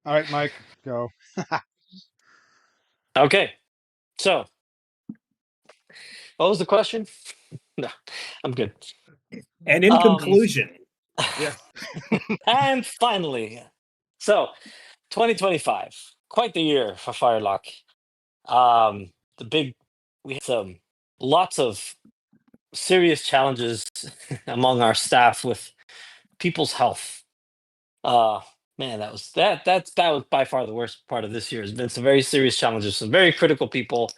All right, Mike, go. Okay, so what was the question? No, I'm good. And in conclusion, Yes. and finally, so 2025, quite the year for Firelock. The big, we had lots of serious challenges among our staff with people's health. Uh, Man, that was by far the worst part of this year. Has been some very serious challenges, some very critical people.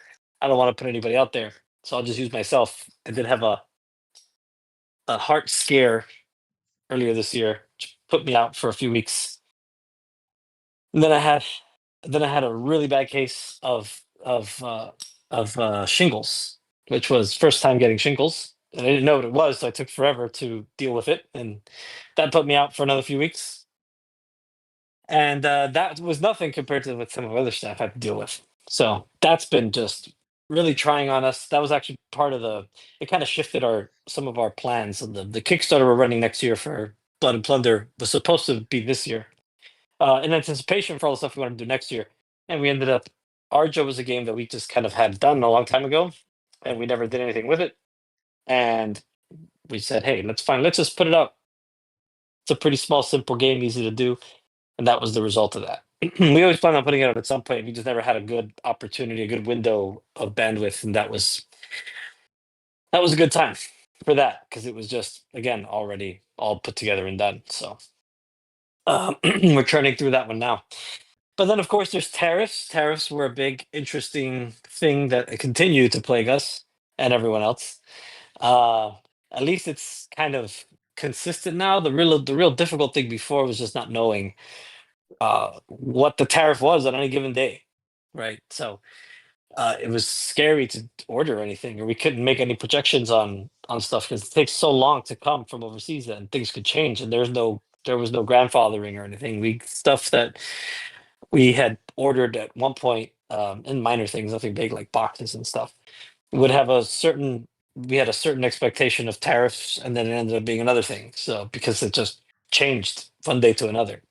I don't want to put anybody out there, so I'll just use myself. I did have a heart scare earlier this year, which put me out for a few weeks. And then I had a really bad case of shingles, which was first time getting shingles, and I didn't know what it was, so I took forever to deal with it, and that put me out for another few weeks. And that was nothing compared to what some of other staff had to deal with. So that's been just really trying on us. That was actually part of the. It kind of shifted some of our plans. So the Kickstarter we're running next year for Blood and Plunder was supposed to be this year, in anticipation for all the stuff we want to do next year. And we ended up. Arjo was a game that we just kind of had done a long time ago, and we never did anything with it. And we said, "Hey, let's just put it up." It's a pretty small, simple game, easy to do, and that was the result of that. We always planned on putting it up at some point. We just never had a good opportunity, a good window of bandwidth, and that was a good time for that because it was just again already all put together and done. So we're churning through that one now. But then, of course, there's tariffs. Tariffs were a big, interesting thing that continue to plague us and everyone else. Uh, at least it's kind of consistent now. The real difficult thing before was just not knowing what the tariff was on any given day, right? So it was scary to order anything, or we couldn't make any projections on stuff because it takes so long to come from overseas that things could change, and there was no grandfathering or anything. We stuff that we had ordered at one point, in minor things, nothing big like boxes and stuff, would have a certain we had a certain expectation of tariffs, and then it ended up being another thing. So because it just changed one day to another.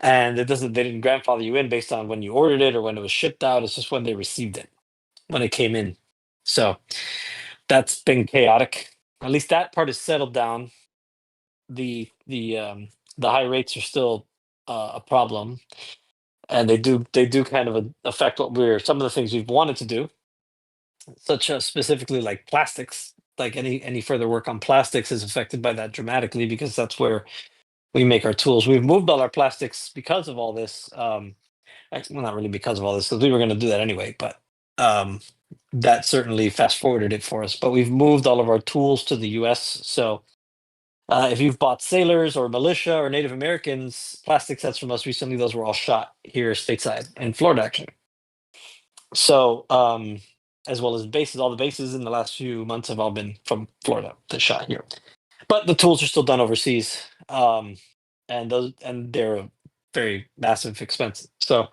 And they didn't grandfather you in based on when you ordered it or when it was shipped out. It's just when they received it, when it came in. So that's been chaotic. At least that part is settled down. The high rates are still a problem, and they do kind of affect some of the things we've wanted to do, such as specifically like plastics. Like any further work on plastics is affected by that dramatically because that's where we make our tools. We've moved all our plastics because of all this. Well, not really because of all this, because we were going to do that anyway. But um, that certainly fast forwarded it for us. But we've moved all of our tools to the U.S. So if you've bought sailors or militia or Native Americans plastic sets from us recently, those were all shot here stateside in Florida, actually. So as well as bases, all the bases in the last few months have all been from Florida that shot here. But the tools are still done overseas, and they're very massive expensive. So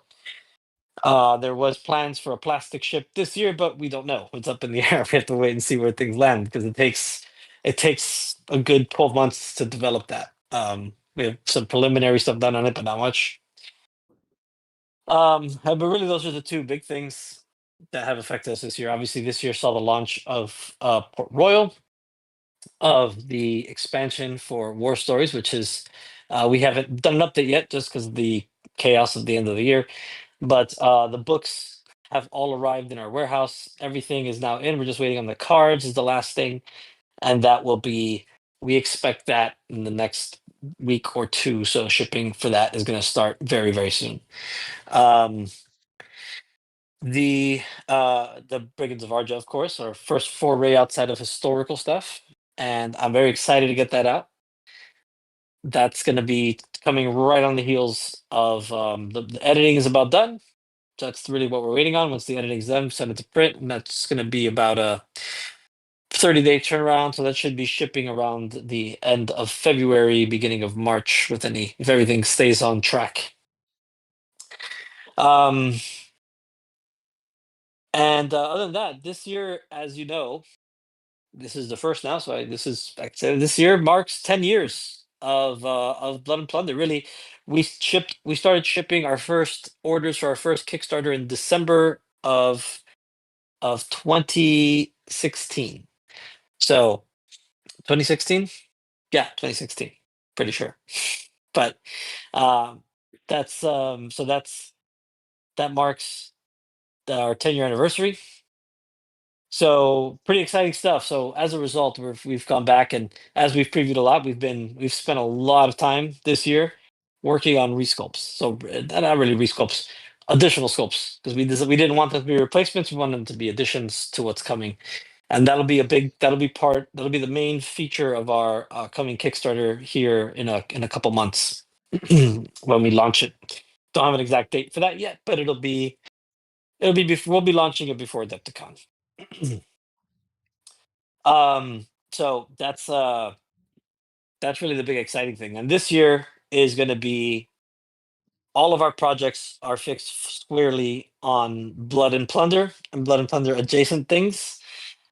there was plans for a plastic ship this year, but we don't know. It's up in the air. We have to wait and see where things land because it takes a good 12 months to develop that. We have some preliminary stuff done on it, but not much. But really, those are the two big things that have affected us this year. Obviously, this year saw the launch of Port Royal, of the expansion for War Stories, which is we haven't done an update yet just because of the chaos of the end of the year. But the books have all arrived in our warehouse. Everything is now in. We're just waiting on the cards is the last thing. And that will be, we expect that in the next week or two. So shipping for that is going to start very, very soon. Um, the Brigands of Arja, of course, our first foray outside of historical stuff. And I'm very excited to get that out. That's going to be coming right on the heels of the editing is about done. That's really what we're waiting on. Once the editing's done, send it to print, and that's going to be about a 30-day turnaround. So that should be shipping around the end of February, beginning of March, if everything stays on track. And other than that, this year, as you know, this is the first now. So this year marks 10 years of Blood and Plunder. Really, we started shipping our first orders for our first Kickstarter in December of 2016. So 2016? Yeah, 2016. Pretty sure. But that's that marks our 10-year anniversary. So pretty exciting stuff. So as a result, we've gone back, and as we've previewed a lot, we've spent a lot of time this year working on resculpts. So not really resculpts, additional sculpts, because we didn't want them to be replacements. We want them to be additions to what's coming, and that'll be the main feature of our coming Kickstarter here in a couple months when we launch it. Don't have an exact date for that yet, but we'll be we'll be launching it before Adepticon. So that's really the big exciting thing. And this year is going to be all of our projects are fixed squarely on Blood and Plunder and Blood and Plunder adjacent things.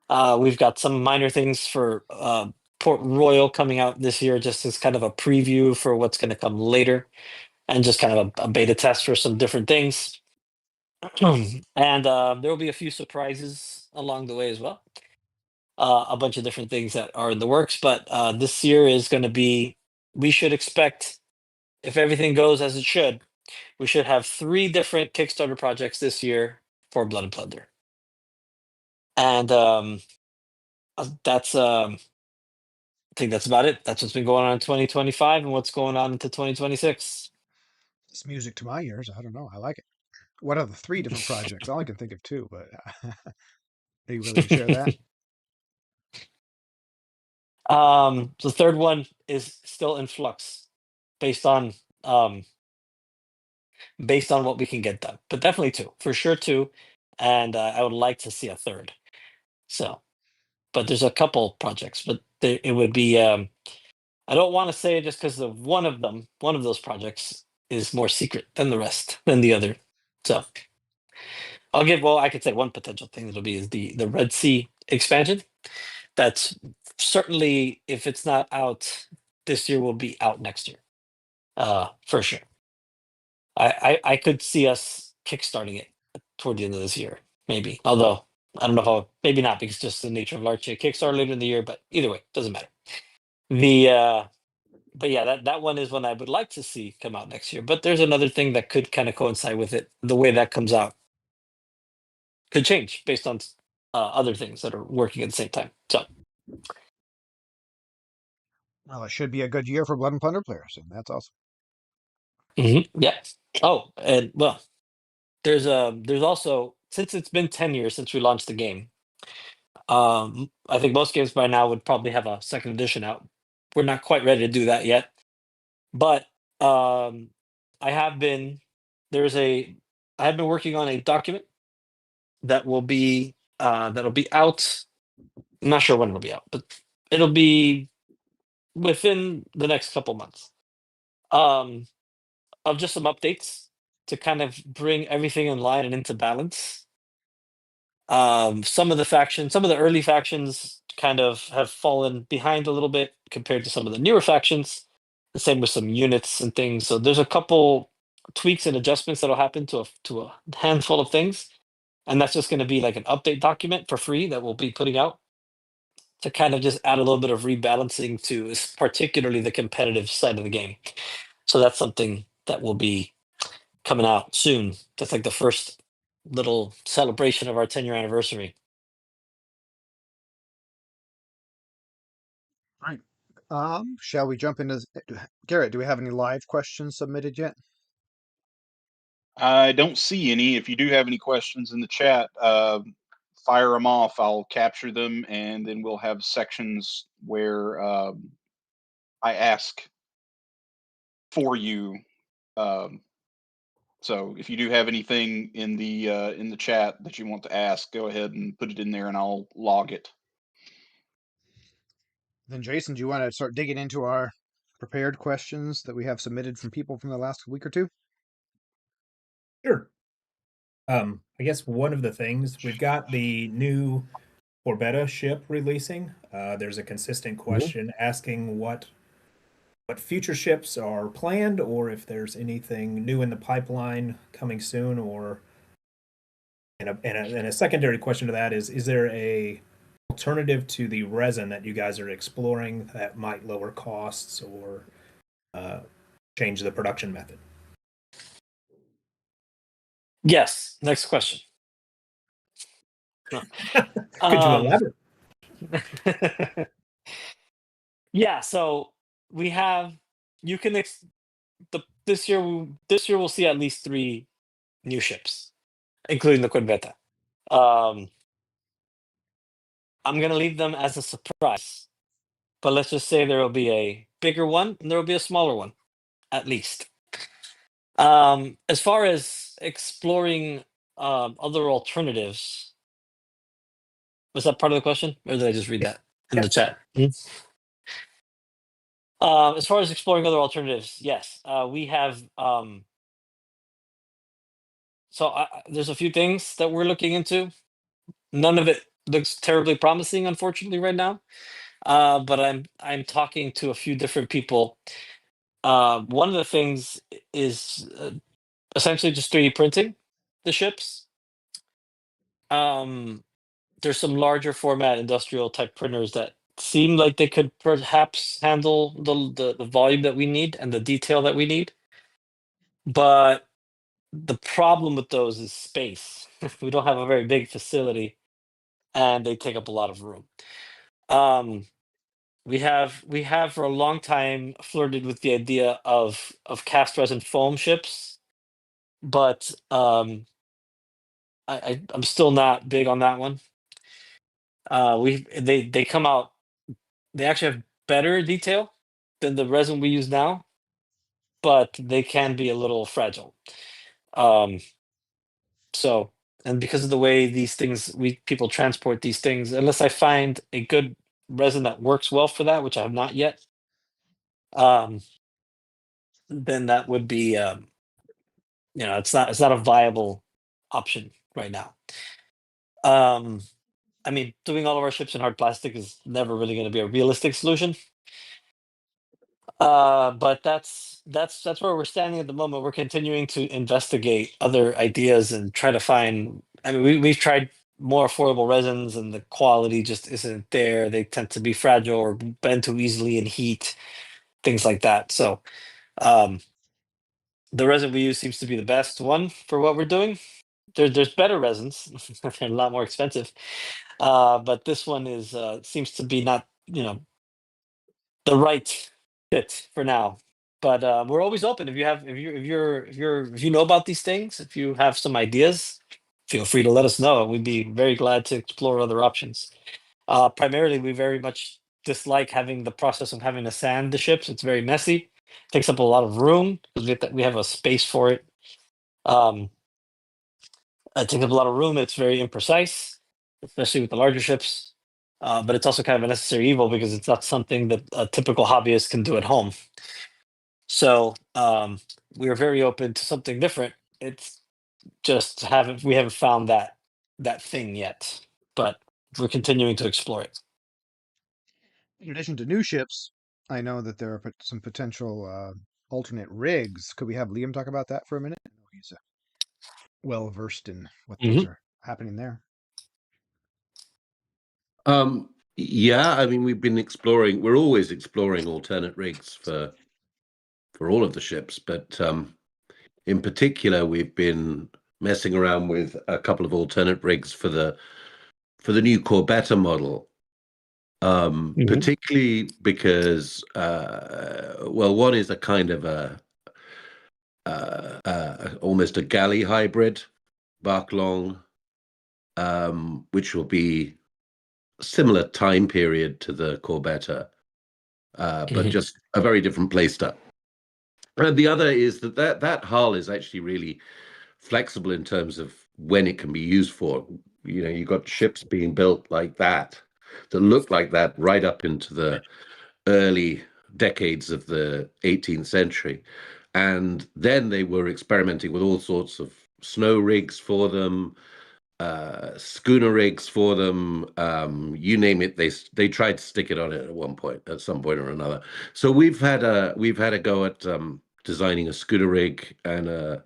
We've got some minor things for Port Royal coming out this year, just as kind of a preview for what's going to come later, and just kind of a beta test for some different things. And there will be a few surprises along the way as well. A bunch of different things that are in the works, but this year is going to be, we should expect, if everything goes as it should, we should have 3 different Kickstarter projects this year for Blood and Plunder. And that's I think that's about it. That's what's been going on in 2025 and what's going on into 2026. It's music to my ears. I don't know. I like it. What are the 3 different projects? I only can think of 2, but are you willing to share that? The third one is still in flux based on what we can get done, but definitely 2, for sure 2, and I would like to see a third. So, but there's a couple projects, but it would be I don't want to say it just because of one of those projects is more secret than the rest, than the other. So I could say one potential thing that'll be is the Red Sea expansion. That's certainly, if it's not out this year, will be out next year. For sure. I could see us kickstarting it toward the end of this year, maybe. Although I don't know how, maybe not, because just the nature of large Kickstarter later in the year, but either way, doesn't matter. But yeah, that one is one I would like to see come out next year. But there's another thing that could kind of coincide with it. The way that comes out could change based on other things that are working at the same time. So Well, it should be a good year for Blood and Plunder players, and that's awesome. yeah. Oh, and well, there's also, since it's been 10 years since we launched the game, I think most games by now would probably have a second edition out. We're not quite ready to do that yet, but I have been working on a document that will be that'll be out. I'm not sure when it'll be out, but it'll be within the next couple months. Of just some updates to kind of bring everything in line and into balance. Some of the early factions kind of have fallen behind a little bit compared to some of the newer factions. The same with some units and things. So there's a couple tweaks and adjustments that'll happen to a handful of things, and that's just going to be like an update document for free that we'll be putting out to kind of just add a little bit of rebalancing to particularly the competitive side of the game. So that's something that will be coming out soon. That's like the first little celebration of our 10-year anniversary. Right. Shall we jump into Garrett? Do we have any live questions submitted yet? I don't see any. If you do have any questions in the chat, fire them off. I'll capture them, and then we'll have sections where I ask for you. So if you do have anything in the chat that you want to ask, go ahead and put it in there, and I'll log it. Then Jason, do you want to start digging into our prepared questions that we have submitted from people from the last week or two? Sure. I guess one of the things, we've got the new Corvette ship releasing. There's a consistent question asking what what future ships are planned, or if there's anything new in the pipeline coming soon, or and a secondary question to that is there a alternative to the resin that you guys are exploring that might lower costs or change the production method? Yes. Next question. Could you elaborate? Yeah, so we have you can this year we'll see at least 3 new ships, including the Corvette. I'm gonna leave them as a surprise, but let's just say there will be a bigger one and there will be a smaller one, at least. As far as exploring other alternatives, was that part of the question, or did I just read that in the chat? As far as exploring other alternatives, yes, we have. There's a few things that we're looking into. None of it looks terribly promising, unfortunately, right now. But I'm talking to a few different people. One of the things is essentially just 3D printing the ships. There's some larger format industrial type printers that seem like they could perhaps handle the volume that we need and the detail that we need. But the problem with those is space. We don't have a very big facility, and they take up a lot of room. We have for a long time flirted with the idea of cast resin foam ships, but I'm still not big on that one. They come out. They actually have better detail than the resin we use now, but they can be a little fragile. So, and because of the way these things people transport these things, unless I find a good resin that works well for that, which I have not yet, then that would be it's not a viable option right now. I mean, doing all of our ships in hard plastic is never really going to be a realistic solution. But that's where we're standing at the moment. We're continuing to investigate other ideas and try to find. I mean, we've tried more affordable resins, and the quality just isn't there. They tend to be fragile or bend too easily in heat, things like that. So, the resin we use seems to be the best one for what we're doing. There's better resins; they're a lot more expensive. But this one seems to be not the right fit for now. But we're always open. If you know about these things, if you have some ideas, feel free to let us know. We'd be very glad to explore other options. Primarily, we very much dislike having the process of having to sand the ships. It's very messy. Takes up a lot of room because we have a space for it. It takes up a lot of room. It's very imprecise, especially with the larger ships. But it's also kind of a necessary evil because it's not something that a typical hobbyist can do at home. So we are very open to something different. It's just we haven't found that thing yet, but we're continuing to explore it. In addition to new ships, I know that there are some potential alternate rigs. Could we have Liam talk about that for a minute? I know he's well versed in what those are happening there. Yeah, I mean, we've been exploring. We're always exploring alternate rigs for all of the ships, but in particular, we've been messing around with a couple of alternate rigs for the new Corvette model. Particularly because, well, one is a kind of almost a galley hybrid, bark long, which will be similar time period to the Corvette, but just a very different playstyle. And the other is that hull is actually really flexible in terms of when it can be used for. You've got ships being built like that look like that right up into the early decades of the 18th century. And then they were experimenting with all sorts of snow rigs for them, schooner rigs for them. You name it, they tried to stick it on it at some point or another. So we've had a go at designing a schooner rig and a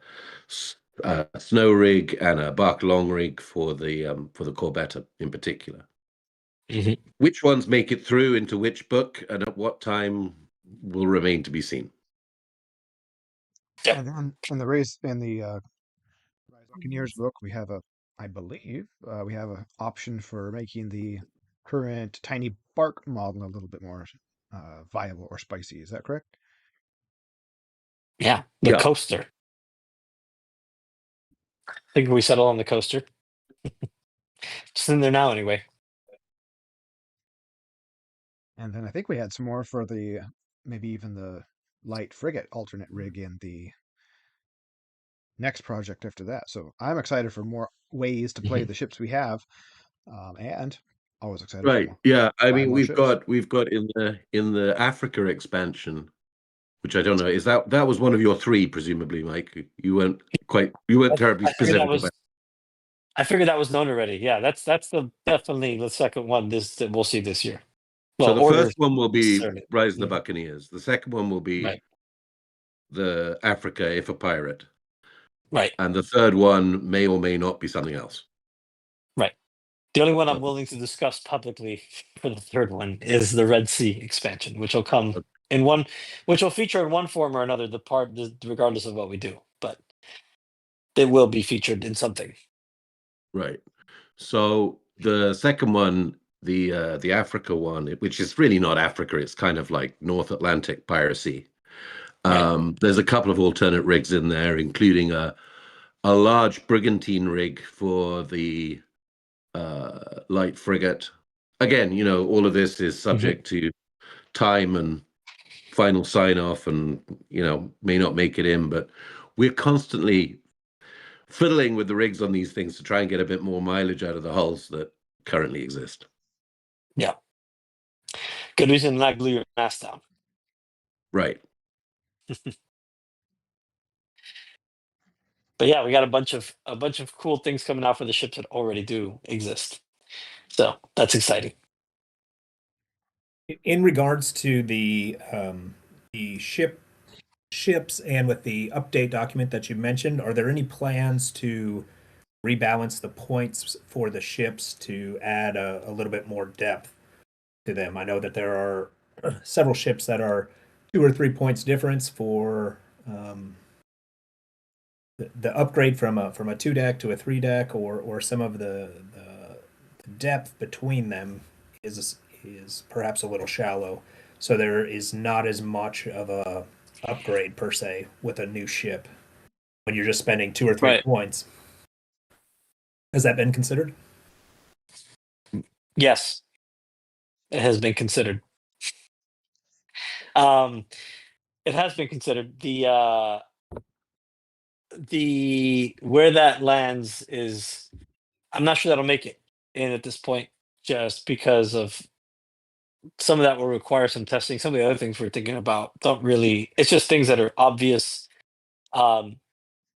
snow rig and a bark long rig for the Corvette in particular. Mm-hmm. Which ones make it through into which book and at what time will remain to be seen. Yep. And then in the Buccaneers book, we have I believe, we have an option for making the current tiny bark model a little bit more viable or spicy. Is that correct? Yeah, the Yeah. coaster. I think we settle on the coaster. It's in there now anyway. And then I think we had some more for the maybe even the light frigate alternate rig in the next project after that. So I'm excited for more ways to play Mhm. the ships we have, and always excited Right. for Yeah. I buying mean, more we've ships. got in the Africa expansion, which I don't know, that was one of your three, presumably, Mike. You weren't terribly I figured that specific was. about. I figured that was known already. Yeah, that's definitely the second one that we'll see this year. So Well, the order first one will be necessarily. Rise of the Mhm. Buccaneers. The second one will be Right, the Africa, if a pirate, right, and the third one may or may not be something else. right. The only one I'm So, willing to discuss publicly for the third one is the Red Sea expansion, which will come in one, which will feature in one form or another, regardless of what we do. But it will be featured in something. right. So the second one, the Africa one, which is really not Africa, it's kind of like North Atlantic piracy. Right. There's a couple of alternate rigs in there, including a large brigantine rig for the light frigate. Again, all of this is subject to time and final sign off, and may not make it in, but we're constantly fiddling with the rigs on these things to try and get a bit more mileage out of the hulls that currently exist. Yeah. Good reason to not glue your mask down. Right. But yeah, we got a bunch of cool things coming out for the ships that already do exist. So that's exciting. In regards to the ships and with the update document that you mentioned, are there any plans to rebalance the points for the ships to add a little bit more depth to them? I know that there are several ships that are 2 or 3 points difference for the upgrade from a 2 deck to a 3 deck, or some of the depth between them is perhaps a little shallow, so there is not as much of a upgrade per se with a new ship when you're just spending 2 or 3 Right. points. Has that been considered? Yes, it has been considered. It has been considered. The where that lands is, I'm not sure that'll make it in at this point, just because of some of that will require some testing. Some of the other things we're thinking about don't really. It's just things that are obvious, um,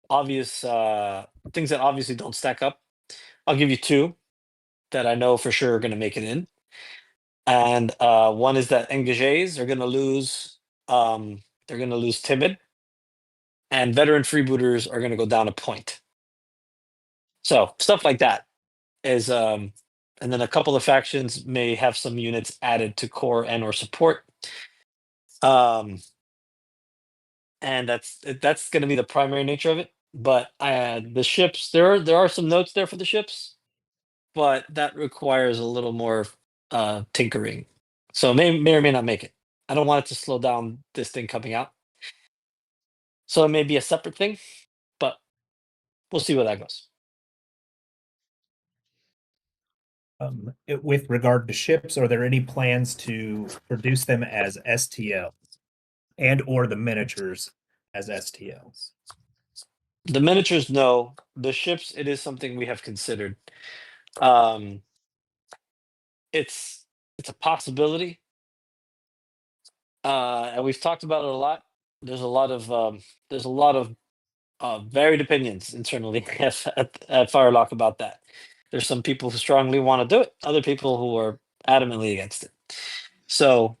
obvious things that obviously don't stack up. I'll give you two that I know for sure are going to make it in, and one is that engagés are going to lose. They're going to lose timid, and veteran freebooters are going to go down a point. So stuff like that is, and then a couple of factions may have some units added to core and or support. And that's going to be the primary nature of it. But the ships, there are some notes there for the ships, but that requires a little more tinkering. So may or may not make it. I don't want it to slow down this thing coming out. So it may be a separate thing, but we'll see where that goes. With regard to ships, are there any plans to produce them as STL and or the miniatures as STLs? The miniatures, no. The ships, it is something we have considered. Um, it's a possibility, and we've talked about it a lot. There's a lot of varied opinions internally at Firelock about that. There's some people who strongly want to do it, other people who are adamantly against it. So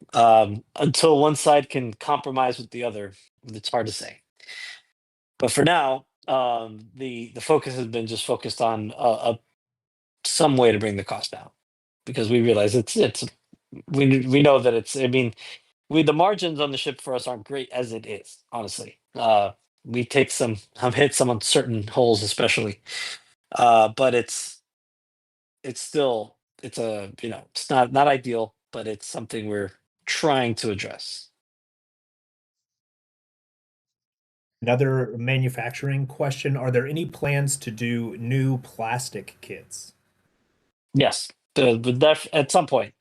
until one side can compromise with the other, it's hard to say. But for now, the focus has been just focused on some way to bring the cost down, because we realize we know that it's. I mean, the margins on the ship for us aren't great as it is. Honestly, we take have hit some on certain holes, especially, but it's still it's a it's not ideal, but it's something we're trying to address. Another manufacturing question: are there any plans to do new plastic kits? Yes, at some point.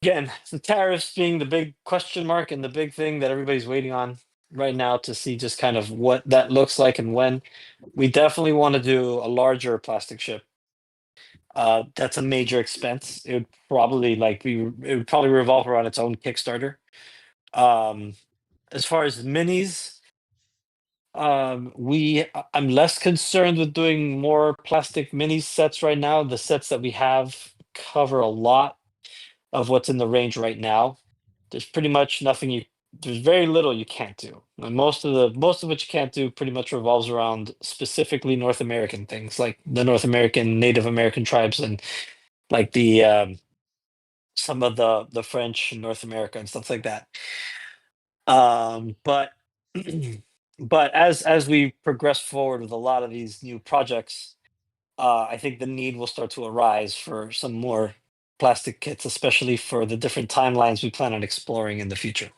Again, the tariffs being the big question mark and the big thing that everybody's waiting on right now to see just kind of what that looks like and when. We definitely want to do a larger plastic ship. That's a major expense. It would probably revolve around its own Kickstarter. As far as minis, I'm less concerned with doing more plastic mini sets right now. The sets that we have cover a lot of what's in the range right now. There's pretty much there's very little you can't do. And most of what you can't do pretty much revolves around specifically North American things, like the North American Native American tribes, and like the some of the French in North America and stuff like that. But but as we progress forward with a lot of these new projects, I think the need will start to arise for some more plastic kits, especially for the different timelines we plan on exploring in the future.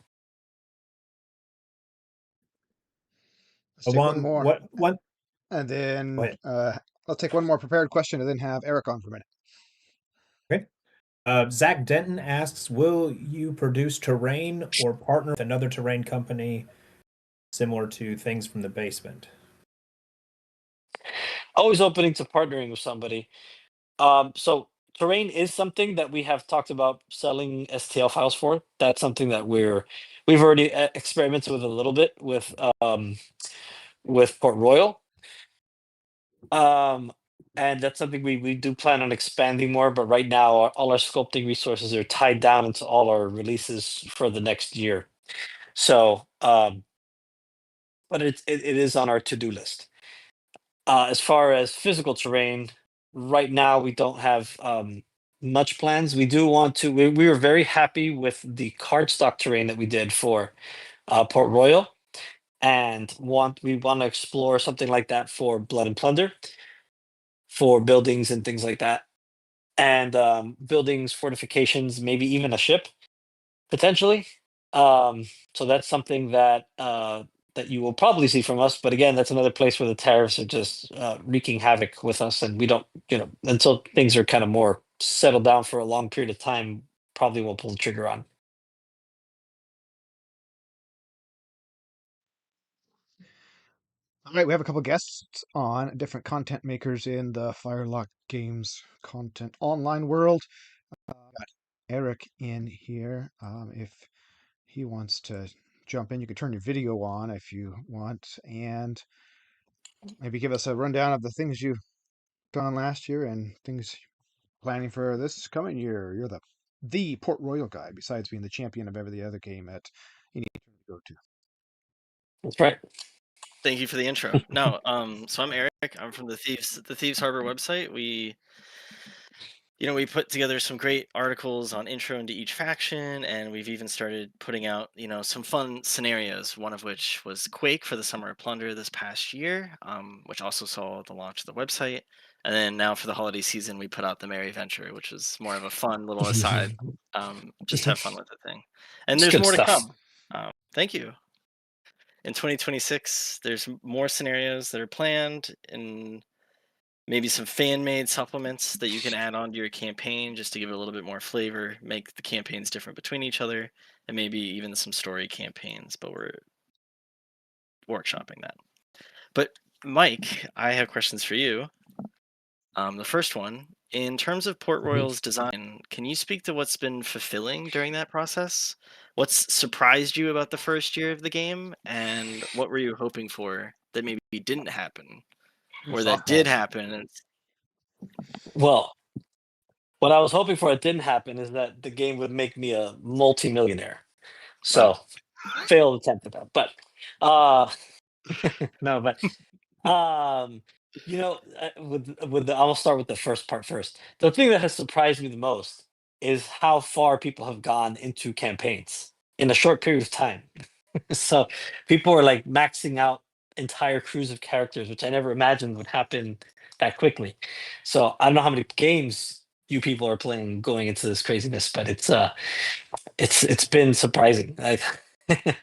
Let's take one more, What? and Go then ahead. I'll take one more prepared question, and then have Erich on for a minute. Okay. Zach Denton asks, will you produce terrain or partner with another terrain company similar to Things from the Basement? Always opening to partnering with somebody. So terrain is something that we have talked about selling STL files for. That's something that we've already experimented with a little bit with Port Royal. And that's something we do plan on expanding more, but right now all our sculpting resources are tied down into all our releases for the next year. So but it is on our to-do list. As far as physical terrain, right now we don't have much plans. We do want to. We were very happy with the cardstock terrain that we did for Port Royal, and we want to explore something like that for Blood and Plunder, for buildings and things like that, and buildings, fortifications, maybe even a ship potentially. So that's something that that you will probably see from us. But again, that's another place where the tariffs are just wreaking havoc with us, and we don't, until things are kind of more settled down for a long period of time, probably won't pull the trigger on. All right, we have a couple guests on, different content makers in the Firelock Games content online world. Got Erich in here. If he wants to jump in, you can turn your video on if you want, and maybe give us a rundown of the things you've done last year and things planning for this coming year. You're the Port Royal guy, besides being the champion of every other game at any to go to. That's right. Thank you for the intro. No, so I'm Erich. I'm from the Thieves Harbor website. We put together some great articles on intro into each faction, and we've even started putting out, some fun scenarios. One of which was Quake for the Summer of Plunder this past year, which also saw the launch of the website. And then now for the holiday season, we put out the Merry Venture, which was more of a fun little aside. Just have fun with the thing. And It's there's good more to stuff. come. Thank you. In 2026, there's more scenarios that are planned, and maybe some fan-made supplements that you can add on to your campaign just to give it a little bit more flavor, make the campaigns different between each other, and maybe even some story campaigns, but we're workshopping that. But Mike, I have questions for you. The first one In terms of Port Royal's design, can you speak to what's been fulfilling during that process? What's surprised you about the first year of the game, and what were you hoping for that maybe didn't happen, or that did happen? And Well, what I was hoping for it didn't happen is that the game would make me a multimillionaire. So failed attempt at that. But uh no, but with the I'll start with the first part first. The thing that has surprised me the most is how far people have gone into campaigns in a short period of time. So people are like maxing out entire crews of characters, which I never imagined would happen that quickly. So I don't know how many games you people are playing going into this craziness, but it's been surprising, like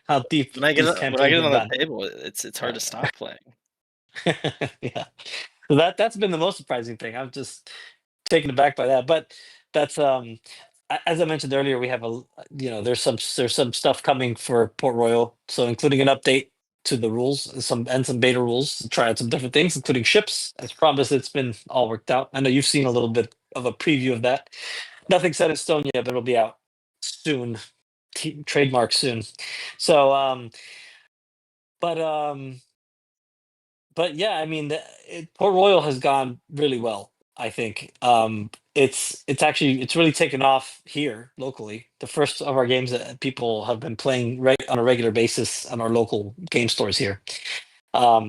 how deep these when I campaigns get it have on the gone. table, it's hard to stop playing. Yeah, so that's been the most surprising thing. I'm just taken aback by that, but that's as I mentioned earlier, we have there's some stuff coming for Port Royal, so including an update to the rules, some beta rules, to try out some different things, including ships. As promised, it's been all worked out. I know you've seen a little bit of a preview of that. Nothing set in stone yet, but it'll be out soon. Trademark soon. So but yeah, I mean, Port Royal has gone really well. I think it's really taken off here locally. The first of our games that people have been playing on a regular basis on our local game stores here,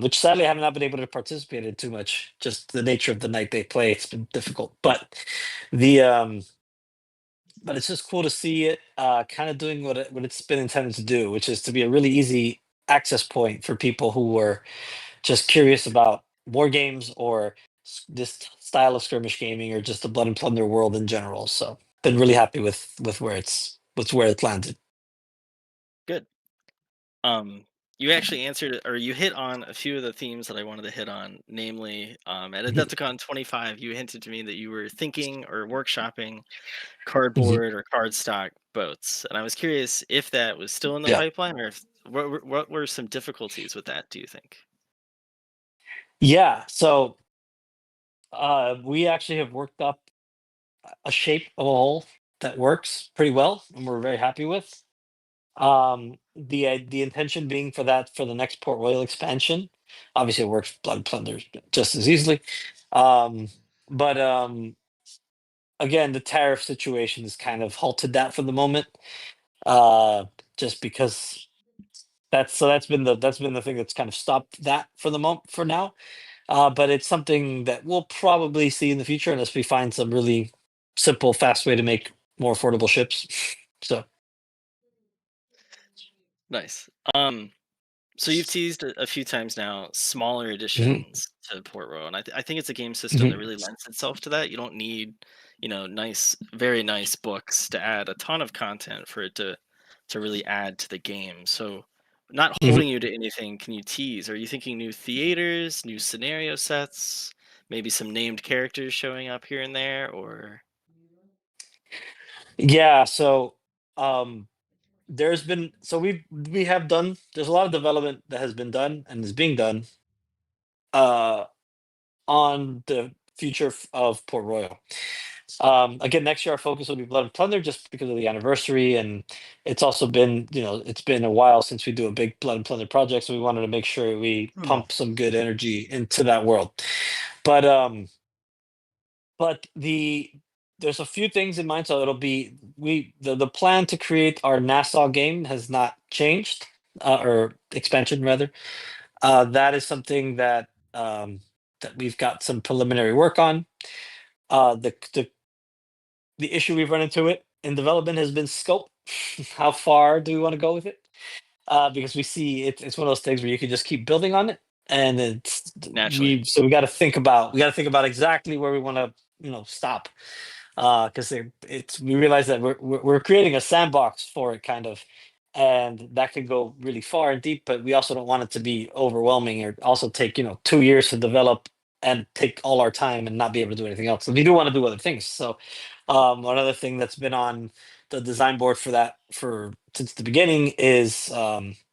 which sadly I have not been able to participate in too much. Just the nature of the night they play, it's been difficult. But the but it's just cool to see it kind of doing what it's been intended to do, which is to be a really easy access point for people who were just curious about war games or this style of skirmish gaming or just the Blood and Plunder world in general. So been really happy with where it's landed. Good. You actually answered or you hit on a few of the themes that I wanted to hit on, namely, at Adepticon 25, you hinted to me that you were thinking or workshopping cardboard or cardstock boats, and I was curious if that was still in the Yeah. pipeline, or if what were some difficulties with that? Do you think? Yeah. So we actually have worked up a shape of a hull that works pretty well, and we're very happy with. The intention being for the next Port Royal expansion. Obviously, it works Blood Plunder just as easily. But again, the tariff situation has kind of halted that for the moment. Just because that's been the thing that's kind of stopped that for the moment for now. But it's something that we'll probably see in the future unless we find some really simple, fast way to make more affordable ships. So Nice. So you've teased a few times now smaller mhm, additions to Port Royal, and I think it's a game system that mhm, really lends itself to that. You don't need, nice, very nice books to add a ton of content for it to really add to the game. So, not mhm. holding you to anything, can you tease? Are you thinking new theaters, new scenario sets, maybe some named characters showing up here and there, or Yeah. So um, we have done. There's a lot of development that has been done and is being done uh, on the future of Port Royal. Again, next year our focus will be Blood and Plunder just because of the anniversary, and it's also been it's been a while since we do a big Blood and Plunder project, so we wanted to make sure we pump some good energy into that world. But there's a few things in mind, so it'll be the plan to create our Nassau game has not changed, or expansion rather. That is something that we've got some preliminary work on. The issue we've run into it in development has been scope. How far do we want to go with it? Because we see it's one of those things where you can just keep building on it, and naturally? we got to think about exactly where we want to stop, because we realize that we're creating a sandbox for it kind of, and that could go really far and deep, but we also don't want it to be overwhelming or also take 2 years to develop and take all our time and not be able to do anything else. So we do want to do other things. So another thing that's been on the design board for that for since the beginning is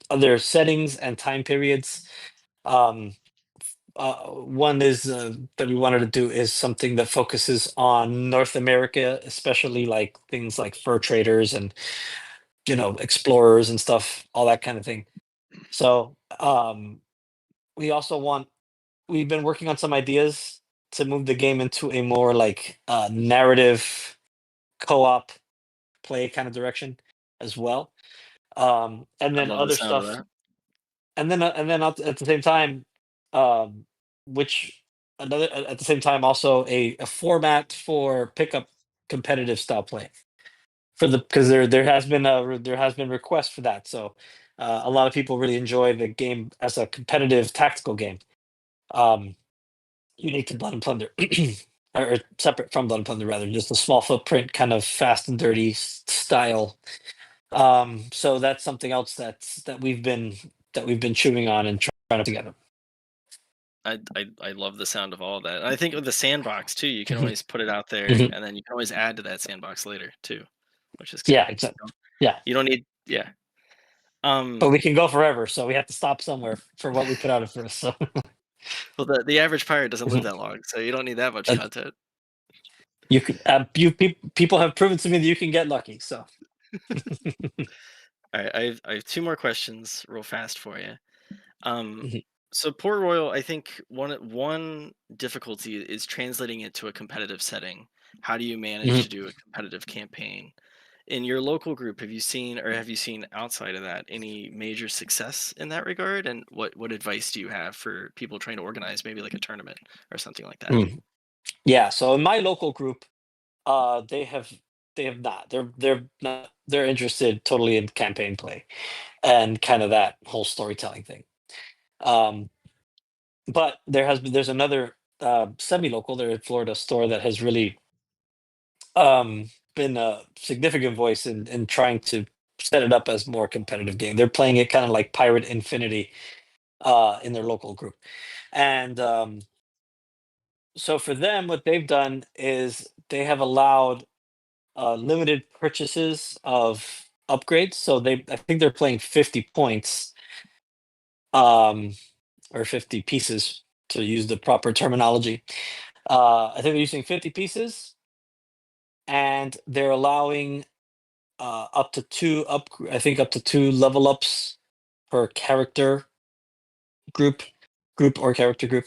other settings and time periods. um, one is that we wanted to do is something that focuses on North America, especially like things like fur traders and explorers and stuff, all that kind of thing. So we also we've been working on some ideas to move the game into a more like narrative co-op play kind of direction as well. And I then love the other sound of stuff, that. and then at the same time, which another at the same time also a format for pickup competitive style play for the because there has been requests for that. So a lot of people really enjoy the game as a competitive tactical game. Um, Unique to Blood and Plunder, or separate from Blood and Plunder, rather, just a small footprint, kind of fast and dirty style. So that's something else that we've been chewing on and trying to together. I love the sound of all that. I think with the sandbox too, you can Mhm. always put it out there, Mhm. and then you can always add to that sandbox later too, which is Yeah, good. exactly. Yeah, You don't need, yeah. but we can go forever, so we have to stop somewhere for what we put out at first. So Well, the average pirate doesn't live that long, so you don't need that much uh, content. you can people have proven to me that you can get lucky. So All right, I have two more questions, real fast for you. Um, Mhm. so Port Royal, I think one difficulty is translating it to a competitive setting. How do you manage to Mhm. do a competitive campaign? In your local group, have you seen outside of that any major success in that regard? And what advice do you have for people trying to organize maybe like a tournament or something like that? Mm. Yeah. So in my local group, they have not. They're interested totally in campaign play and kind of that whole storytelling thing. Um, but there's another semi-local there in Florida store that has really been a significant voice in trying to set it up as more competitive game. They're playing it kind of like Pirate Infinity in their local group. And so for them, what they've done is they have allowed limited purchases of upgrades. So I think they're playing 50 points, or 50 pieces to use the proper terminology. I think they're using 50 pieces, and they're allowing up to I think up to two level ups per character group, or character group.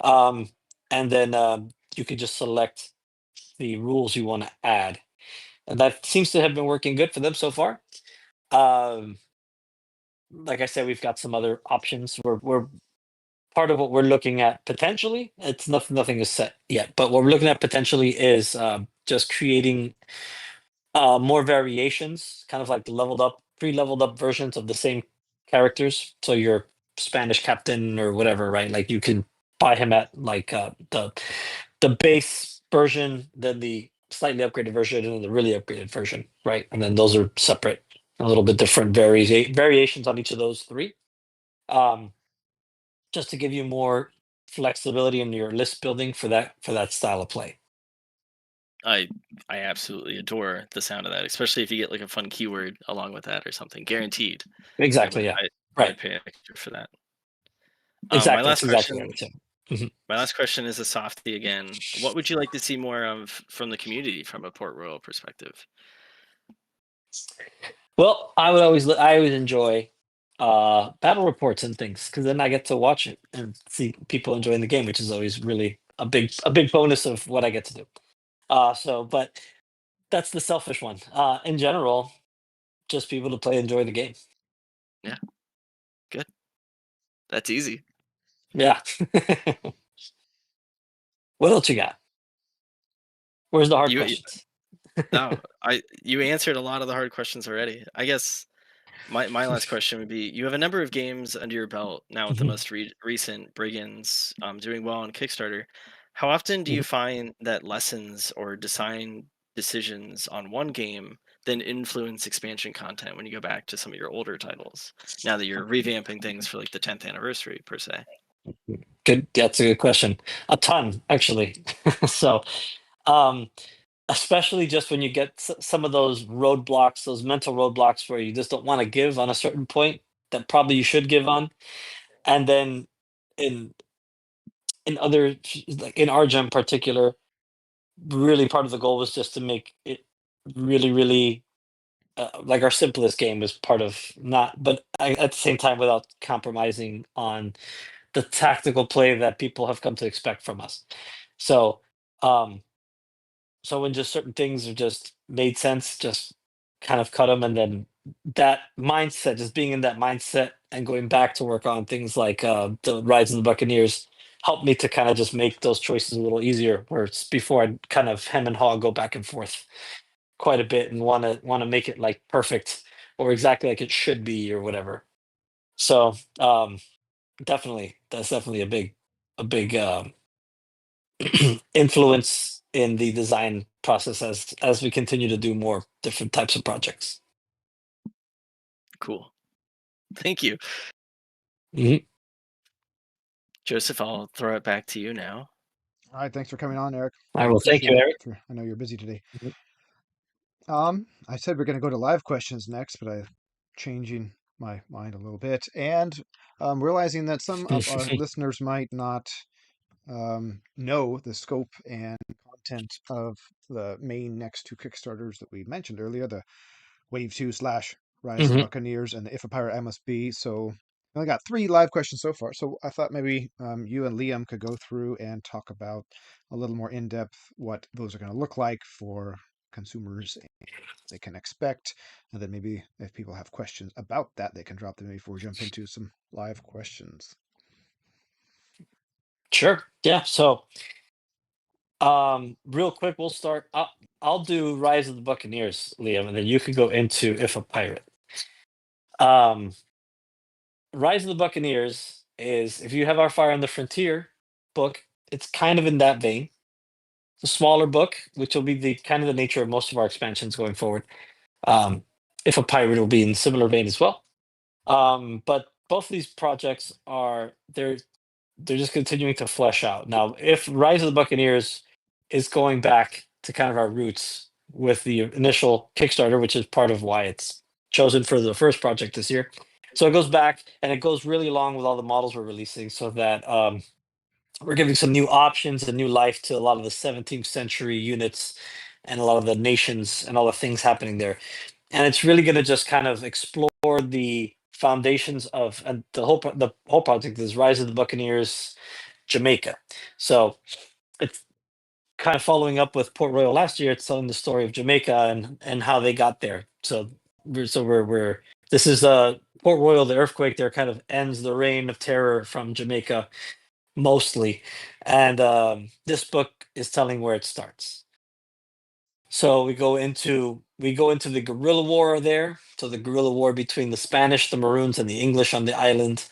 Um, and then you can just select the rules you want to add, and that seems to have been working good for them so far. Um, like I said, we've got some other options. We're part of what we're looking at potentially. It's nothing is set yet, but what we're looking at potentially is just creating more variations, kind of like pre-leveled up versions of the same characters. So your Spanish captain or whatever, right? Like you can buy him at like the base version, then the slightly upgraded version, and then the really upgraded version, right? And then those are separate, a little bit different variations on each of those three. Um, just to give you more flexibility in your list building for that style of play. I I absolutely adore the sound of that, especially if you get like a fun keyword along with that or something. Guaranteed, I Exactly. would Yeah. I Right. would pay extra for that. My Exactly. That's last exactly what I question would say. Mhm. my last question is a softie again. What would you like to see more of from the community from a Port Royal perspective? Well, I always enjoy battle reports and things because then I get to watch it and see people enjoying the game, which is always really a big bonus of what I get to do. But that's the selfish one. In general, just people to play, enjoy the game. Yeah, good. That's easy. Yeah. What else you got? Where's the hard You questions? no, you answered a lot of the hard questions already. I guess my last question would be: you have a number of games under your belt now with the Mhm, most recent Brigands doing well on Kickstarter. How often do you mhm. find that lessons or design decisions on one game then influence expansion content when you go back to some of your older titles? Now that you're revamping things for like the 10th anniversary per se. Good. That's a good question. A ton, actually. So, um, especially just when you get some of those roadblocks, those mental roadblocks where you just don't want to give on a certain point that probably you should give on, and then in in other, like in our gem in particular, really part of the goal was just to make it really like our simplest game was part of not, but at the same time without compromising on the tactical play that people have come to expect from us. So, so when just certain things are just made sense, just kind of cut them, and then that mindset, just being in that mindset and going back to work on things like the Rise of the Buccaneers, helped me to kind of just make those choices a little easier. Where it's before I'd kind of hem and haw, go back and forth quite a bit, and want to make it like perfect or exactly like it should be or whatever. So definitely, that's definitely a big influence in the design process as we continue to do more different types of projects. Cool. Thank you. Mhm. Joseph, I'll throw it back to you now. All right, thanks for coming on, Eric. I will thank you, Appreciate it. Eric. I know you're busy today. Mhm. I said we're going to go to live questions next, but I'm changing my mind a little bit and realizing that some of our listeners might not know the scope and content of the main next two Kickstarters that we mentioned earlier, the Wave 2 / Rise of the Mhm. Buccaneers and the If a Pirate I Must Be. So I only got 3 live questions so far. So I thought maybe you and Liam could go through and talk about a little more in depth what those are going to look like for consumers and they can expect. And then maybe if people have questions about that, they can drop them before we jump into some live questions. Sure. Yeah. So, real quick, we'll start. I'll do Rise of the Buccaneers, Liam, and then you can go into If a Pirate. Um, Rise of the Buccaneers is, if you have our Fire on the Frontier book, it's kind of in that vein. It's a smaller book, which will be the kind of the nature of most of our expansions going forward. If a Pirate will be in similar vein as well. But both of these projects they're just continuing to flesh out. Now, if Rise of the Buccaneers is going back to kind of our roots with the initial Kickstarter, which is part of why it's chosen for the first project this year. So it goes back and it goes really along with all the models we're releasing so that we're giving some new options and new life to a lot of the 17th century units and a lot of the nations and all the things happening there. And it's really going to just kind of explore the foundations of, and the whole project is Rise of the Buccaneers Jamaica. So it's kind of following up with Port Royal last year. It's telling the story of Jamaica and how they got there. So we're this is Port Royal, the earthquake there kind of ends the reign of terror from Jamaica mostly, and this book is telling where it starts. So we go into the guerrilla war there. So the guerrilla war between the Spanish, the Maroons, and the English on the island,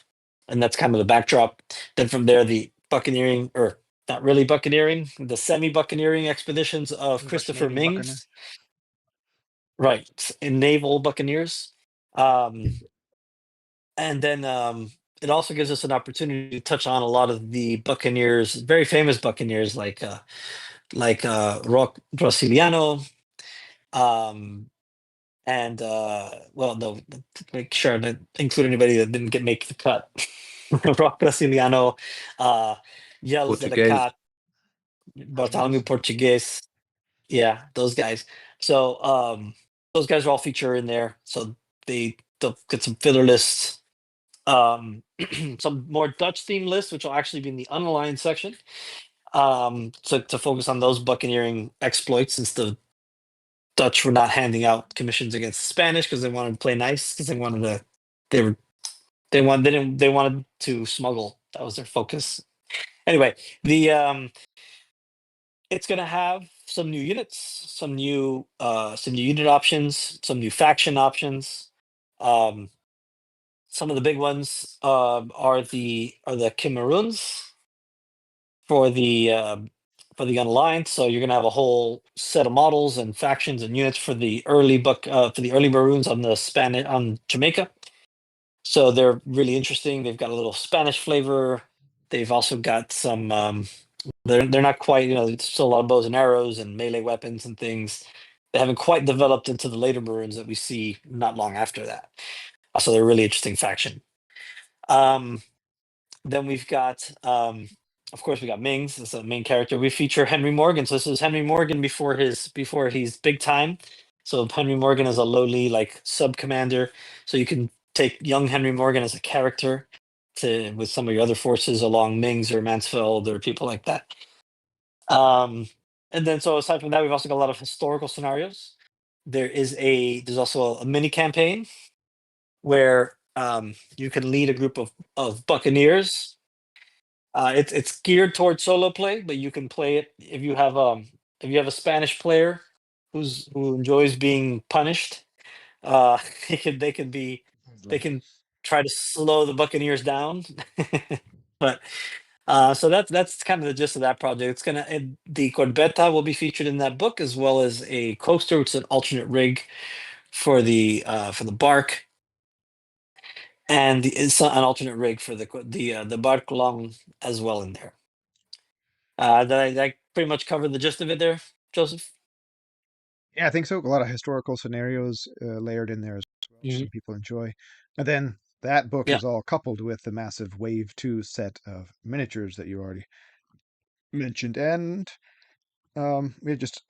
and that's kind of the backdrop. Then from there, the buccaneering, or not really buccaneering, the semi-buccaneering expeditions of English Christopher Navy Buccaneer. Mings, right, in naval buccaneers. Um, and then it also gives us an opportunity to touch on a lot of the buccaneers, very famous buccaneers like Rock Brasiliano, um, and well, no, to make sure to include anybody that didn't make the cut. Rock Brasiliano, uh, Yells de la Portuguese. Cat, Bartholomew Portuguese, yeah, those guys. So those guys are all featured in there. So they'll get some filler lists, some more Dutch theme lists, which will actually be in the unaligned section. To focus on those buccaneering exploits, since the Dutch were not handing out commissions against the Spanish because they wanted to play nice, because they were they wanted to smuggle. That was their focus. Anyway, the it's gonna have some new units, some new unit options, some new faction options. Um, some of the big ones are the Cameroons for the unaligned. So you're gonna have a whole set of models and factions and units for the early Maroons on the Spanish on Jamaica. So they're really interesting. They've got a little Spanish flavor. They've also got some. They're not quite. It's still a lot of bows and arrows and melee weapons and things. They haven't quite developed into the later Maroons that we see not long after that. So they're a really interesting faction. Then we've got of course, we got Mings as a main character. We feature Henry Morgan. So this is Henry Morgan before he's big time. So Henry Morgan is a lowly like sub commander. So you can take young Henry Morgan as a character to with some of your other forces along Mings or Mansfield or people like that. And then so aside from that, we've also got a lot of historical scenarios. There's also a mini campaign where you can lead a group of Buccaneers. It's geared towards solo play, but you can play it if you have a Spanish player who enjoys being punished. They can try to slow the Buccaneers down. But so that's kind of the gist of that project. The Corvette will be featured in that book, as well as a coaster, which is an alternate rig for the bark, and it's an alternate rig for the bark long as well in there. Did I pretty much cover the gist of it there, Joseph? Yeah, I think so. A lot of historical scenarios layered in there as well, which Mhm. some people enjoy. And then that book Yeah. is all coupled with the massive Wave 2 set of miniatures that you already mentioned. And I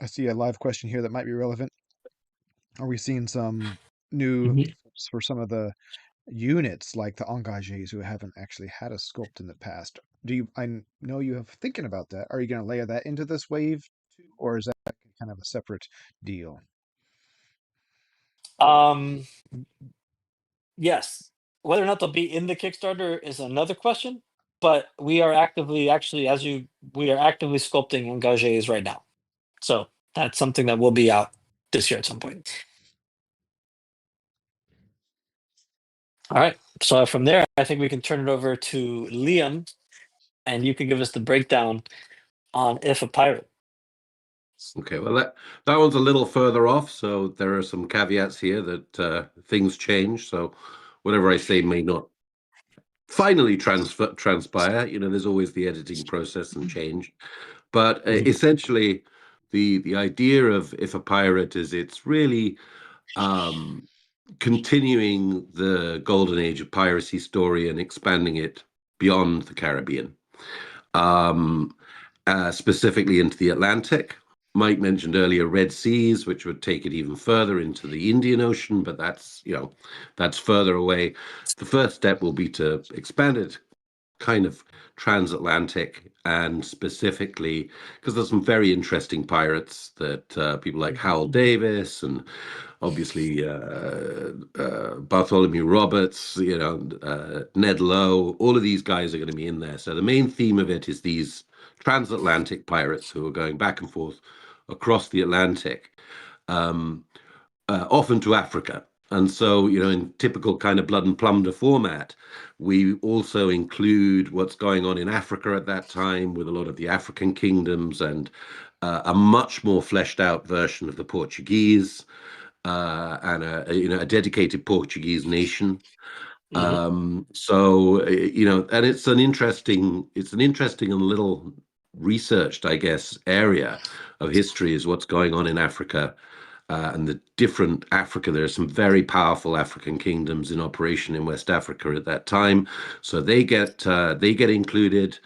see a live question here that might be relevant. Are we seeing some new Mhm. for some of the units like the engagés who haven't actually had a sculpt in the past? Know you have thinking about that. Are you going to layer that into this Wave 2, or is that kind of a separate deal? Um, yes. Whether or not they'll be in the Kickstarter is another question, but we are actively sculpting engagés right now. So that's something that will be out this year at some point. All right. So from there, I think we can turn it over to Liam, and you can give us the breakdown on If a Pirate. Okay, well that one's a little further off, so there are some caveats here that things change. So whatever I say may not finally transpire. There's always the editing process and change, but essentially, the idea of If a Pirate is it's really continuing the golden age of piracy story and expanding it beyond the Caribbean. Specifically into the Atlantic. Mike mentioned earlier Red Seas, which would take it even further into the Indian Ocean, but that's further away. The first step will be to expand it kind of transatlantic, and specifically because there's some very interesting pirates that people like Howell Davis and obviously Bartholomew Roberts, Ned Lowe, all of these guys are going to be in there. So the main theme of it is these transatlantic pirates who are going back and forth across the Atlantic, often to Africa. And so, in typical kind of Blood and Plunder format, we also include what's going on in Africa at that time with a lot of the African kingdoms and a much more fleshed out version of the Portuguese and a dedicated Portuguese nation. So and it's an interesting and little researched, I guess, area of history is what's going on in Africa. And the different Africa, there are some very powerful African kingdoms in operation in West Africa at that time. So they get included.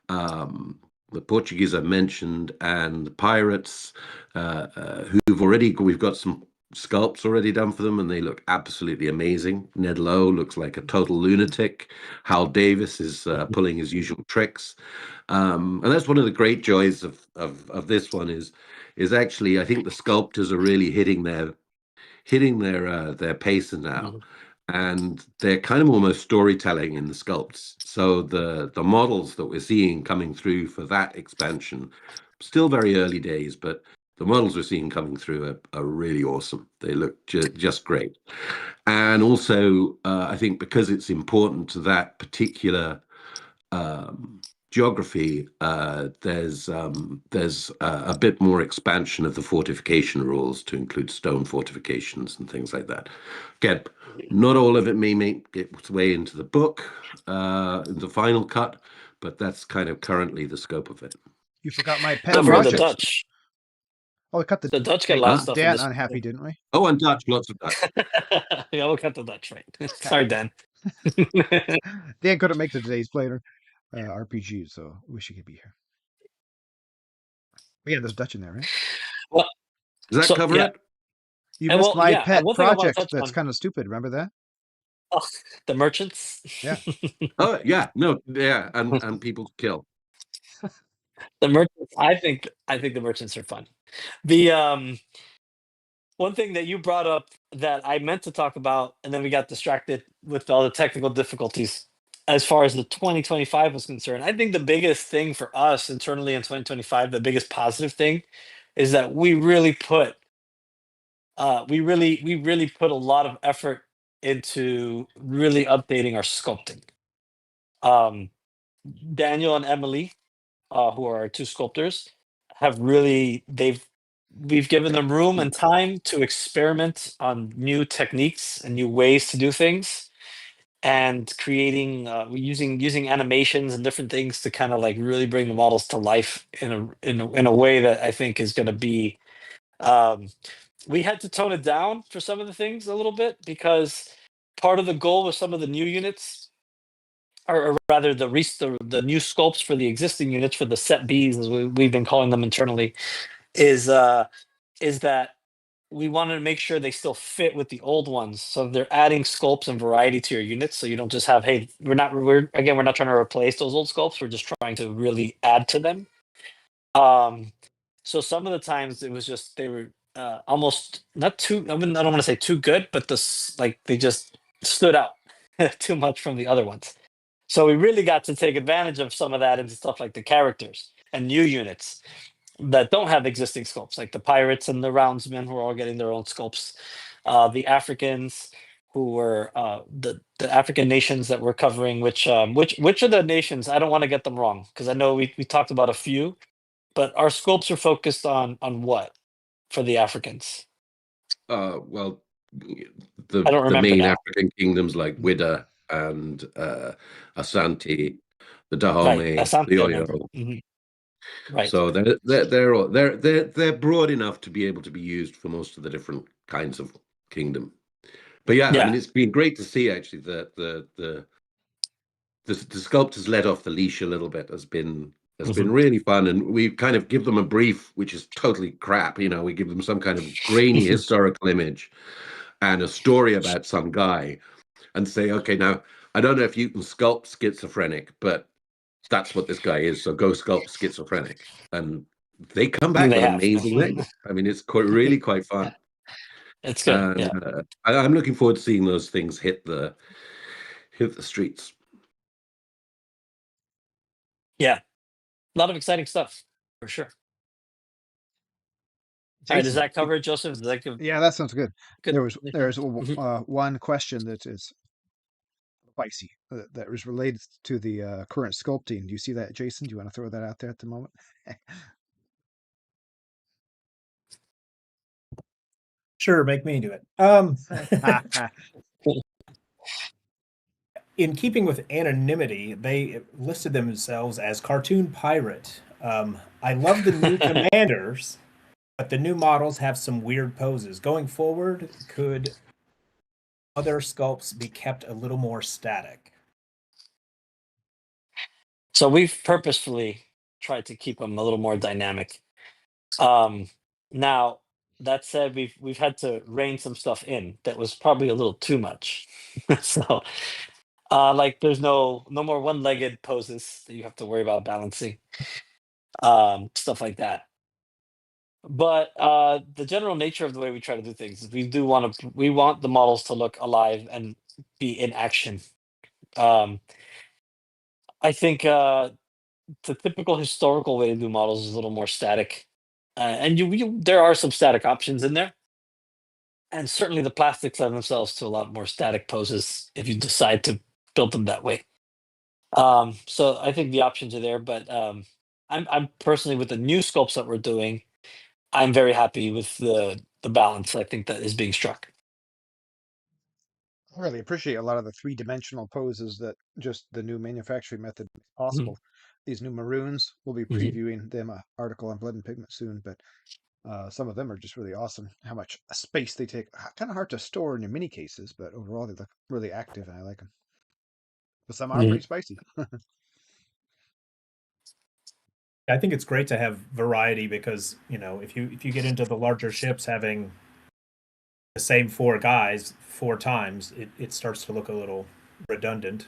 The Portuguese I mentioned, and the pirates, we've got some sculpts already done for them, and they look absolutely amazing. Ned Lowe looks like a total lunatic. Hal Davis is pulling his usual tricks, and that's one of the great joys of this one is actually I think the sculptors are really hitting their pace now. And they're kind of almost storytelling in the sculpts. So the models that we're seeing coming through for that expansion, still very early days, but the models we're seeing coming through are really awesome. They look just great. And also, I think because it's important to that particular geography, there's a bit more expansion of the fortification rules to include stone fortifications and things like that. Again, not all of it may make its way into the book, the final cut, but that's kind of currently the scope of it. You forgot my pet Don't forget the project. Dutch. Oh, we cut The Dutch get a lot of stuff in Dan this. unhappy, didn't we? Oh, and Dutch, lots of Dutch. Yeah, we'll cut the Dutch, right? Sorry, Dan. Dan couldn't make today's planner. RPG, so wish he could be here. Yeah, there's Dutch in there, right? Well, Does that so cover yeah, it? You and missed well, my yeah. pet One thing I want to project touch that's on, kind of stupid. Remember that? oh, the merchants. Yeah. Oh yeah, no, yeah, and people kill. The merchants. I think the merchants are fun. The one thing that you brought up that I meant to talk about, and then we got distracted with all the technical difficulties. As far as the 2025 was concerned, I think the biggest thing for us internally in 2025, the biggest positive thing, is that we really put a lot of effort into really updating our sculpting. Daniel and Emily, who are our two sculptors, have really we've given them room and time to experiment on new techniques and new ways to do things, and creating using animations and different things to kind of like really bring the models to life in a way that I think is going to be. We had to tone it down for some of the things a little bit because part of the goal with some of the new units, or rather the new sculpts for the existing units for the set Bs, as we've been calling them internally, is that we wanted to make sure they still fit with the old ones. So they're adding sculpts and variety to your units. So you don't just have, hey, we're not trying to replace those old sculpts. We're just trying to really add to them. So some of the times it was just they were almost not too. I don't want to say too good, but like they just stood out too much from the other ones. So we really got to take advantage of some of that into stuff like the characters and new units that don't have existing sculpts, like the pirates and the roundsmen, who are all getting their own sculpts. The Africans, who were the African nations that we're covering, which are the nations? I don't want to get them wrong because I know we talked about a few, but our sculpts are focused on what for the Africans? Well, I don't the remember main now. African kingdoms like Wida and Asante, the Right, Dahomey, the Asante, I Oyo. remember. Right. So they're broad enough to be able to be used for most of the different kinds of kingdom. But yeah, I Yeah. mean, it's been great to see actually that the sculptors let off the leash a little bit has been really fun, and we kind of give them a brief which is totally crap. We give them some kind of grainy historical image and a story about some guy, and say, okay, now I don't know if you can sculpt schizophrenic, but that's what this guy is. So go sculpt schizophrenic, and they come back They with have. amazing things. I mean, it's really quite fun. It's good. Yeah. I'm looking forward to seeing those things hit the streets. Yeah. A lot of exciting stuff for sure. All right, does Jason, that cover it, Joseph? Does that give yeah, that sounds good. good? There's Mhm. one question that is spicy that was related to the current sculpting. Do you see that, Jason? Do you want to throw that out there at the moment? Sure, make me do it. In keeping with anonymity, they listed themselves as cartoon pirate. I love the new commanders, but the new models have some weird poses. Going forward, could other sculpts be kept a little more static? So we've purposefully tried to keep them a little more dynamic. Now that said, we've had to rein some stuff in that was probably a little too much. So like there's no more one-legged poses that you have to worry about balancing. Stuff like that. But the general nature of the way we try to do things is we want the models to look alive and be in action. I think the typical historical way to do models is a little more static, and there are some static options in there, and certainly the plastics lend themselves to a lot more static poses if you decide to build them that way. So I think the options are there, but I'm personally, with the new sculpts that we're doing, I'm very happy with the balance I think that is being struck. I really appreciate a lot of the three-dimensional poses that just the new manufacturing method makes Mhm, possible. These new Maroons, we'll be mhm. previewing them article on Blood and Pigment soon, but some of them are just really awesome. How much space they take. Kind of hard to store in your mini cases, but overall they look really active and I like them. But some are Mhm. pretty spicy. I think it's great to have variety because if you get into the larger ships having the same four guys four times, it starts to look a little redundant.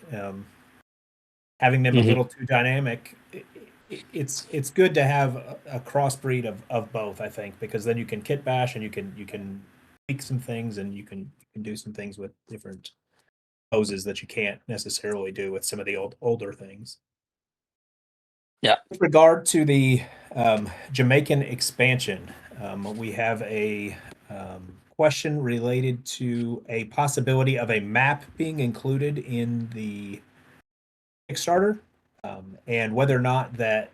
Having them a little too dynamic, it's good to have a crossbreed of both. I think because then you can kit bash and you can tweak some things and you can do some things with different poses that you can't necessarily do with some of the older things. Yeah. With regard to the Jamaican expansion, we have a question related to a possibility of a map being included in the Kickstarter, and whether or not that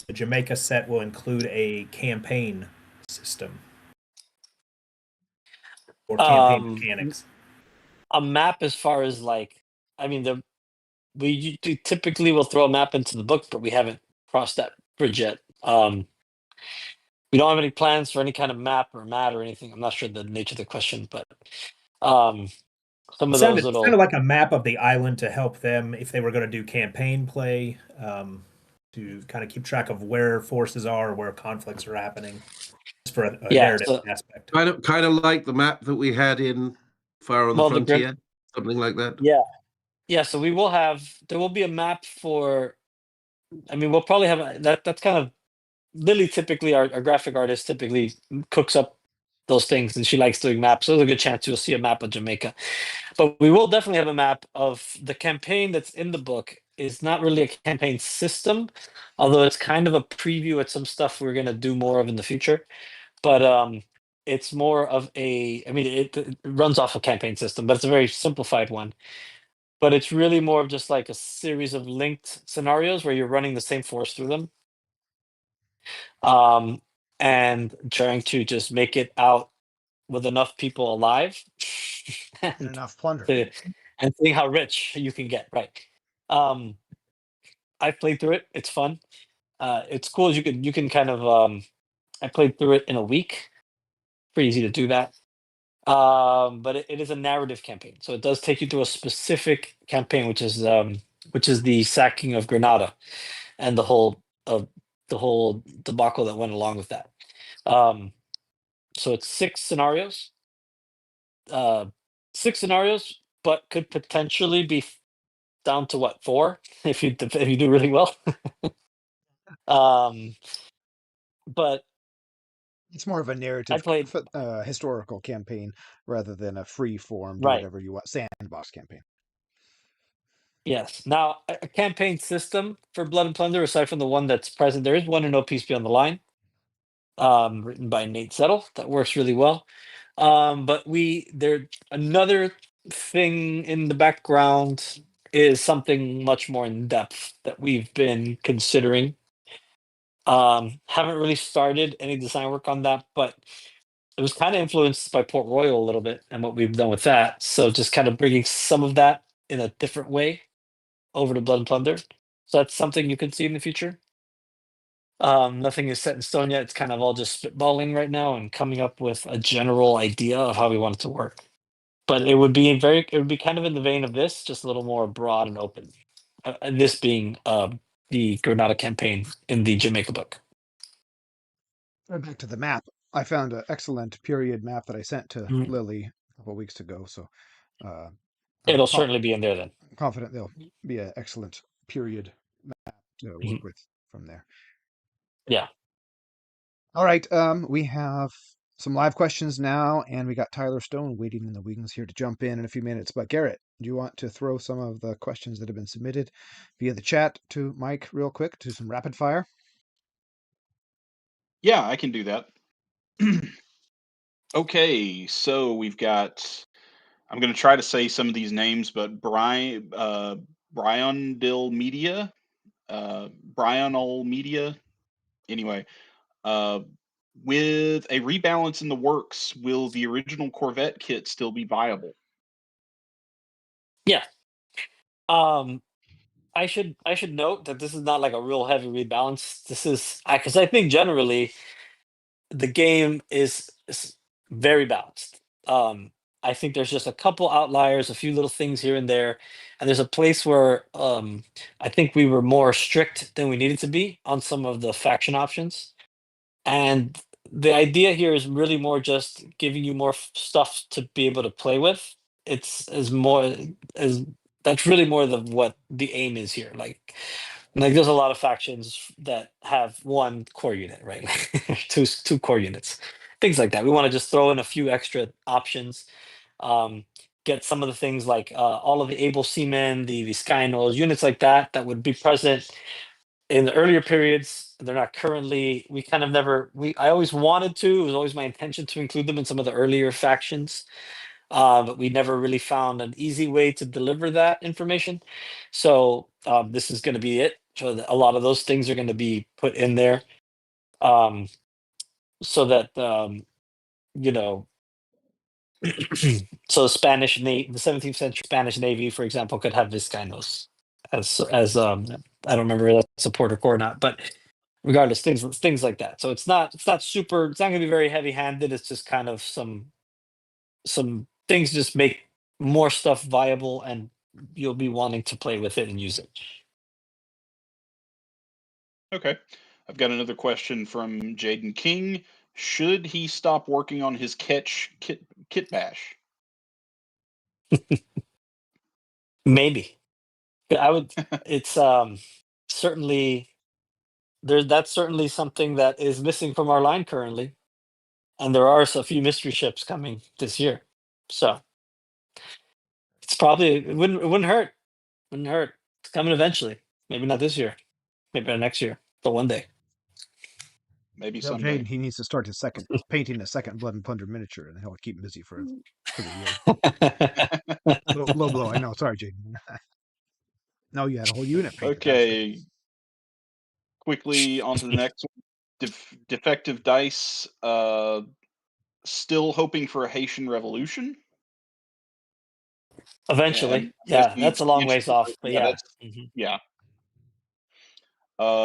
the Jamaica set will include a campaign system or campaign mechanics. A map, as far as like, I mean, we typically will throw a map into the book, but we haven't crossed that bridge yet. We don't have any plans for any kind of map or mat or anything. I'm not sure the nature of the question, but some of those little sounded like a map of the island to help them if they were going to do campaign play, to kind of keep track of where forces are, where conflicts are happening, just for a narrative aspect. Kind of like the map that we had in Fire on the Frontier, something like that. Yeah. So we will have. There will be a map for. I mean, we'll probably have that. That's kind of Lily. Typically, our graphic artist typically cooks up those things, and she likes doing maps. So there's a good chance you'll see a map of Jamaica. But we will definitely have a map of the campaign that's in the book. Is not really a campaign system, although it's kind of a preview at some stuff we're going to do more of in the future. But it's more of a. I mean, it runs off a campaign system, but it's a very simplified one. But it's really more of just like a series of linked scenarios where you're running the same force through them, and trying to just make it out with enough people alive And enough plunder. and seeing how rich you can get. Right. I've played through it. It's fun. It's cool. You can kind of. I played through it in a week. Pretty easy to do that. But it is a narrative campaign, so it does take you through a specific campaign, which is the sacking of Granada and the whole debacle that went along with that. So it's 6 scenarios, but could potentially be down to what, 4 if you do really well. But it's more of a narrative, historical campaign rather than a free form, do whatever you want, sandbox campaign. Yes. Now, a campaign system for Blood and Plunder, aside from the one that's present, there is one in No Peace Beyond the Line, written by Nate Settle, that works really well. But another thing in the background is something much more in depth that we've been considering. Haven't really started any design work on that, but it was kind of influenced by Port Royal a little bit and what we've done with that. So just kind of bringing some of that in a different way over to Blood and Plunder. So that's something you can see in the future. Nothing is set in stone yet. It's kind of all just spitballing right now and coming up with a general idea of how we want it to work. But it would be kind of in the vein of this, just a little more broad and open. This being the Granada campaign in the Jamaica book. Back to the map. I found an excellent period map that I sent to Lily a couple weeks ago. So it'll certainly be in there then. I'm confident there'll be an excellent period map to work with from there. Yeah. All right. We have some live questions now, and we got Tyler Stone waiting in the wings here to jump in a few minutes. But Garrett, do you want to throw some of the questions that have been submitted via the chat to Mike real quick to some rapid fire? Yeah, I can do that. Okay, so we've got. I'm going to try to say some of these names, but Brian Dill Media, Brian Ol Media. Anyway, with a rebalance in the works, will the original Corvette kit still be viable? Yeah. I should note that this is not like a real heavy rebalance. This is because I think generally the game is very balanced. I think there's just a couple outliers, a few little things here and there, and there's a place where I think we were more strict than we needed to be on some of the faction options. And the idea here is really more just giving you more stuff to be able to play with. It's as more as that's really more what the aim is here. Like there's a lot of factions that have one core unit, right? Two core units, things like that. We want to just throw in a few extra options. Get some of the things like all of the able seamen, the Skynos, units like that would be present in the earlier periods. They're not currently. We kind of never. I always wanted to. It was always my intention to include them in some of the earlier factions, but we never really found an easy way to deliver that information. So this is going to be it. So a lot of those things are going to be put in there, so that you know. So the 17th century Spanish Navy, for example, could have Vizcaínos as I don't remember if that's a port or core or not, but regardless, things like that. So it's not super. It's not going to be very heavy handed. It's just kind of some things just make more stuff viable, and you'll be wanting to play with it and use it. Okay. I've got another question from Jaden King. Should he stop working on his Ketch kit bash? Maybe I would. It's certainly that's certainly something that is missing from our line currently, and there are a few mystery ships coming this year. So it's probably it wouldn't hurt. Wouldn't hurt. It's coming eventually. Maybe not this year. Maybe not next year. But one day. Maybe Tell someday. Jaden he needs to start his painting a second Blood and Plunder miniature, and he'll keep him busy for the year. Low blow. I know. Sorry, Jaden. No, you had a whole unit painted. Okay. Quickly on to the next one. Defective Dice. Still hoping for a Haitian Revolution? Eventually. I'm Yeah, guessing that's a long ways eventually, off. But yeah, yeah. that's yeah.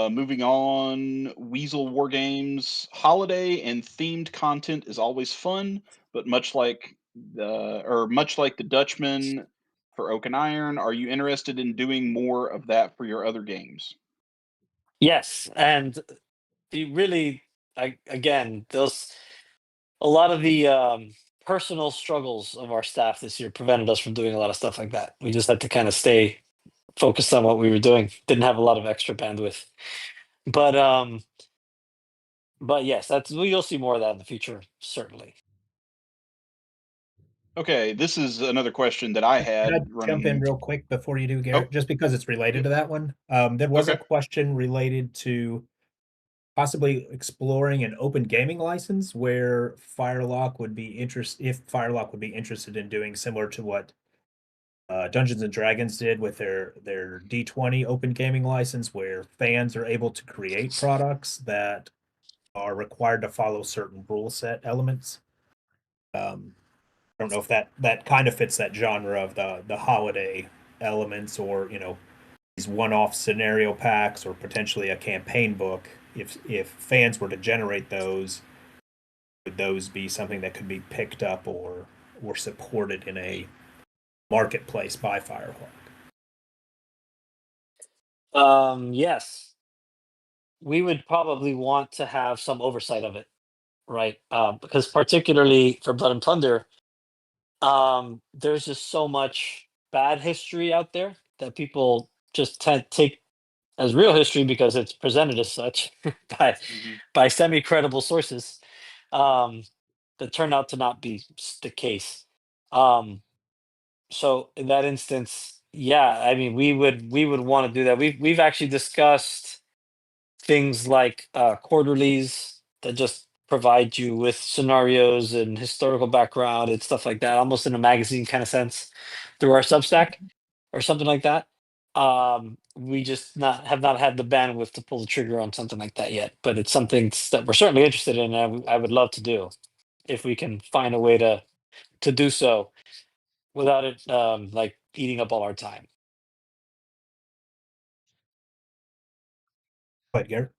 Moving on, Weasel War Games. Holiday and themed content is always fun, but much like the Dutchman for Oak and Iron, are you interested in doing more of that for your other games? Yes. And really, again, those a lot of the personal struggles of our staff this year prevented us from doing a lot of stuff like that. We just had to kind of stay focused on what we were doing. Didn't have a lot of extra bandwidth. But yes, you'll see more of that in the future, certainly. Okay, this is another question that I Can I had jump in running. real quick before you do, Garrett? Oh, Just because it's related yeah, to that one. There was a okay. question related to possibly exploring an open gaming license where Firelock would be interested in doing similar to what Dungeons and Dragons did with their D20 open gaming license, where fans are able to create products that are required to follow certain rule set elements. I don't know if that kind of fits that genre of the holiday elements, or these one-off scenario packs, or potentially a campaign book. If fans were to generate those, would those be something that could be picked up or supported in a marketplace by Firehawk? Yes, we would probably want to have some oversight of it, right? Because particularly for Blood and Plunder, there's just so much bad history out there that people just take as real history because it's presented as such by Mhm. semi-credible sources, um, that turn out to not be the case. Um, so in that instance, yeah, I mean, we would want to do that. We've actually discussed things like quarterlies that just provide you with scenarios and historical background and stuff like that, almost in a magazine kind of sense, through our Substack or something like that. We just not have not had the bandwidth to pull the trigger on something like that yet, but it's something that we're certainly interested in. And I would love to do if we can find a way to do so without it like eating up all our time. But Garrett,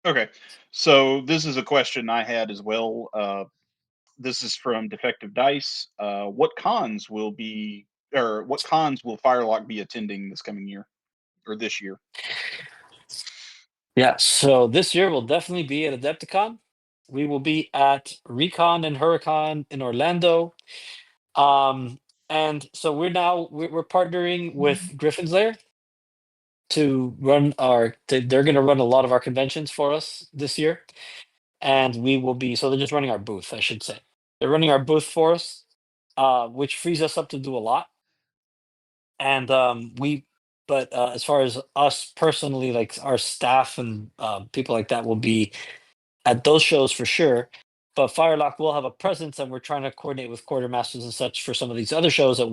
Okay, so this is a question I had as well. this is from Defective Dice. What cons will Firelock be attending this coming year or this year? Yeah, so this year we'll definitely be at Adepticon. We will be at Recon and Huracan in Orlando. And so we're partnering with Griffin's Lair to run they're going to run a lot of our conventions for us this year. And we will be, so they're just running our booth, I should say. They're running our booth for us, which frees us up to do a lot. And but as far as us personally, like our staff and people like that will be at those shows for sure. But Firelock will have a presence, and we're trying to coordinate with quartermasters and such for some of these other shows that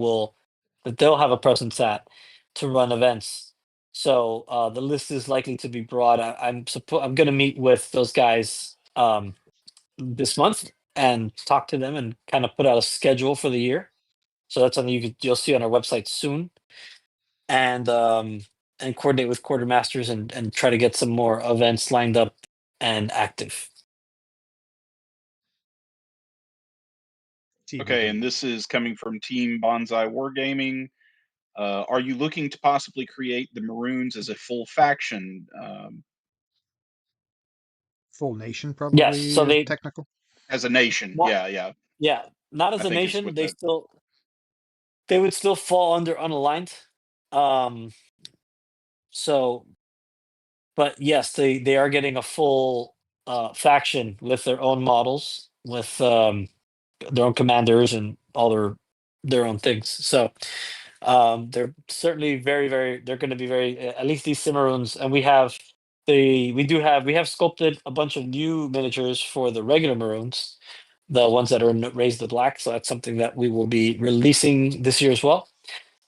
they'll have a presence at to run events. So the list is likely to be broad. I'm going to meet with those guys this month and talk to them and kind of put out a schedule for the year. So that's something you'll see on our website soon, and coordinate with quartermasters and try to get some more events lined up and active. Okay, and this is coming from Team Bonsai Wargaming. Are you looking to possibly create the Maroons as a full faction? Full nation, Yes, probably so is technical. As a nation, Not- yeah. Yeah, not as I a think it's nation. what They would still fall under unaligned. So, but yes, they are getting a full faction with their own models, with their own commanders and all their own things. So they're certainly they're going to be very at least these Cimarroons, and we have sculpted a bunch of new miniatures for the regular Maroons, the ones that are raised to black. So that's something that we will be releasing this year as well.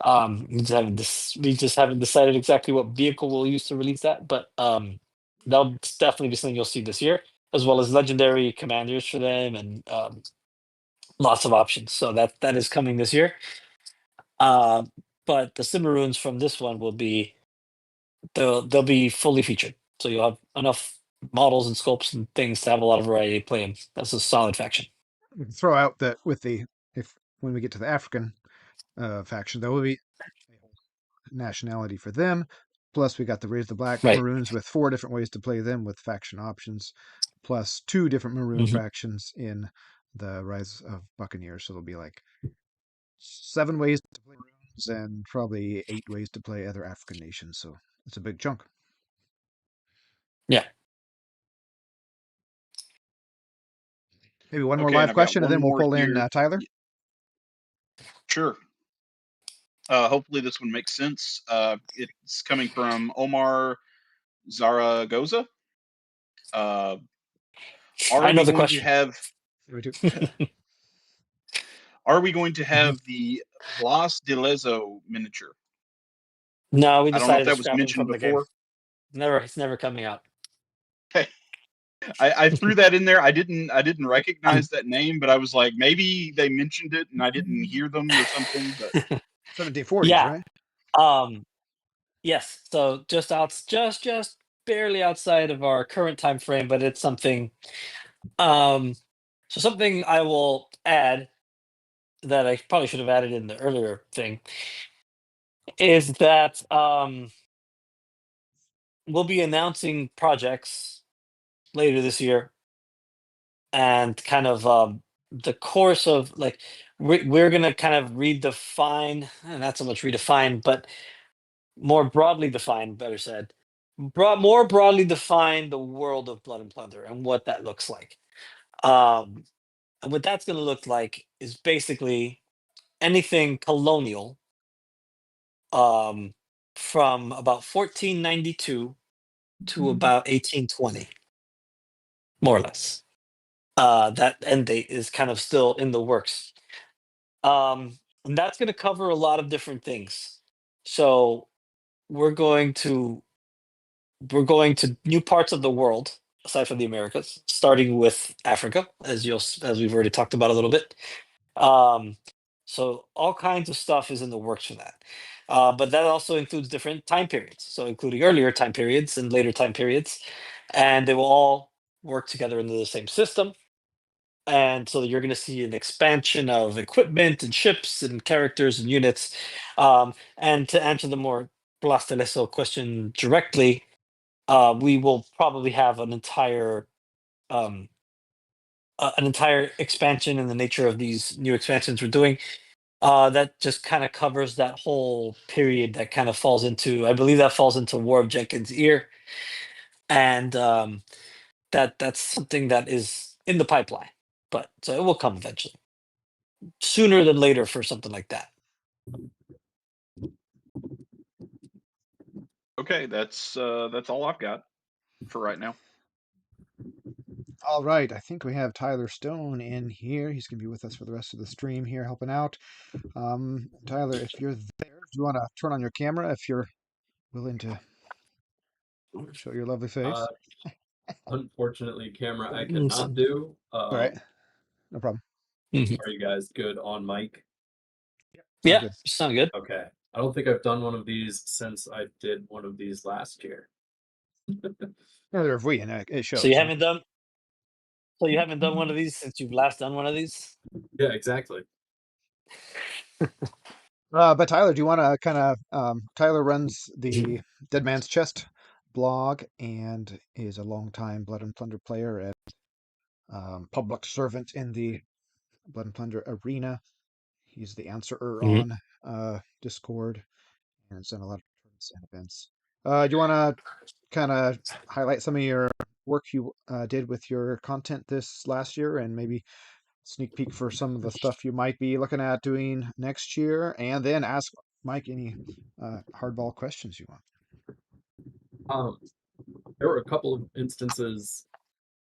We just haven't decided exactly what vehicle we'll use to release that, but that'll definitely be something you'll see this year, as well as legendary commanders for them and lots of options. So that is coming this year. But the Cimarroons from this one they'll be fully featured. So you'll have enough models and scopes and things to have a lot of variety to play in. That's a solid faction. We can throw out that when we get to the African faction, there will be nationality for them. Plus, we got the Raise the Black Right. Maroons with 4 different ways to play them with faction options, plus 2 different Maroon Mhm. factions in the Rise of Buccaneers. So there'll be like 7 ways to play Maroons and probably 8 ways to play other African nations. So it's a big chunk. Yeah. Maybe one more Okay, live and I've got question, and one then we'll more pull in here. Tyler. Sure. Hopefully this one makes sense. It's coming from Omar Zaragoza. Are I know we the going to question. have We do. Are we going to have the Blas de Lezo miniature? No, we I don't know if decided to that was scrap him mentioned from the game. before. It's never coming out. I threw that in there. I didn't recognize that name, but I was like, maybe they mentioned it and I didn't hear them or something. But 1740s, Yeah. right? Yes. So just barely outside of our current time frame, but it's something. So something I will add that I probably should have added in the earlier thing is that we'll be announcing projects later this year, and kind of the course of like we're gonna kind of redefine, not so much redefine, but more broadly define, better said, more broadly define the world of Blood and Plunder and what that looks like. And what that's going to look like is basically anything colonial, from about 1492 to about 1820, more or less. That end date is kind of still in the works. And that's going to cover a lot of different things. So we're going to new parts of the world aside from the Americas, starting with Africa, as we've already talked about a little bit. Um, so all kinds of stuff is in the works for that. But that also includes different time periods, so including earlier time periods and later time periods, and they will all work together into the same system. and so you're going to see an expansion of equipment and ships and characters and units. And to answer the more Blas de Lezo question directly, we will probably have um, an entire expansion in the nature of these new expansions we're doing. That just kind of covers that whole period that kind of falls into, I believe that falls into War of Jenkins' Ear, and that's something that is in the pipeline. But so it will come eventually, sooner than later for something like that. Okay, that's all I've got for right now. All right, I think we have Tyler Stone in here. He's going to be with us for the rest of the stream here, helping out. Tyler, if you're there, do you want to turn on your camera if you're willing to show your lovely face? Unfortunately, camera I Mm, cannot do. All right, no problem. Mhm. Are you guys good on mic? Sounds Yeah, good. sound good. Okay. I don't think I've done one of these since I did one of these last year. Neither have we, and it shows. So you haven't done. So you haven't done one of these since you've last done one of these. Yeah, exactly. But Tyler, do you want to kind of? Tyler runs the Dead Man's Chest blog and is a longtime Blood and Plunder player and public servant in the Blood and Plunder arena. He's the answerer Mhm. on Discord and has done a lot of tournaments and events. Do you want to kind of highlight some of your work you did with your content this last year and maybe sneak peek for some of the stuff you might be looking at doing next year, and then ask Mike any hardball questions you want. There were a couple of instances,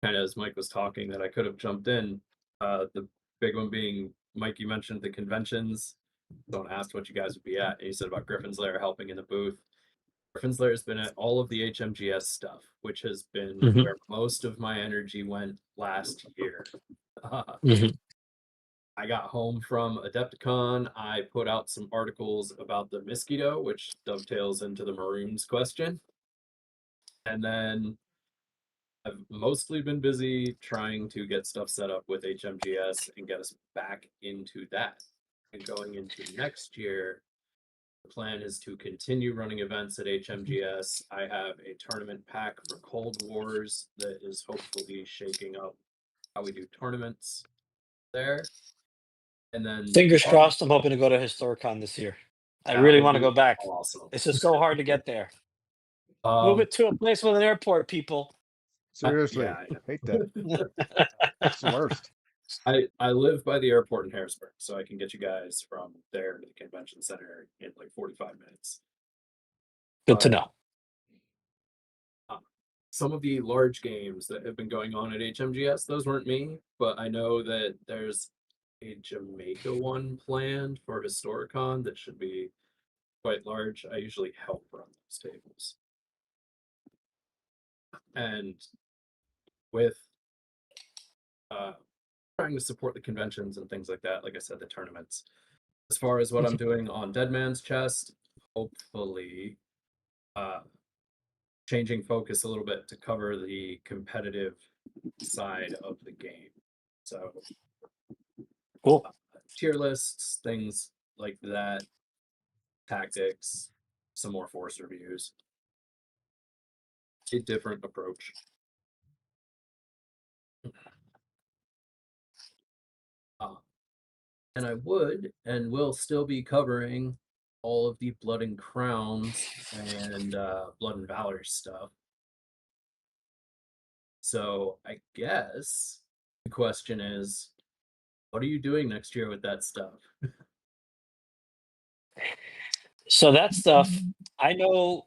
kind of as Mike was talking, that I could have jumped in. The big one being, Mike, you mentioned the conventions. Someone asked what you guys would be at, and you said about Griffin's Lair helping in the booth. Griffin's Lair has been at all of the HMGS stuff, which has been Mhm. where most of my energy went last year. Mhm. I got home from Adepticon. I put out some articles about the Mosquito, which dovetails into the Maroons question. And then I've mostly been busy trying to get stuff set up with HMGS and get us back into that. And going into next year, the plan is to continue running events at HMGS. I have a tournament pack for Cold Wars that is hopefully shaking up how we do tournaments there. And then Fingers crossed. I'm hoping to go to Historicon this year. I that really would want to be go back. awesome. It's just so hard to get there. Move it to a place with an airport, people. Seriously, yeah. hate that. It's the worst. I live by the airport in Harrisburg, so I can get you guys from there to the convention center in like 45 minutes. Good to know. Some of the large games that have been going on at HMGS, those weren't me, but I know that there's a Jamaica one planned for Historicon that should be quite large. I usually help run those tables. And with trying to support the conventions and things like that, like I said, the tournaments. As far as what I'm doing on Dead Man's Chest, hopefully changing focus a little bit to cover the competitive side of the game. So Cool. Tier lists, things like that, tactics, some more force reviews. A different approach. And I would and will still be covering all of the Blood and Crowns and Blood and Valor stuff. So I guess the question is, what are you doing next year with that stuff? So that stuff, I know.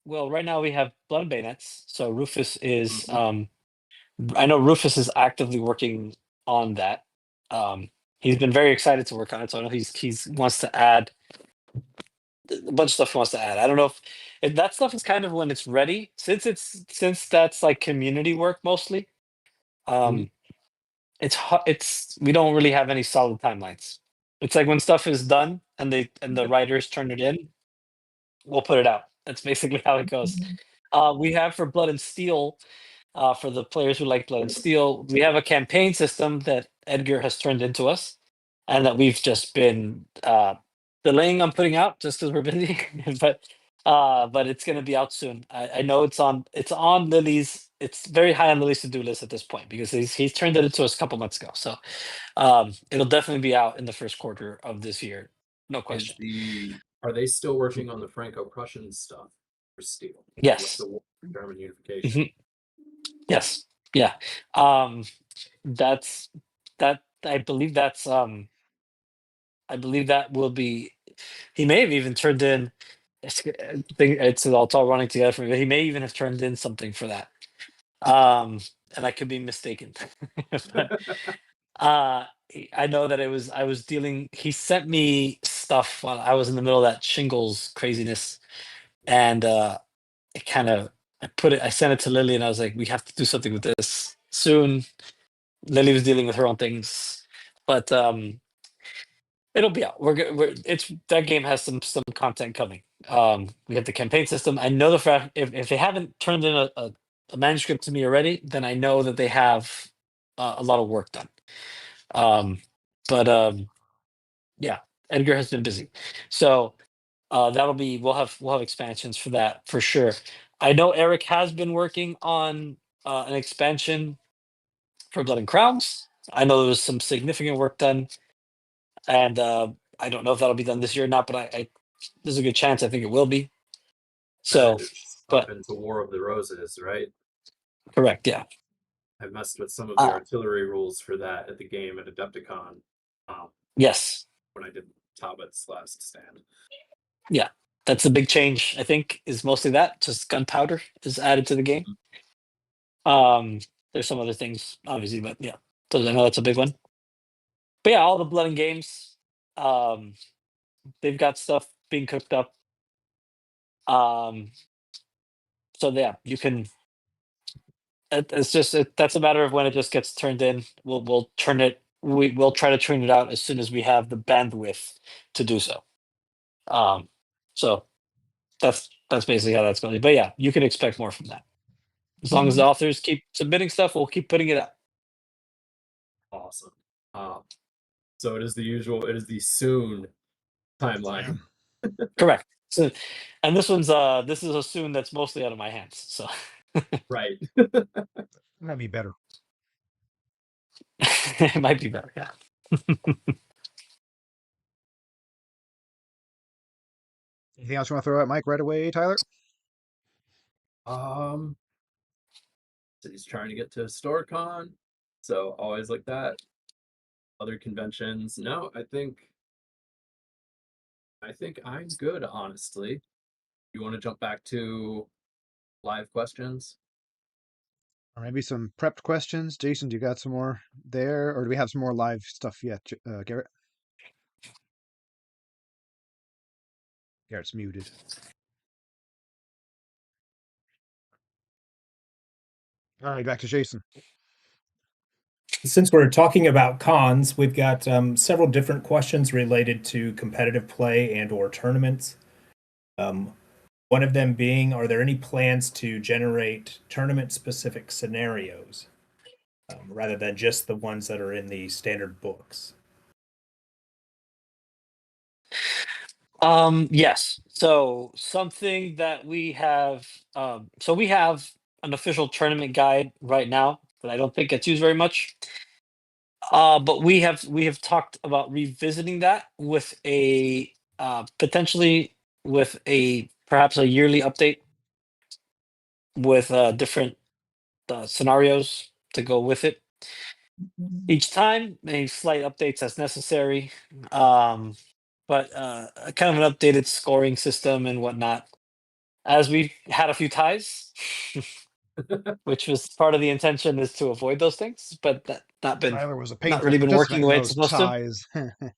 Well, right now we have Blood and Bayonets. So Rufus is. I know Rufus is actively working on that. He's been very excited to work on it. So I know he's wants to add a bunch of stuff. He wants to add. I don't know if that stuff is kind of when it's ready. Since that's like community work mostly. It's we don't really have any solid timelines. It's like when stuff is done and the writers turn it in, we'll put it out. That's basically how it goes. We have for Blood and Steel, for the players who like Blood and Steel. We have a campaign system that Edgar has turned into us, and that we've just been delaying on putting out just because we're busy. but it's going to be out soon. I know it's on Lily's. It's very high on Lily's to-do list at this point because he's turned it into us a couple months ago. So it'll definitely be out in the first quarter of this year, no question. Are they still working on the Franco-Prussian stuff for Steel? Yes. With the war for German unification. Yes. Yeah. That's that. I believe that's. I believe that will be. He may have even turned in. It's all running together for me. But he may even have turned in something for that. And I could be mistaken. But I know that I was dealing. He sent me stuff while I was in the middle of that shingles craziness, and it kind of. I sent it to Lily, and I was like, "We have to do something with this soon." Lily was dealing with her own things, but it'll be out. It's that game has some content coming. We have the campaign system. I know the fact if they haven't turned in a manuscript to me already, then I know that they have a lot of work done. But yeah, Edgar has been busy, so we'll have expansions for that for sure. I know Erich has been working on an expansion for Blood and Crowns. I know there was some significant work done, and I don't know if that'll be done this year or not, but I there's a good chance I think it will be. So, It's up but into War of the Roses, right? correct, yeah. I messed with some of the artillery rules for that at the game at Adepticon. Yes. When I did Talbot's last stand. Yeah, that's a big change. I think is mostly that just gunpowder is added to the game. There's some other things obviously, but yeah, so I know that's a big one. But yeah, all the Blood and Games, they've got stuff being cooked up. So yeah, you can. It's just that's a matter of when it just gets turned in. We'll turn it. We'll try to turn it out as soon as we have the bandwidth to do so. So that's basically how that's going. But yeah, you can expect more from that. As long as the authors keep submitting stuff, we'll keep putting it out. Awesome. So it is the usual. It is the soon timeline. Correct. So, and this is a soon that's mostly out of my hands. So right. That'd be better. it might be better. Yeah. Anything else you want to throw at Mike right away, Tyler? So he's trying to get to StoreCon, so always like that. Other conventions, no. I think I'm good, honestly. You want to jump back to live questions? Or maybe some prepped questions. Jason, do you got some more there? Or do we have some more live stuff yet, Garrett? Garrett's muted. All right, back to Jason. Since we're talking about cons, we've got several different questions related to competitive play and or tournaments. One of them being, are there any plans to generate tournament-specific scenarios rather than just the ones that are in the standard books? Yes. So something that we have, so we have an official tournament guide right now that I don't think gets used very much. But we have talked about revisiting that with a potentially with a perhaps a yearly update with different scenarios to go with it. Each time, maybe slight updates as necessary. But kind of an updated scoring system and whatnot. As we had a few ties, which was part of the intention is to avoid those things, but that Tyler was a painful not really been working participant the in way it's those supposed to. ties.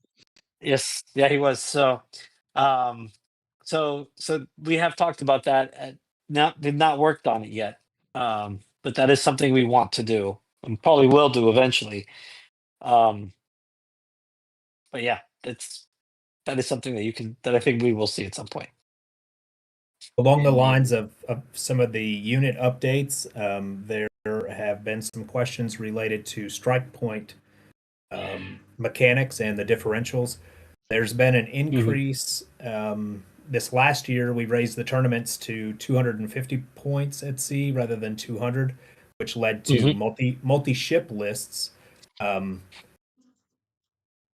Yes, yeah, he was. So, so we have talked about that. Did not worked on it yet. But that is something we want to do and probably will do eventually. But yeah, that is something that I think we will see at some point. Along the lines of some of the unit updates, there have been some questions related to strike point mechanics and the differentials. There's been an increase. This last year, we raised the tournaments to 250 points at sea rather than 200, which led to multi-ship lists.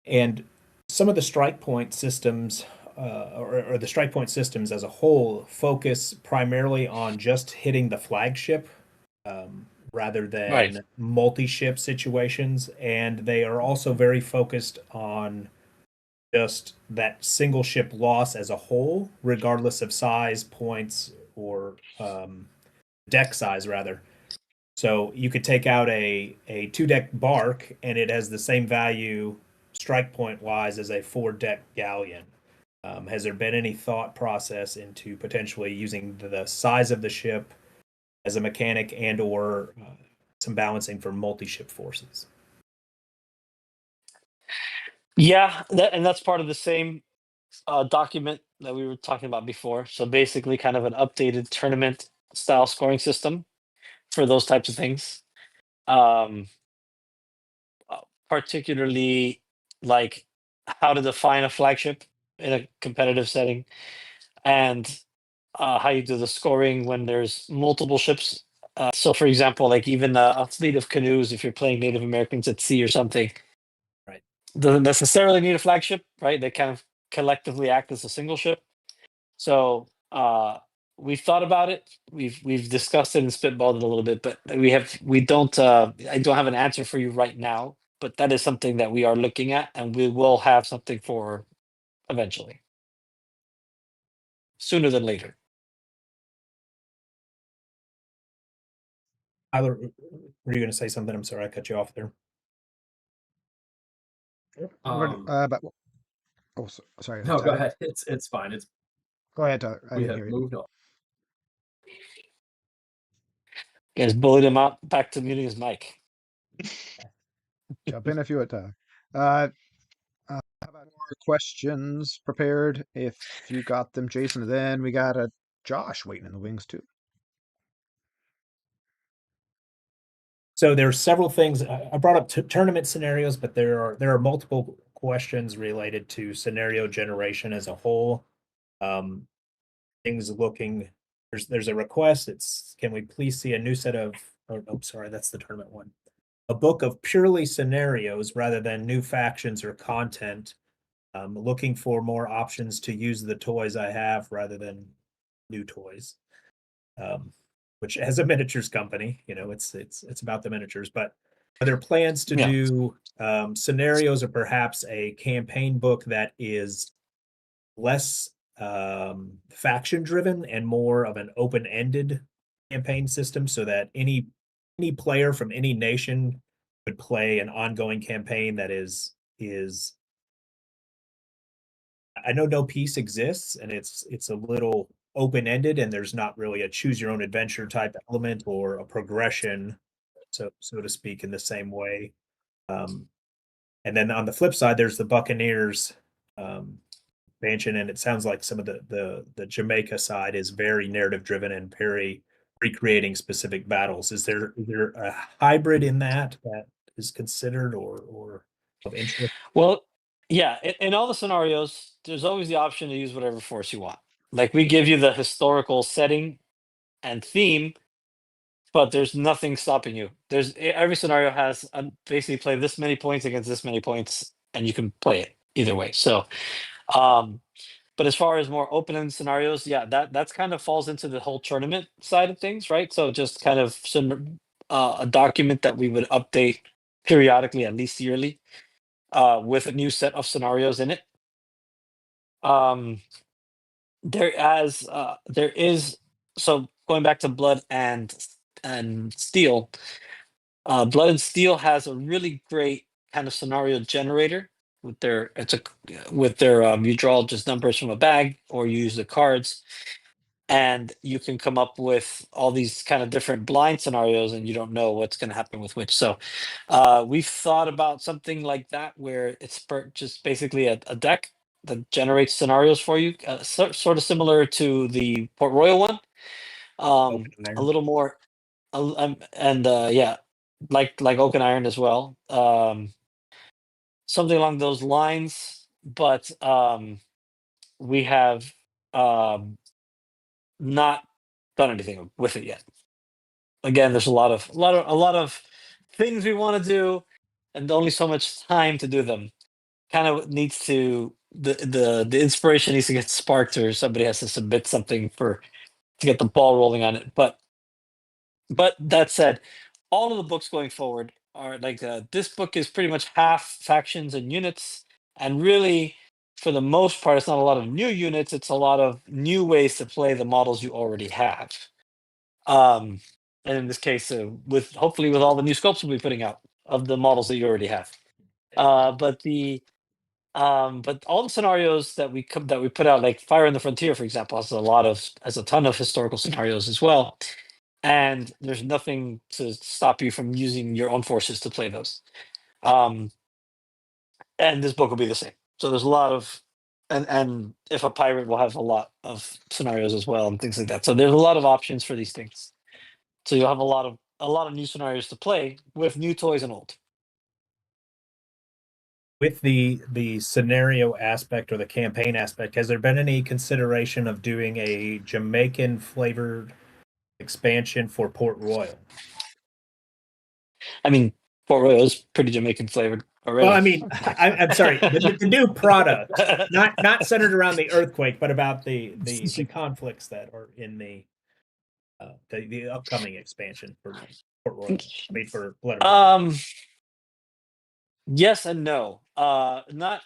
And some of the strike point systems, or the strike point systems as a whole, focus primarily on just hitting the flagship rather than multi-ship situations. And they are also very focused on just that single ship loss as a whole, regardless of size, points, or deck size, rather. So you could take out a 2-deck bark, and it has the same value strike point wise as a 4-deck galleon. Has there been any thought process into potentially using the size of the ship as a mechanic and or some balancing for multi-ship forces? Yeah, and that's part of the same document that we were talking about before. So basically, kind of an updated tournament style scoring system for those types of things. Particularly like how to define a flagship in a competitive setting, and how you do the scoring when there's multiple ships. So, for example, like even a fleet of canoes, if you're playing Native Americans at sea or something, right, doesn't necessarily need a flagship, right? They kind of collectively act as a single ship. So we've thought about it. We've discussed it and spitballed it a little bit, but we don't. I don't have an answer for you right now. But that is something that we are looking at, and we will have something for eventually, sooner than later. Tyler, were you going to say something? I'm sorry, I cut you off there. Sorry. No, Tyler. go ahead. It's fine. Go ahead, Tyler. I We didn't have hear you. moved on. You guys bullied him out back to muting his mic. Jump in if you would, Tyler. How about more questions prepared? If you got them, Jason, then we got a Josh waiting in the wings too. So there's several things. I brought up tournament scenarios, but there are multiple questions related to scenario generation as a whole. Things looking. There's a request. Can we please see a new set of? Oh, sorry, that's the tournament one. A book of purely scenarios rather than new factions or content. Looking for more options to use the toys I have rather than new toys. Which, as a miniatures company, it's about the miniatures. But are there plans to do scenarios, or perhaps a campaign book that is less faction driven and more of an open-ended campaign system, so that any player from any nation could play an ongoing campaign that is I know no peace exists, and it's a little open-ended, and there's not really a choose your own adventure type element or a progression, so to speak, in the same way. And then on the flip side, there's the Buccaneers expansion, and it sounds like some of the Jamaica side is very narrative driven and very recreating specific battles. Is there a hybrid in that is considered or of interest? Well, yeah, in all the scenarios, there's always the option to use whatever force you want. Like we give you the historical setting and theme, but there's nothing stopping you. Every scenario has basically play this many points against this many points, and you can play it either way. So, but as far as more open-ended scenarios, yeah, that's kind of falls into the whole tournament side of things, right? So just kind of a document that we would update periodically, at least yearly, with a new set of scenarios in it. There is, so going back to Blood and Steel, Blood and Steel has a really great kind of scenario generator with their you draw just numbers from a bag, or you use the cards, and you can come up with all these kind of different blind scenarios, and you don't know what's going to happen with which. So we've thought about something like that, where it's just basically a deck that generates scenarios for you, sort of similar to the Port Royal one. A little more and yeah, like Oak and Iron as well. Something along those lines, but we have not done anything with it yet. Again, there's a lot of things we want to do, and only so much time to do them. Kind of needs to the inspiration needs to get sparked, or somebody has to submit something to get the ball rolling on it. But that said, all of the books going forward are like this book is pretty much half factions and units, and really, for the most part, it's not a lot of new units. It's a lot of new ways to play the models you already have. And in this case, with hopefully with all the new sculpts we'll be putting out of the models that you already have. But all the scenarios that we put out, like Fire in the Frontier, for example, has a ton of historical scenarios as well. And there's nothing to stop you from using your own forces to play those. And this book will be the same. So there's a lot of, and if a pirate will have a lot of scenarios as well and things like that. So there's a lot of options for these things. So you'll have a lot of new scenarios to play with new toys and old. With the scenario aspect or the campaign aspect, has there been any consideration of doing a Jamaican flavored expansion for Port Royal? I mean, Port Royal is pretty Jamaican flavored already. Well, I mean, I'm sorry, the new product, not centered around the earthquake, but about the conflicts that are in the upcoming expansion for Port Royal. I mean, for Blood. Yes and no. Not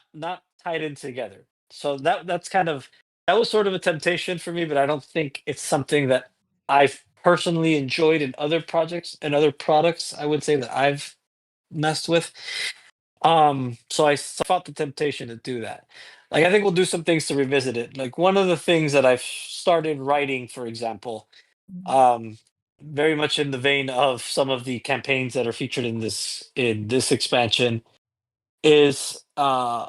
tied in together. So that was sort of a temptation for me, but I don't think it's something that I've personally enjoyed in other projects and other products. I would say that I've messed with. So I fought the temptation to do that. Like I think we'll do some things to revisit it. Like one of the things that I've started writing, for example, very much in the vein of some of the campaigns that are featured in this expansion, is a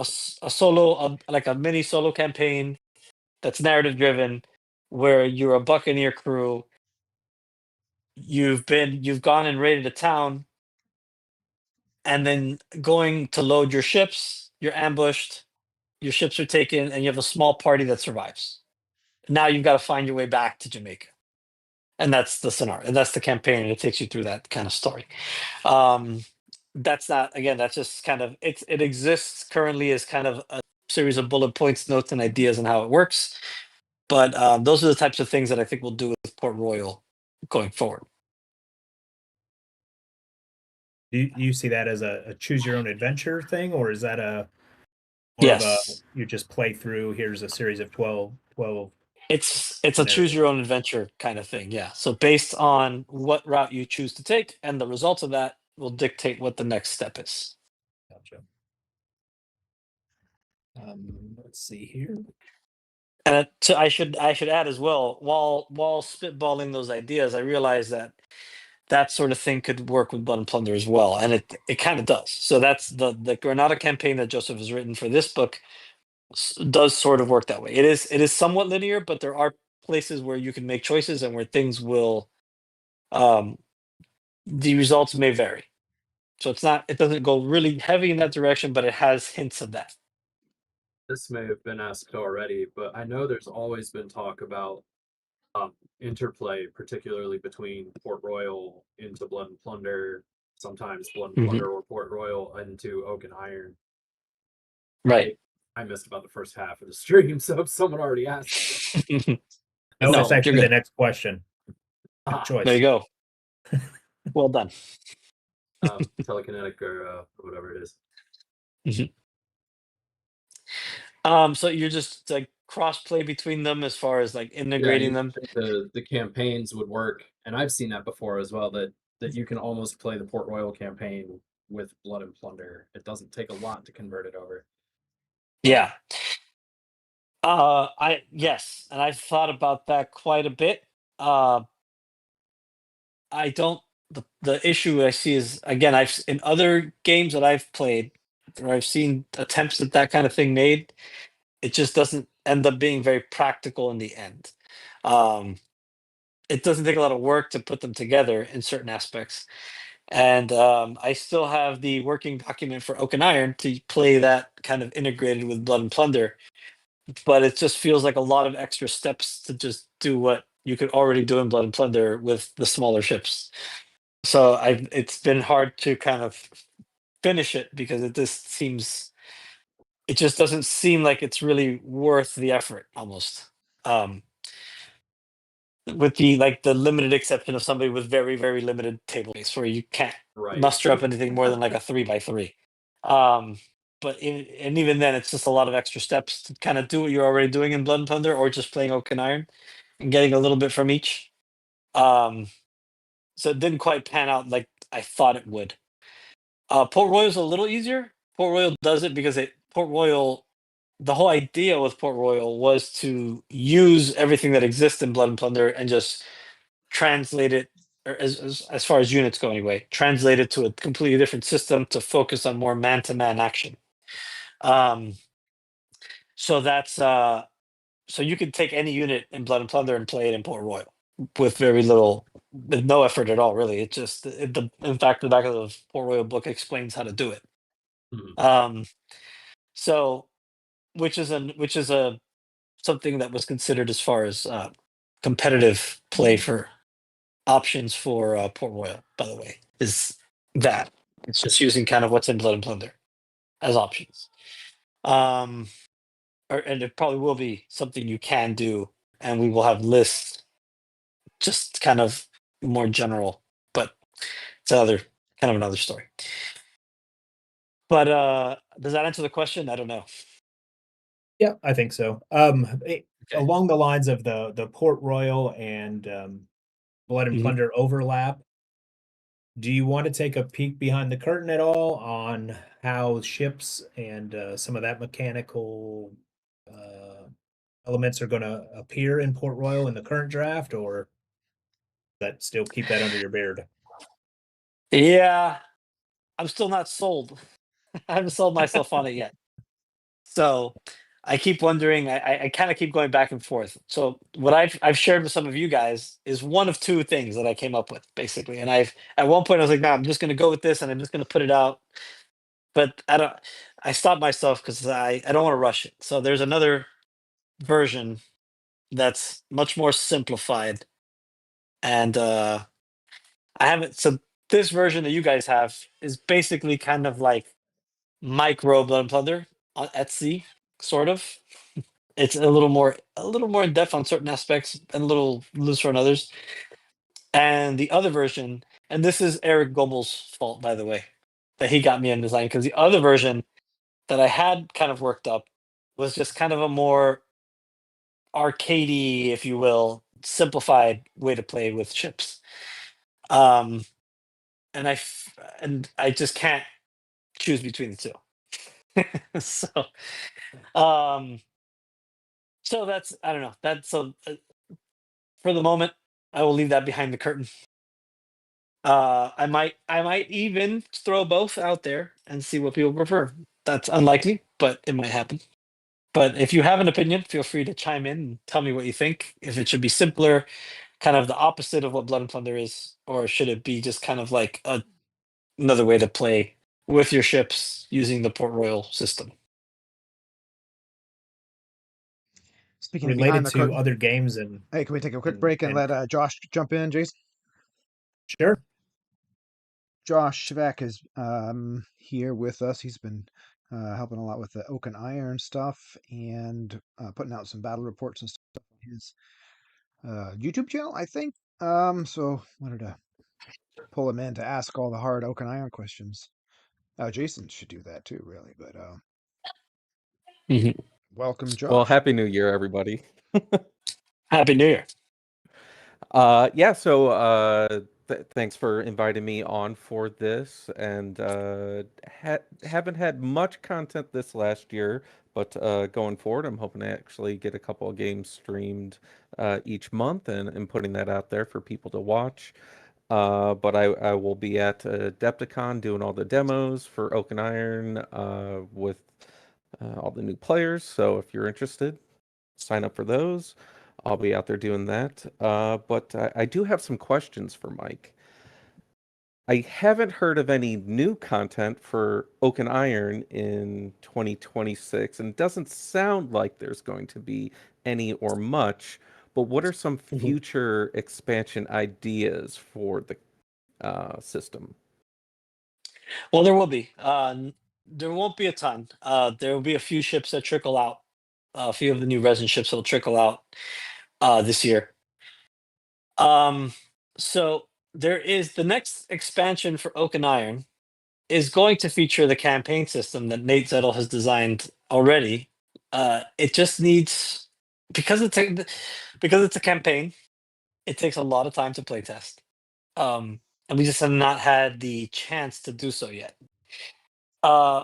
solo, like a mini solo campaign that's narrative driven, where you're a Buccaneer crew. You've gone and raided a town, and then going to load your ships. You're ambushed. Your ships are taken, and you have a small party that survives. Now you've got to find your way back to Jamaica, and that's the scenario, and that's the campaign, and it takes you through that kind of story. That's not, again, that's just kind of it exists currently as kind of a series of bullet points, notes, and ideas on how it works. But those are the types of things that I think we'll do with Port Royal going forward. Do you see that as a choose your own adventure thing, or is that more Yes. of a you just play through, here's a series of 12? It's a choose your own adventure kind of thing, yeah. So based on what route you choose to take, and the results of that will dictate what the next step is. Gotcha. Let's see here. And I should add as well, while spitballing those ideas, I realized that sort of thing could work with Blood and Plunder as well, and it kind of does. So that's the Granada campaign that Joseph has written for this book does sort of work that way. It is somewhat linear, but there are places where you can make choices and where things will, the results may vary. So it doesn't go really heavy in that direction, but it has hints of that. This may have been asked already, but I know there's always been talk about interplay, particularly between Port Royal into Blood and Plunder, sometimes Blood and Plunder or Port Royal into Oak and Iron. Right. I missed about the first half of the stream, so if someone already asked. No, that's actually the next question. Good choice. There you go. Well done. Telekinetic or whatever it is. So you're just like cross play between them as far as like integrating them. The campaigns would work, and I've seen that before as well. That you can almost play the Port Royal campaign with Blood and Plunder. It doesn't take a lot to convert it over. Yeah. Yes, and I've thought about that quite a bit. I don't. The issue I see is, again, in other games that I've played, where I've seen attempts at that kind of thing made, it just doesn't end up being very practical in the end. it doesn't take a lot of work to put them together in certain aspects. And I still have the working document for Oak and Iron to play that kind of integrated with Blood and Plunder, but it just feels like a lot of extra steps to just do what you could already do in Blood and Plunder with the smaller ships. So it's been hard to kind of finish it because it just doesn't seem like it's really worth the effort almost. With the limited exception of somebody with very, very limited table space where you can't Right. muster up anything more than like a 3x3. And even then, it's just a lot of extra steps to kind of do what you're already doing in Blood and Plunder, or just playing Oak and Iron and getting a little bit from each. So it didn't quite pan out like I thought it would. Port Royal's a little easier. Port Royal does it because Port Royal, the whole idea with Port Royal was to use everything that exists in Blood and Plunder and just translate it, or as far as units go anyway, translate it to a completely different system to focus on more man-to-man action. So that's so you could take any unit in Blood and Plunder and play it in Port Royal with with no effort at all, really. It just in fact the back of the Port Royal book explains how to do it. Mhm. So which is a something that was considered as far as competitive play for options for Port Royal, by the way, is that it's just using kind of what's in Blood and Plunder as options. And it probably will be something you can do, and we will have lists just kind of more general, but it's another story. But does that answer the question? I don't know. Yeah, I think so. Along the lines of the Port Royal and Blood and Mhm. Plunder overlap, do you want to take a peek behind the curtain at all on how ships and some of that mechanical elements are going to appear in Port Royal in the current draft, or that still keep that under your beard? Yeah, I'm still not sold. I haven't sold myself on it yet. So I keep wondering. I kind of keep going back and forth. So what I've shared with some of you guys is one of two things that I came up with basically. And at one point I was like, no, I'm just going to go with this, and I'm just going to put it out. But I stopped myself because I don't want to rush it. So there's another version that's much more simplified, and I haven't. So this version that you guys have is basically kind of like micro Blood and Plunder at sea, sort of. It's a little more in depth on certain aspects and a little looser on others. And the other version, and this is Eric Goebel's fault, by the way, that he got me in design, because the other version that I had kind of worked up was just kind of a more arcadey, if you will, simplified way to play with ships. Um, and I just can't choose between the two. so, um, so that's I don't know. That's for the moment, I will leave that behind the curtain. I might even throw both out there and see what people prefer. That's unlikely, but it might happen. But if you have an opinion, feel free to chime in and tell me what you think. If it should be simpler, kind of the opposite of what Blood and Plunder is, or should it be just kind of like another way to play with your ships using the Port Royal system? Speaking of Related behind the to curtain, other games and hey, can we take a quick break and let Josh jump in, Jason? sure. Josh Shivak is here with us. He's been helping a lot with the Oak and Iron stuff and putting out some battle reports and stuff on his YouTube channel, I think. So wanted to pull him in to ask all the hard Oak and Iron questions. Jason should do that too, really. But Mhm. welcome, Well, Josh. Happy New Year, everybody. Happy New Year. Yeah, so thanks for inviting me on for this, and haven't had much content this last year, but going forward, I'm hoping to actually get a couple of games streamed each month and putting that out there for people to watch. But I will be at Adepticon doing all the demos for Oak and Iron with all the new players. So if you're interested, sign up for those. I'll be out there doing that. But I do have some questions for Mike. I haven't heard of any new content for Oak and Iron in 2026, and it doesn't sound like there's going to be any or much. But what are some Mhm. future expansion ideas for the system? Well, there will be. There won't be a ton. There will be a few ships that trickle out. A few of the new resin ships will trickle out this year. So there is the next expansion for Oak and Iron is going to feature the campaign system that Nate Zettel has designed already. It just needs because it's a campaign. It takes a lot of time to playtest, and we just have not had the chance to do so yet.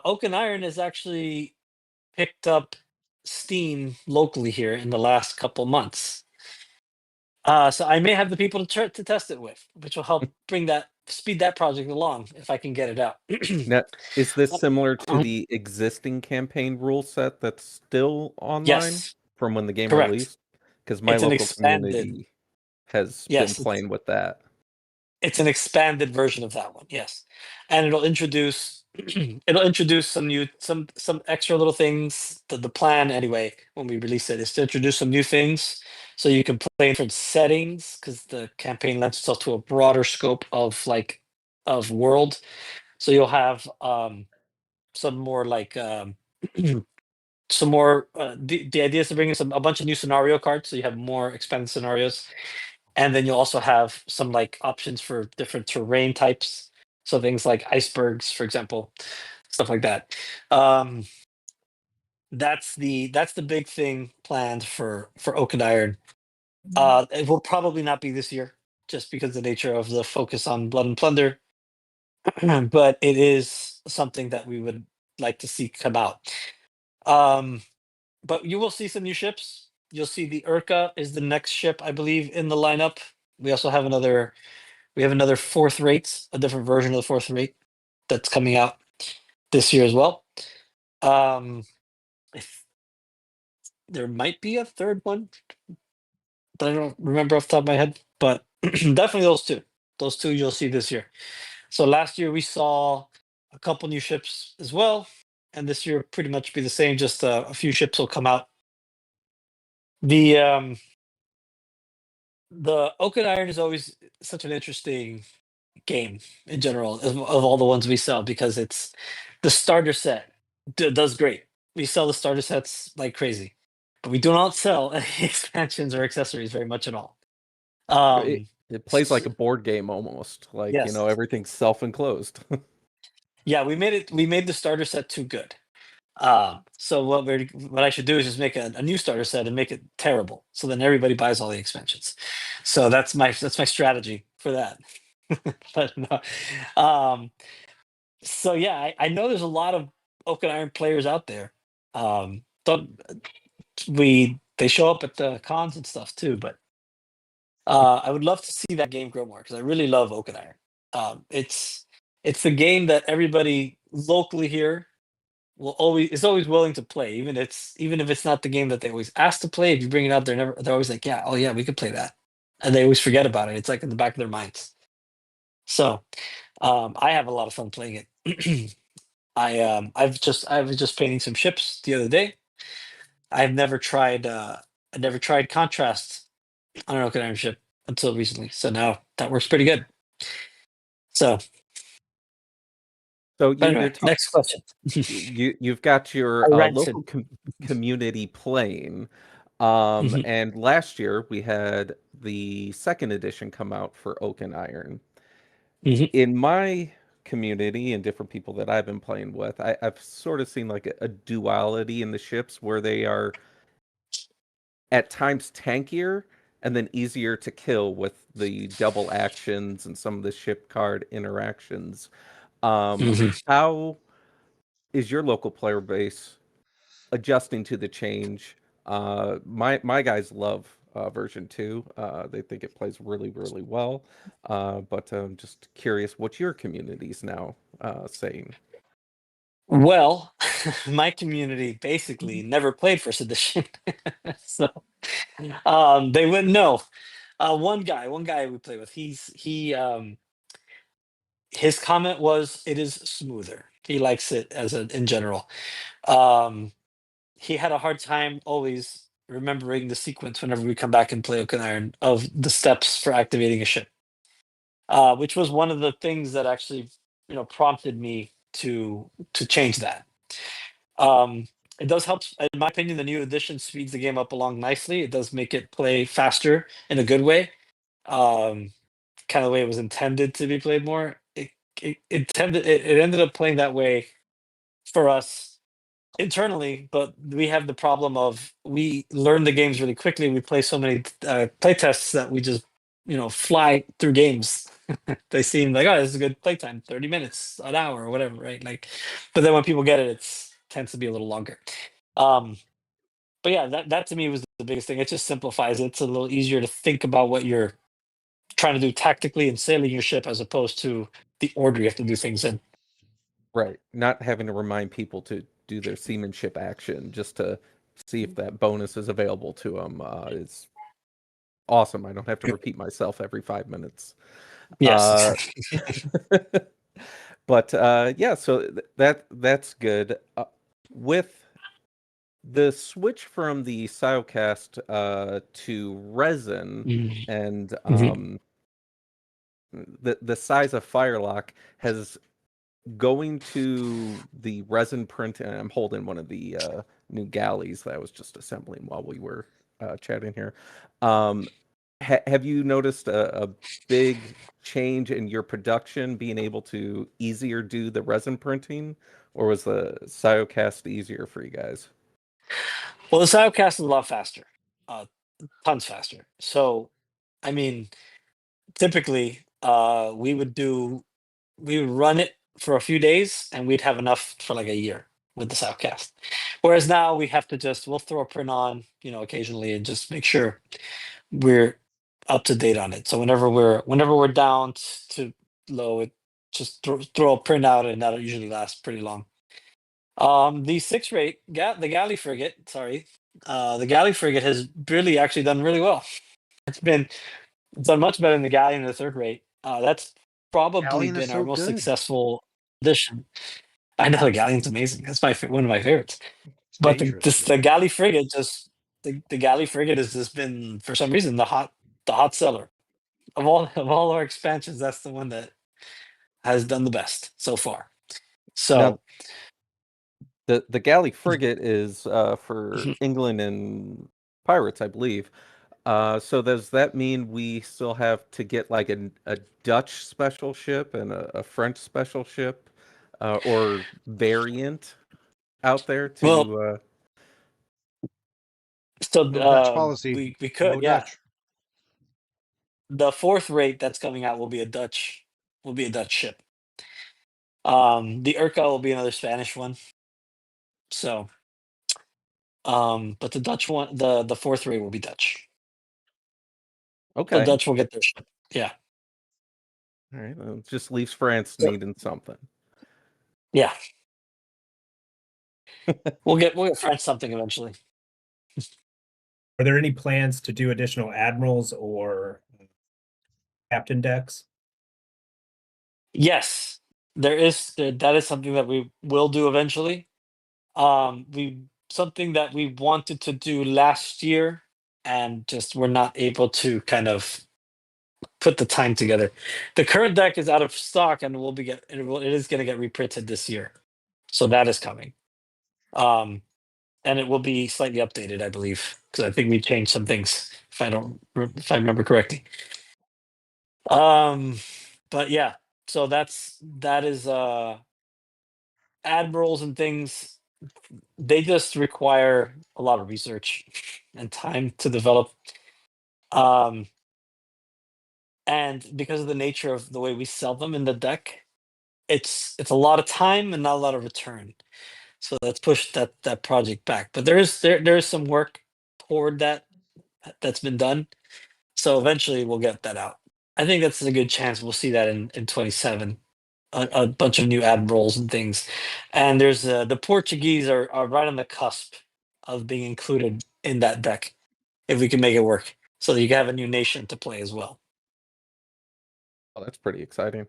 Oak and Iron has actually picked up steam locally here in the last couple months. So I may have the people to test it with, which will help speed that project along if I can get it out. Now, is this similar to Um, the existing campaign rule set that's still online yes, from when the game correct. released? Because my It's an local expanded. community has been Yes, playing with that. it's an expanded version of that one. Yes, and it'll introduce it'll introduce some extra little things. The plan anyway when we release it is to introduce some new things so you can play in different settings because the campaign lends itself to a broader scope of world. So you'll have some more some more the idea is to bring in a bunch of new scenario cards so you have more expanded scenarios, and then you'll also have some like options for different terrain types, so things like icebergs for example, stuff like that. um that's the big thing planned for Oak and Iron. It will probably not be this year just because of the nature of the focus on Blood and Plunder. But it is something that we would like to see come out. um but you will see some new ships. You'll see the Urka is the next ship, I believe, in the lineup. We also have another fourth rate, a different version of the fourth rate that's coming out this year as well. If there might be a third one that I don't remember off the top of my head, but definitely those two. Those two you'll see this year. So last year we saw a couple new ships as well, and this year pretty much be the same. Just a few ships will come out. The Oak and Iron is always such an interesting game in general of all the ones we sell because it's the starter set does great. We sell the starter sets like crazy, but we do not sell any expansions or accessories very much at all. It, Um, it plays like s- a board game almost, like, yes, everything's self-enclosed. yeah, we made it. We made the starter set too good. So what I should do is just make a new starter set and make it terrible, so then everybody buys all the expansions. So that's my strategy for that. But no. So yeah, I know there's a lot of Oak and Iron players out there. Don't they show up at the cons and stuff too, but I would love to see that game grow more because I really love Oak and Iron. It's the game that everybody locally here will always is always willing to play, even if it's not the game that they always ask to play. If you bring it up, they're always like, yeah, oh yeah, we could play that, and they always forget about it. It's like in the back of their minds. So I have a lot of fun playing it. I was just painting some ships the other day. I've never tried I never tried contrast on an Oak and Iron ship until recently. So now that works pretty good. So So but you're anyway, talking. next question. You've got your I ranted. local community playing, Mhm, and last year we had the second edition come out for Oak and Iron. mhm, In my community and different people that I've been playing with, I've sort of seen like a duality in the ships where they are at times tankier and then easier to kill with the double actions and some of the ship card interactions. mhm. How is your local player base adjusting to the change? My guys love version 2. They think it plays really, really well. But I'm just curious what your community's now saying. Well, my community basically never played First Edition, so they wouldn't know. One guy we play with, his comment was it is smoother. He likes it in general. He had a hard time always remembering the sequence whenever we come back and play Oak and Iron of the steps for activating a ship, which was one of the things that actually prompted me to change that. It does help, in my opinion. The new edition speeds the game up along nicely. It does make it play faster in a good way, kind of the way it was intended to be played more. It ended up playing that way for us internally, but we have the problem of we learn the games really quickly. We play so many play tests that we just fly through games. They seem like, oh, this is a good playtime, 30 minutes, an hour, or whatever, right? Like, but then when people get it, tends to be a little longer. But yeah, that to me was the biggest thing. It just simplifies it. It's a little easier to think about what you're trying to do tactically and sailing your ship, as opposed to the order you have to do things in. Right. Not having to remind people to do their seamanship action just to see if that bonus is available to them is awesome. I don't have to repeat myself every 5 minutes. Yes. But yeah, so that's good. With the switch from the Silecast to resin Mhm. and Mhm. the size of Firelock has going to the resin print, and I'm holding one of the new galleys that I was just assembling while we were chatting here. Have you noticed a big change in your production, being able to easier do the resin printing, or was the Silecast easier for you guys? Well, the Silecast is a lot faster, tons faster. So, I mean, typically, we would run it for a few days, and we'd have enough for like a year with the Silecast. Whereas now we have to we'll throw a print on, occasionally, and just make sure we're up to date on it. So whenever we're down to low, it just throw a print out, and that'll usually last pretty long. The 6 rate, the galley frigate, sorry, the galley frigate has really actually done really well. It's done much better than the galleon and the 3rd rate. That's probably Galleon is been our so most good. successful edition. I know the galleon's amazing. That's one of my favorites. It's But dangerous. the galley frigate the galley frigate has just been, for some reason, the hot seller of all our expansions. That's the one that has done the best so far. Now, So the galley frigate is for England and pirates, I believe. So does that mean we still have to get like a Dutch special ship and a French special ship or variant out there well, to? so No Dutch policy. we No could, yeah. Dutch. The 4th rate that's coming out will be a Dutch ship. The Urca will be another Spanish one. So, but the Dutch one, the 4th rate will be Dutch. The Okay, Dutch will get their ship. Yeah, all right. Well, it just leaves France So- needing something. yeah. We'll get French something eventually. Are there any plans to do additional admirals or captain decks? Yes, that is something that we will do eventually. We Something that we wanted to do last year, and just we're not able to kind of put the time together. The current deck is out of stock, and it is going to get reprinted this year, so that is coming. And it will be slightly updated, I believe, because I think we changed some things, if I remember correctly. But yeah, so that is admirals and things. They just require a lot of research and time to develop. And because of the nature of the way we sell them in the deck, it's a lot of time and not a lot of return. So that's pushed that project back. But there is some work toward that's been done. So eventually we'll get that out. I think that's a good chance we'll see that in 27. a bunch of new admirals and things. And there's the Portuguese are right on the cusp of being included in that deck if we can make it work, so that you can have a new nation to play as well. Oh, that's pretty exciting.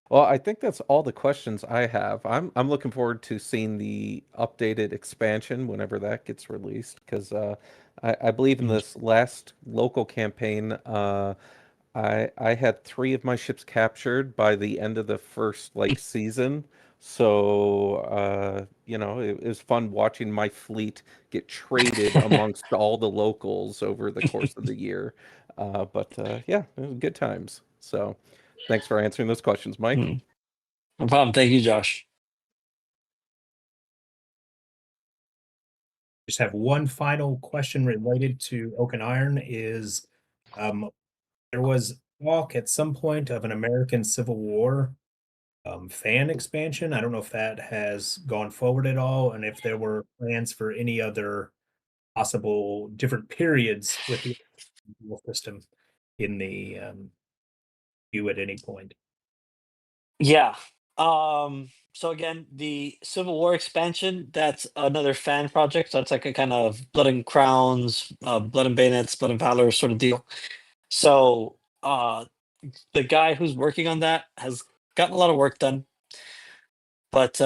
Well, I think that's all the questions I have. I'm looking forward to seeing the updated expansion whenever that gets released, because I believe in this last local campaign, I had 3 of my ships captured by the end of the first season. So it was fun watching my fleet get traded amongst all the locals over the course of the year. But yeah, it was good times. So thanks for answering those questions, Mike. No problem. Thank you, Josh. Just have one final question related to Oak and Iron is there was talk at some point of an American Civil War fan expansion. I don't know if that has gone forward at all, and if there were plans for any other possible different periods with the system in the queue at any point. Yeah. So again, the Civil War expansion, that's another fan project. So it's like a kind of Blood and Crowns, Blood and Bayonets, Blood and Valor sort of deal. So the guy who's working on that has gotten a lot of work done, but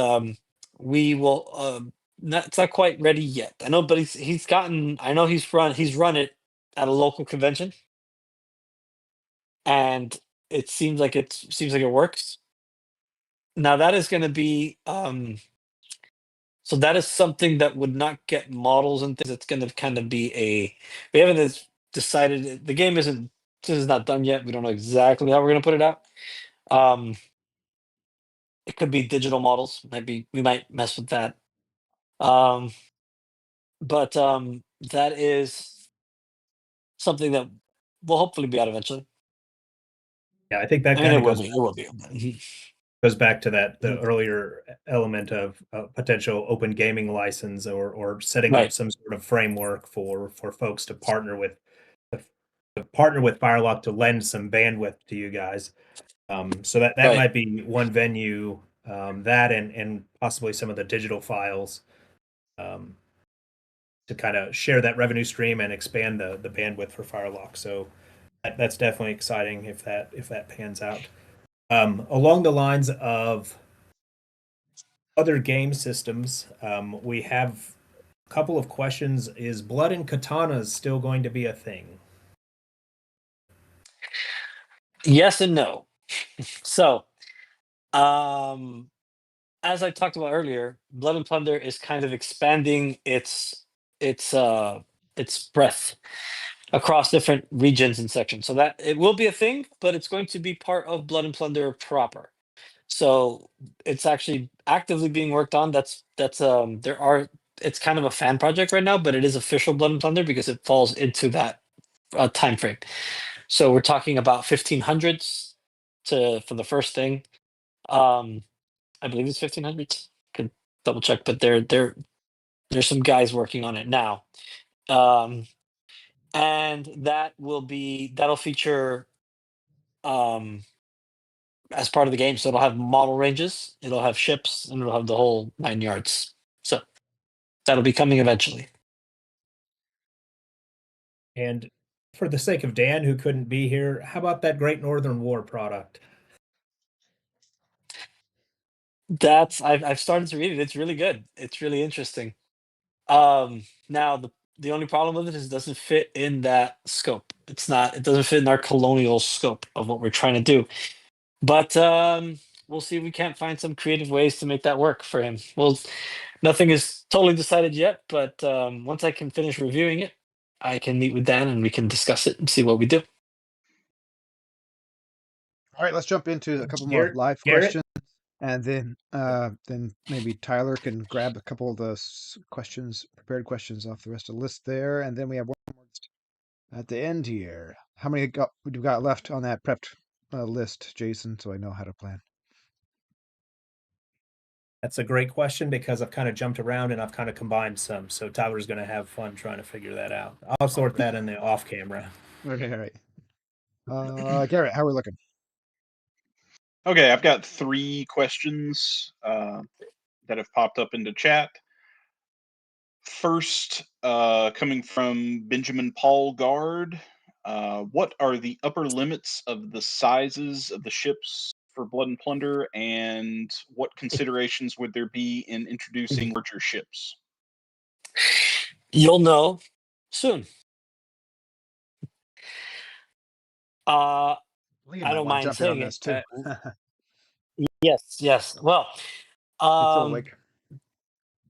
we will it's not quite ready yet. I know, but he's gotten, I know he's run it at a local convention, and it seems like it works. Now that is going to be so that is something that would not get models and things. It's going to kind of be we haven't decided, the game this is not done yet. We don't know exactly how we're going to put it out. It could be digital models. We might mess with that. But that is something that will hopefully be out eventually. Yeah, I think that I mean, kind it of will goes be. It will be. goes back to the Mhm. earlier element of potential open gaming license or setting Right. up some sort of framework for folks to partner with Firelock to lend some bandwidth to you guys. So that Right. might be one venue, that and possibly some of the digital files, to kind of share that revenue stream and expand the bandwidth for Firelock. So that's definitely exciting if that pans out. Along the lines of other game systems, we have a couple of questions. Is Blood and Katanas still going to be a thing? Yes and no. So, as I talked about earlier, Blood and Plunder is kind of expanding its breadth across different regions and sections. So that it will be a thing, but it's going to be part of Blood and Plunder proper. So it's actually actively being worked on. It's kind of a fan project right now, but it is official Blood and Plunder because it falls into that time frame. So we're talking about 1500s for the first thing. I believe it's 1500s. Could double check, but there's some guys working on it now. And that'll feature as part of the game. So it'll have model ranges, it'll have ships, and it'll have the whole 9 yards. So that'll be coming eventually. And for the sake of Dan, who couldn't be here, how about that Great Northern War product? I've started to read it. It's really good. It's really interesting. Now the only problem with it is it doesn't fit in that scope. It doesn't fit in our colonial scope of what we're trying to do. But we'll see if we can't find some creative ways to make that work for him. Well, nothing is totally decided yet, but once I can finish reviewing it, I can meet with Dan and we can discuss it and see what we do. All right, let's jump into a couple more live Garrett? questions, and then maybe Tyler can grab a couple of the prepared questions off the rest of the list there, and then we have one more at the end here. How many we've got left on that prepped list, Jason? So I know how to plan. That's a great question because I've kind of jumped around and I've kind of combined some. So Tyler's going to have fun trying to figure that out. I'll sort that in the off camera. Okay, all right. Garrett, how are we looking? Okay, I've got 3 questions that have popped up into chat. First, coming from Benjamin Paul Guard, what are the upper limits of the sizes of the ships for Blood and Plunder, and what considerations would there be in introducing larger ships? You'll know soon. Uh, Liam I might don't want to mind jump in on saying it. this too. Yes. Well, He's still awake.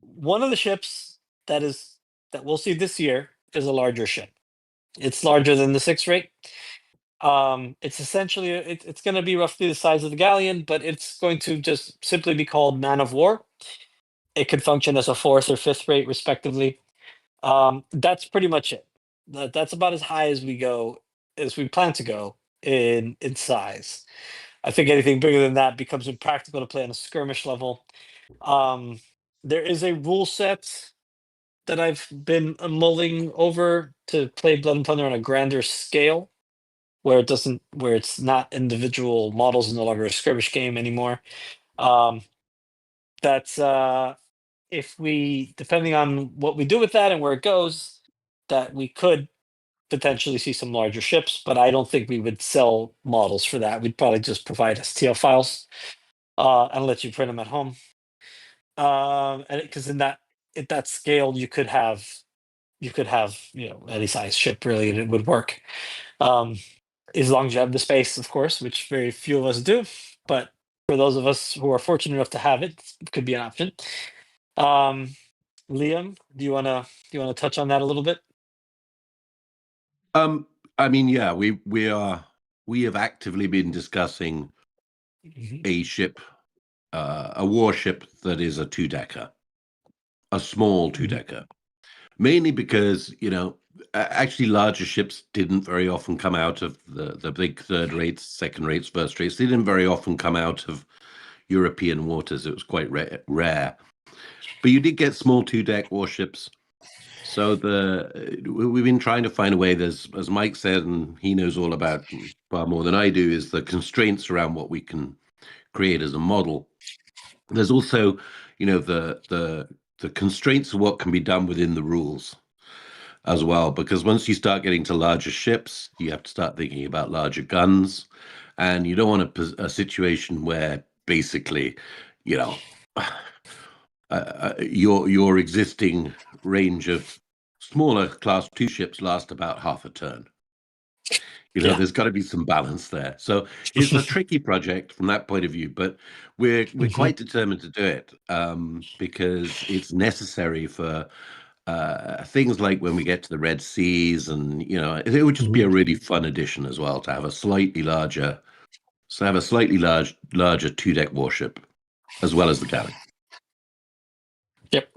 one of the ships that we'll see this year is a larger ship. It's larger than the 6 rate. It's essentially it's going to be roughly the size of the galleon, but it's going to just simply be called Man of War. It could function as a 4th or 5th rate, respectively. That's pretty much it. That's about as high as we plan to go in size. I think anything bigger than that becomes impractical to play on a skirmish level. There is a rule set that I've been mulling over to play Blood and Plunder on a grander scale, where it's not individual models and no longer a skirmish game anymore. That's if we, depending on what we do with that and where it goes, that we could potentially see some larger ships, but I don't think we would sell models for that. We'd probably just provide STL files and let you print them at home. And because at that scale, you could have any size ship really, and it would work. As long as you have the space, of course, which very few of us do. But for those of us who are fortunate enough to have it, it could be an option. Liam, do you wanna touch on that a little bit? I mean, yeah, we have actively been discussing a ship, a warship that is a 2-decker, a small 2-decker, mainly because actually larger ships didn't very often come out of the big 3rd rates, 2nd rates, 1st rates. They didn't very often come out of European waters. It was quite rare. But you did get small 2-deck warships. So we've been trying to find a way. There's, as Mike said, and he knows all about far more than I do, is the constraints around what we can create as a model. There's also, the constraints of what can be done within the rules as well, because once you start getting to larger ships, you have to start thinking about larger guns, and you don't want a situation where basically, your existing range of smaller class 2 ships last about half a turn. Yeah. There's got to be some balance there. So it's a tricky project from that point of view, but we're quite determined to do it because it's necessary for things like when we get to the Red Seas, and it would just be a really fun addition as well to have a slightly larger 2-deck warship as well as the galley. Yep.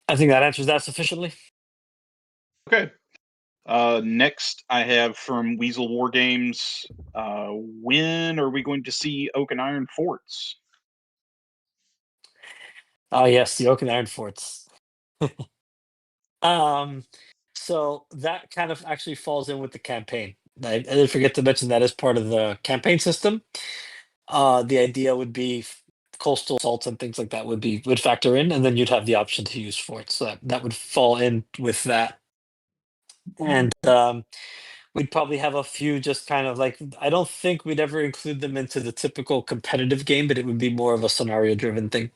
I think that answers that sufficiently. Okay. Next, I have from Weasel War Games. When are we going to see Oak and Iron Forts? Oh yes, the Oak and Iron Forts. So that kind of actually falls in with the campaign. I did forget to mention that as part of the campaign system. The idea would be coastal assaults and things like that would factor in, and then you'd have the option to use forts. So that would fall in with that. And we'd probably have a few just kind of like, I don't think we'd ever include them into the typical competitive game, but it would be more of a scenario driven thing.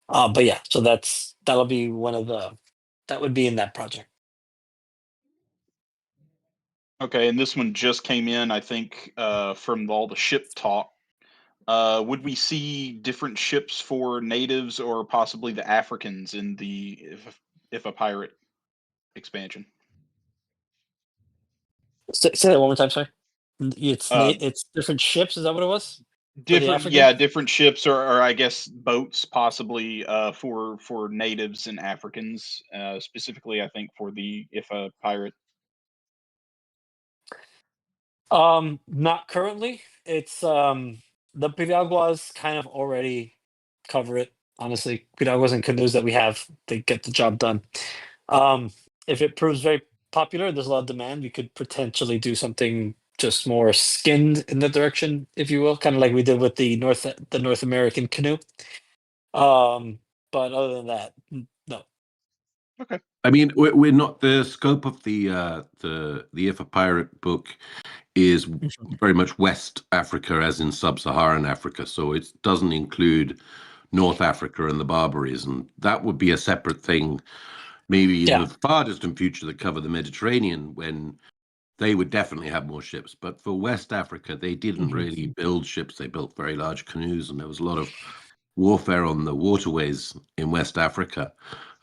But yeah, so that'll be that would be in that project. Okay, and this one just came in, I think, from all the ship talk. Would we see different ships for natives or possibly the Africans in the if a pirate expansion? Say that one more time, sorry. Uh, It's different ships. Is that what it was? For the African? Yeah, different ships, or I guess boats, possibly for natives and Africans, specifically, I think for the if a pirate. Not currently. It's the Piraguas kind of already cover it. Honestly, Piraguas and canoes that we have, they get the job done. If it proves very popular, there's a lot of demand. We could potentially do something just more skinned in the direction, if you will, kind of like we did with the North American canoe. But other than that, no. Okay. I mean, we're not, the scope of the If a Pirate book is very much West Africa, as in sub-Saharan Africa. So it doesn't include North Africa and the Barbaries, and that would be a separate thing, maybe in the far distant future, that cover the Mediterranean, when they would definitely have more ships. But for West Africa, they didn't really build ships. They built very large canoes, and there was a lot of warfare on the waterways in West Africa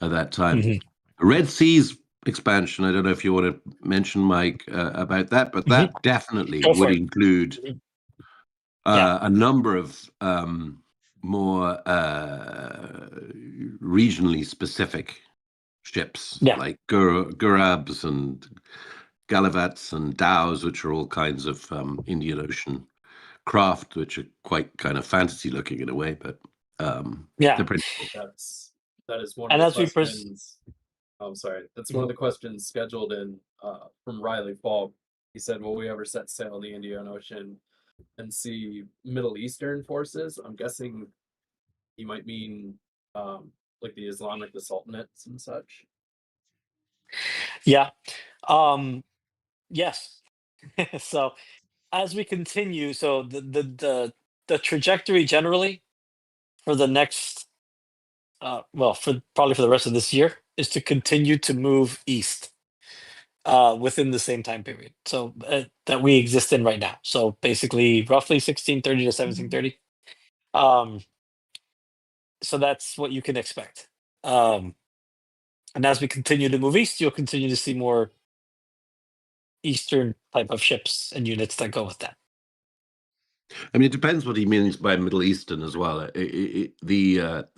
at that time. Mhm. Red Sea's expansion, I don't know if you want to mention, Mike, about that, but that definitely Go for would it. include Yeah. a number of more regionally specific ships, Yeah. like Gurabs and Galavats and Dows, which are all kinds of Indian Ocean craft, which are quite kind of fantasy looking in a way, but Yeah. they're pretty cool. That is one And of as the we questions. I'm sorry. That's one of the questions scheduled in from Riley Falk. He said, "Will we ever set sail in the Indian Ocean and see Middle Eastern forces?" I'm guessing he might mean like the Islamic, the Sultanates and such. Yeah. Yes. So as we continue, so the trajectory generally for the next well, for probably for the rest of this year, is to continue to move east within the same time period. So that we exist in right now. So basically roughly 1630 to 1730. So that's what you can expect. And as we continue to move east, you'll continue to see more Eastern type of ships and units that go with that. I mean, it depends what he means by Middle Eastern as well. The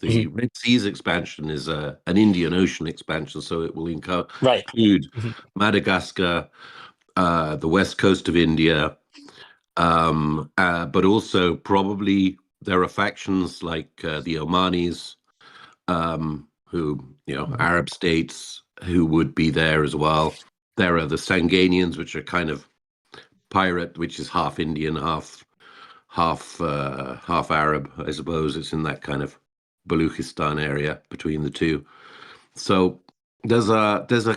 Red Sea's expansion is an Indian Ocean expansion, so it will include Madagascar, the west coast of India, but also probably there are factions like the Omanis, who, Arab states, who would be there as well. There are the Sanganians, which are kind of pirate, which is half Indian, half Arab, I suppose. It's in that kind of Baluchistan area between the two. So there's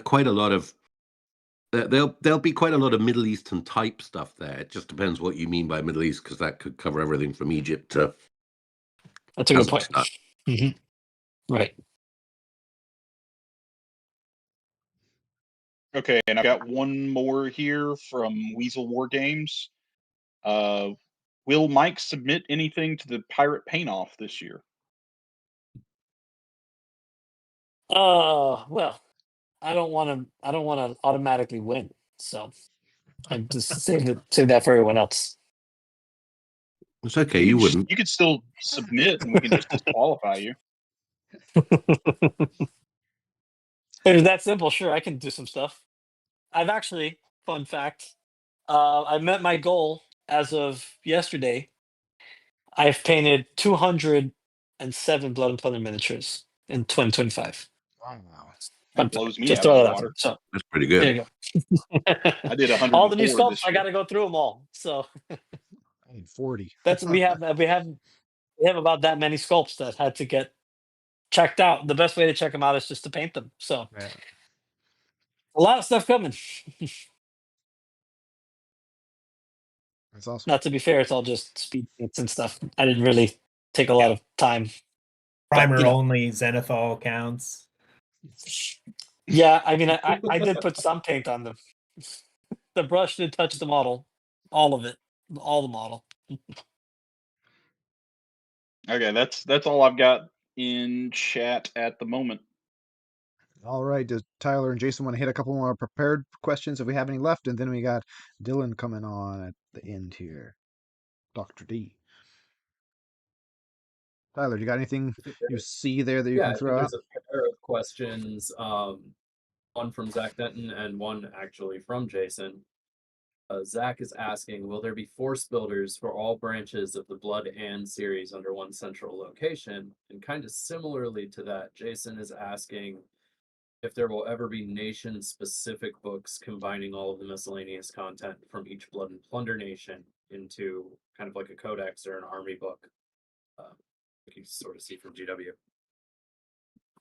quite a lot of there'll be quite a lot of Middle Eastern type stuff there. It just depends what you mean by Middle East, because that could cover everything from Egypt to That's a good point. Right. Okay, and I got one more here from Weasel War Games. Will Mike submit anything to the Pirate Paint-Off this year? Well, I don't want to automatically win, so I just save that for everyone else. It's okay, you wouldn't. You could still submit, and we can just disqualify you. If it's that simple, sure, I can do some stuff. I've actually, fun fact, I met my goal as of yesterday. I've painted 207 Blood and Plunder miniatures in 2025. Wow. That blows me Just out throw of that the out water. there. So That's pretty there good. you go. I did all the new 104 sculpts. this I year. got to go through them all. So I need 40. that's we have about that many sculpts that had to get checked out. The best way to check them out is just to paint them. So Yeah. a lot of stuff coming. That's awesome. Not to be fair, it's all just speed paints and stuff. I didn't really take a lot of time. Primer only Zenithal counts. Yeah, I mean, I did put some paint on them. The brush did touch the model, all of it, all the model. Okay, that's all I've got in chat at the moment. All right. Does Tyler and Jason want to hit a couple more prepared questions if we have any left? And then we got Dylan coming on at the end here. Dr. D. Tyler, you got anything you see there that you can I think throw out? there's a pair of questions, one from Zach Denton and one actually from Jason. Zach is asking, will there be force builders for all branches of the Blood and series under one central location? And kind of similarly to that, Jason is asking if there will ever be nation-specific books combining all of the miscellaneous content from each Blood and Plunder nation into kind of like a codex or an army book. You can sort of see from GW.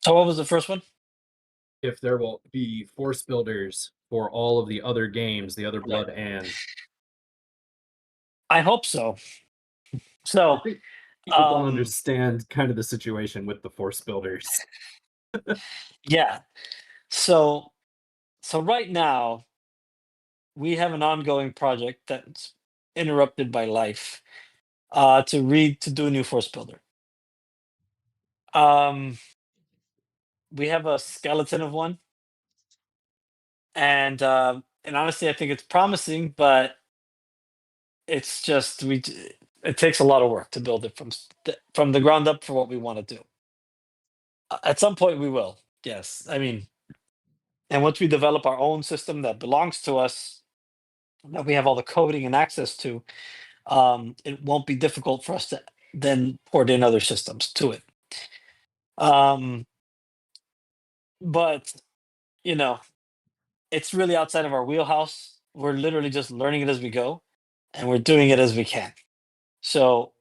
So what was the first one? If there will be force builders for all of the other games, the other Blood and. I hope so. I So think people don't understand kind of the situation with the force builders. yeah. So right now we have an ongoing project that's interrupted by life to do a new force builder. We have a skeleton of one, and honestly, I think it's promising, but it's just it takes a lot of work to build it from the ground up for what we want to do. At some point, we will. Yes, I mean, and once we develop our own system that belongs to us, that we have all the coding and access to, it won't be difficult for us to then port in other systems to it. But you know, it's really outside of our wheelhouse. We're literally just learning it as we go, and we're doing it as we can. So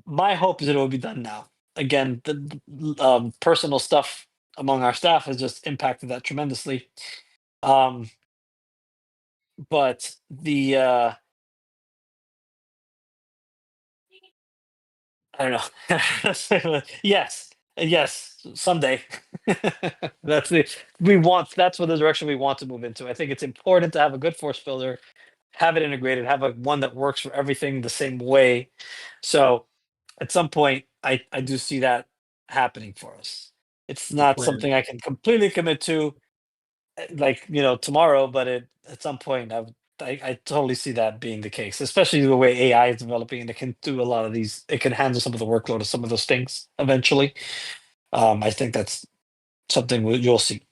my hope is that it will be done now. Again, the personal stuff among our staff has just impacted that tremendously. But the I don't know. yes, someday. That's that's what the direction we want to move into. I think it's important to have a good force builder, have it integrated, have one that works for everything the same way. So at some point, I do see that happening for us. It's not something I can completely commit to, like tomorrow, but at some point, I totally see that being the case, especially the way AI is developing, and it can do a lot of these. It can handle some of the workload of some of those things eventually. I think that's something you'll see.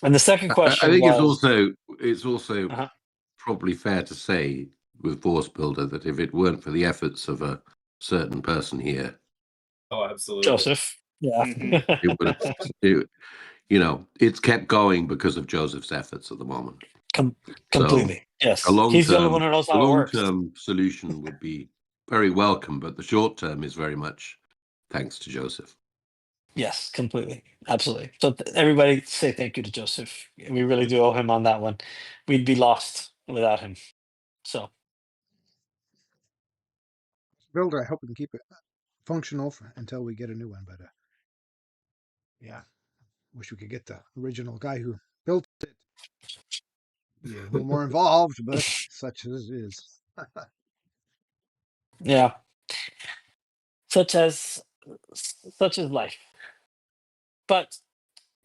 And the second I question think was, it's also Uh-huh. probably fair to say with Force Builder that if it weren't for the efforts of a certain person here, Oh, absolutely. Joseph. Yeah. it would have, it's kept going because of Joseph's efforts at the moment. Completely. Yes. A He's the only one who knows how it works. long-term solution would be very welcome, but the short term is very much thanks to Joseph. Yes, completely. Absolutely. So everybody say thank you to Joseph. We really do owe him on that one. We'd be lost without him. So Builder, I hope we can keep it functional until we get a new one. But yeah, wish we could get the original guy who built it. Be a little more involved, but such as it is. yeah. Such as life. But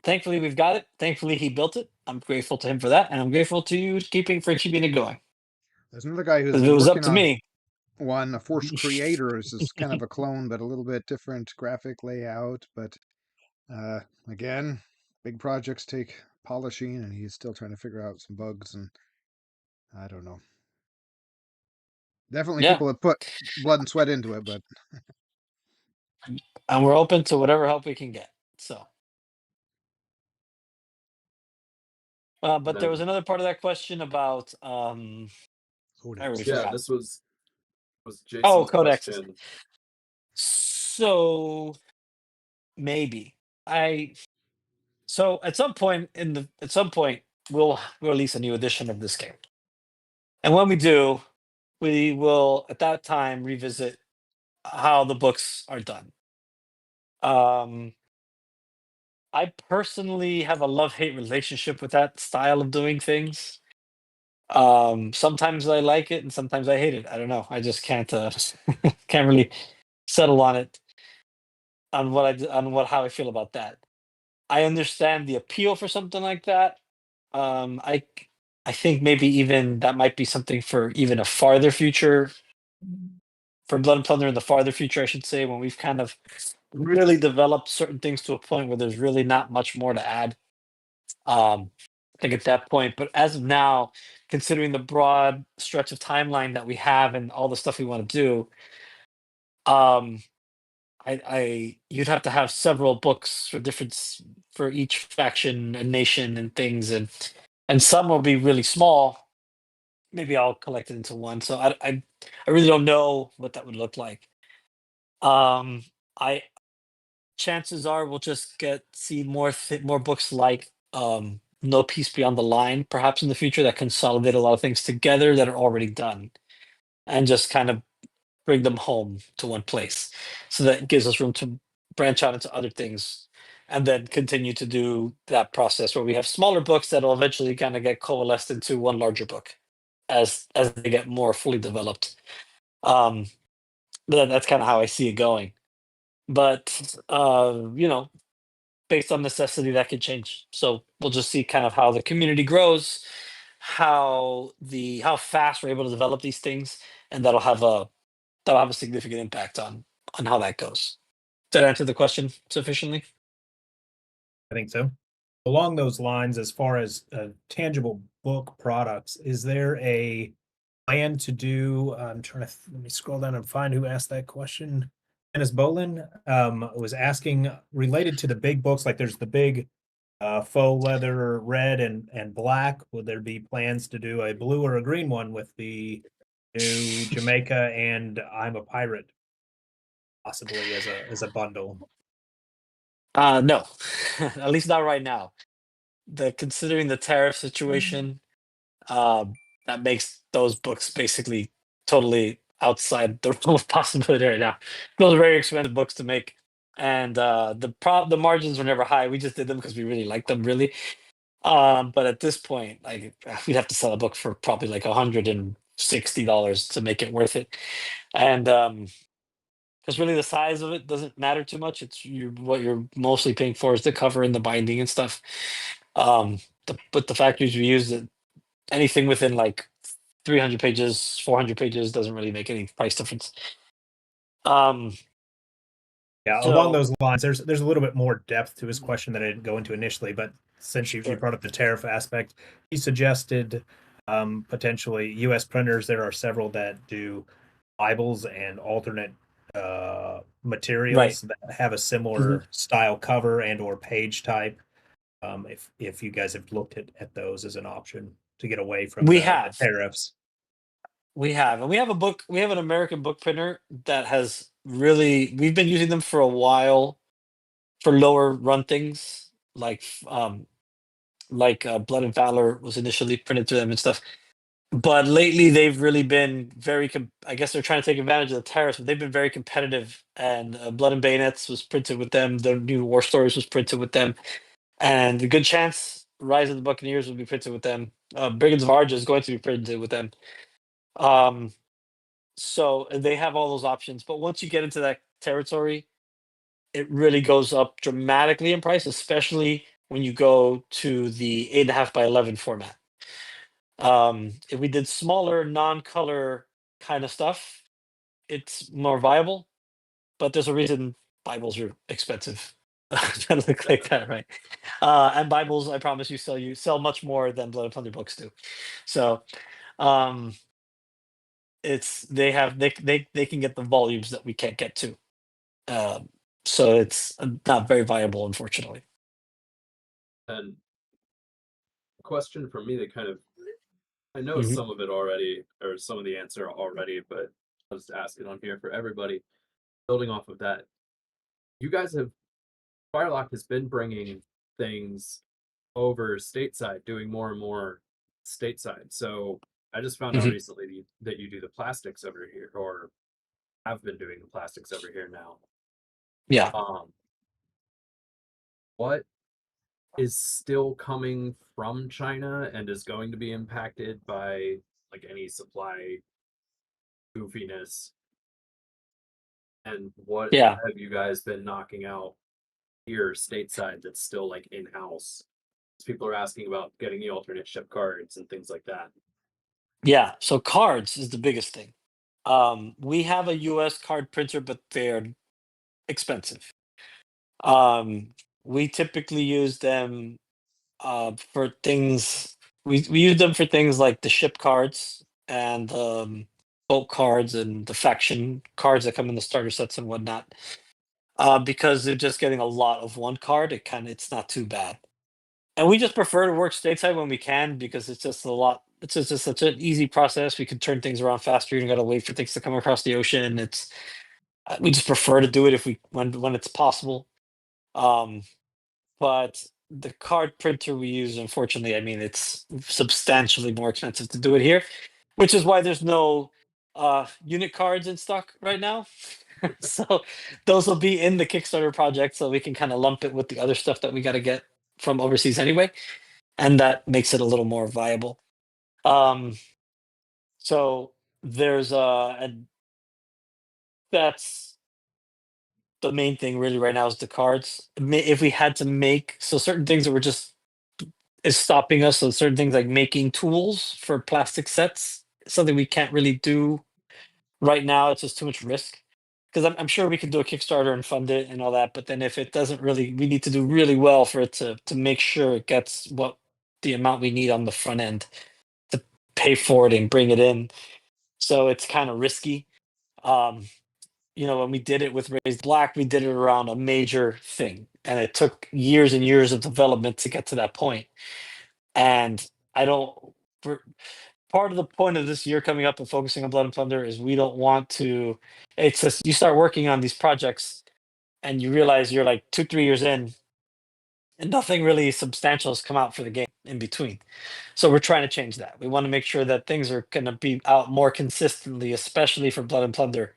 thankfully we've got it. Thankfully he built it. I'm grateful to him for that, and I'm grateful to you keeping it going. There's another guy who's Because if been it was up working to on me, one, a Force Creators is kind of a clone, but a little bit different graphic layout. But again, big projects take polishing, and he's still trying to figure out some bugs, and I don't know. Definitely people have put blood and sweat into it, but and we're open to whatever help we can get. So but there was another part of that question about I already forgot. This was Jason's Codexes. question. So maybe so at some point we'll release a new edition of this game. And when we do, we will at that time revisit how the books are done. I personally have a love-hate relationship with that style of doing things. Sometimes I like it and sometimes I hate it. I don't know. I just can't can't really settle on it on how I feel about that. I understand the appeal for something like that. I think maybe even that might be something for even a farther future, for Blood and Plunder in the farther future, I should say, when we've kind of really developed certain things to a point where there's really not much more to add. I think at that point, but as of now, considering the broad stretch of timeline that we have and all the stuff we want to do, I you'd have to have several books for for each faction and nation and things, and some will be really small. Maybe I'll collect it into one. So I really don't know what that would look like. I chances are we'll just see more books like No Peace Beyond the Line, perhaps in the future, that consolidate a lot of things together that are already done, and just kind of bring them home to one place. So that gives us room to branch out into other things, and then continue to do that process where we have smaller books that will eventually kind of get coalesced into one larger book as they get more fully developed. That's kind of how I see it going. But based on necessity, that could change. So we'll just see kind of how the community grows, how fast we're able to develop these things, and that'll have a significant impact on how that goes. Did that answer the question sufficiently? I think so. Along those lines, as far as tangible book products, is there a plan to do? I'm trying to let me scroll down and find who asked that question. Dennis Bolin was asking, related to the big books, like there's the big faux leather red and black. Would there be plans to do a blue or a green one with the new Jamaica and I'm a Pirate, possibly as a bundle? No, at least not right now. Considering the tariff situation, that makes those books basically totally outside the realm of possibility right now. Those are very expensive books to make, and the margins were never high. We just did them because we really liked them, really. But at this point, like, we'd have to sell a book for probably like $160 to make it worth it, and because really the size of it doesn't matter too much. It's what you're mostly paying for is the cover and the binding and stuff. But the factories we use, anything within like 300 pages, 400 pages doesn't really make any price difference. Yeah, along those lines, there's a little bit more depth to his question that I didn't go into initially, but since you brought up the tariff aspect, he suggested potentially U.S. printers. There are several that do Bibles and alternate materials that have a similar style cover and or page type. If you guys have looked at those as an option to get away from the tariffs. We have, and we have an American book printer that has we've been using them for a while for lower run things, like Blood and Valor was initially printed through them and stuff. But lately they've really been very I guess they're trying to take advantage of the tariffs, but they've been very competitive, and Blood and Bayonets was printed with them. The new War Stories was printed with them, and a good chance Rise of the Buccaneers will be printed with them. Brigands of Arja is going to be printed with them. So they have all those options, but once you get into that territory, it really goes up dramatically in price, especially when you go to the 8.5 by 11 format. If we did smaller, non-color kind of stuff, it's more viable. But there's a reason Bibles are expensive. Trying to look like that, right? And Bibles, I promise you, sell much more than Blood and Plunder books do. So, they can get the volumes that we can't get to. So it's not very viable, unfortunately. And a question for me that kind of, I know some of it already, or some of the answer already, but I'll just ask it on here for everybody. Building off of that, you guys Firelock has been bringing things over stateside, doing more and more stateside. So I just found out recently that you do the plastics over here, or have been doing the plastics over here now. Yeah. What is still coming from China and is going to be impacted by like any supply goofiness? And what have you guys been knocking out here stateside that's still like in-house? People are asking about getting the alternate ship cards and things like that. Yeah, so cards is the biggest thing. We have a US card printer, but they're expensive. We typically use them for things. We use them for things like the ship cards and boat cards and the faction cards that come in the starter sets and whatnot. because they're just getting a lot of one card. It's not too bad. And we just prefer to work stateside when we can because it's just a lot. It's just such an easy process. We can turn things around faster. You don't got to wait for things to come across the ocean. We just prefer to do it when it's possible. But the card printer we use, unfortunately, I mean, it's substantially more expensive to do it here, which is why there's no unit cards in stock right now. So those will be in the Kickstarter project, so we can kind of lump it with the other stuff that we got to get from overseas anyway, and that makes it a little more viable. So there's and that's the main thing really right now is the cards. If we had to make certain things that were just is stopping us, so certain things like making tools for plastic sets, something we can't really do right now. It's just too much risk. Because I'm sure we could do a Kickstarter and fund it and all that, but then if it doesn't really, we need to do really well for it to make sure it gets the amount we need on the front end to pay for it and bring it in. So it's kind of risky. When we did it with Raised Black, we did it around a major thing, and it took years and years of development to get to that point. And I don't. Part of the point of this year coming up and focusing on Blood and Plunder is we don't want to. It's just you start working on these projects, and you realize you're like 2-3 years in, and nothing really substantial has come out for the game in between. So we're trying to change that. We want to make sure that things are going to be out more consistently, especially for Blood and Plunder,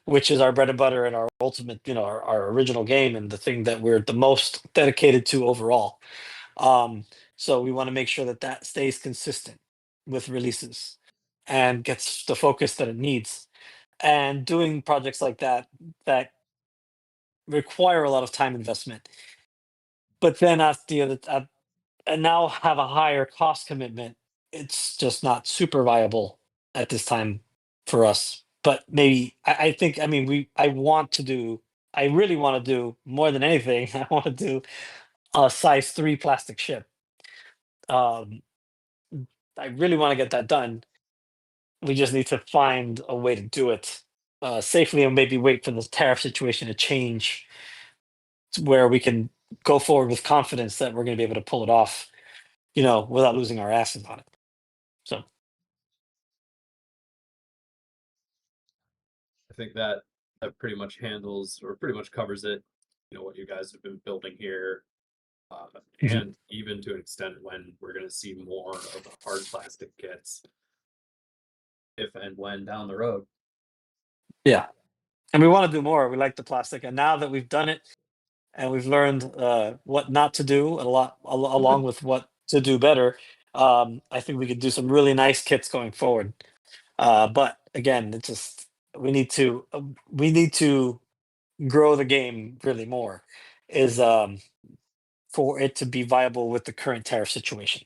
which is our bread and butter and our ultimate, our original game and the thing that we're the most dedicated to overall. So we want to make sure that stays consistent with releases and gets the focus that it needs. And doing projects like that require a lot of time investment, but then and now have a higher cost commitment. It's just not super viable at this time for us. But maybe I think I mean I really want to do more than anything. I want to do a size 3 plastic ship. I really want to get that done. We just need to find a way to do it safely and maybe wait for the tariff situation to change to where we can go forward with confidence that we're going to be able to pull it off, without losing our asses on it. So I think that pretty much handles or pretty much covers it. What you guys have been building here, and even to an extent when we're going to see more of the hard plastic kits, if and when down the road. yeah, and we want to do more. We like the plastic, and now that we've done it and we've learned what not to do along with what to do better, I think we could do some really nice kits going forward. But again, it's just we need to grow the game really more. Is for it to be viable with the current tariff situation,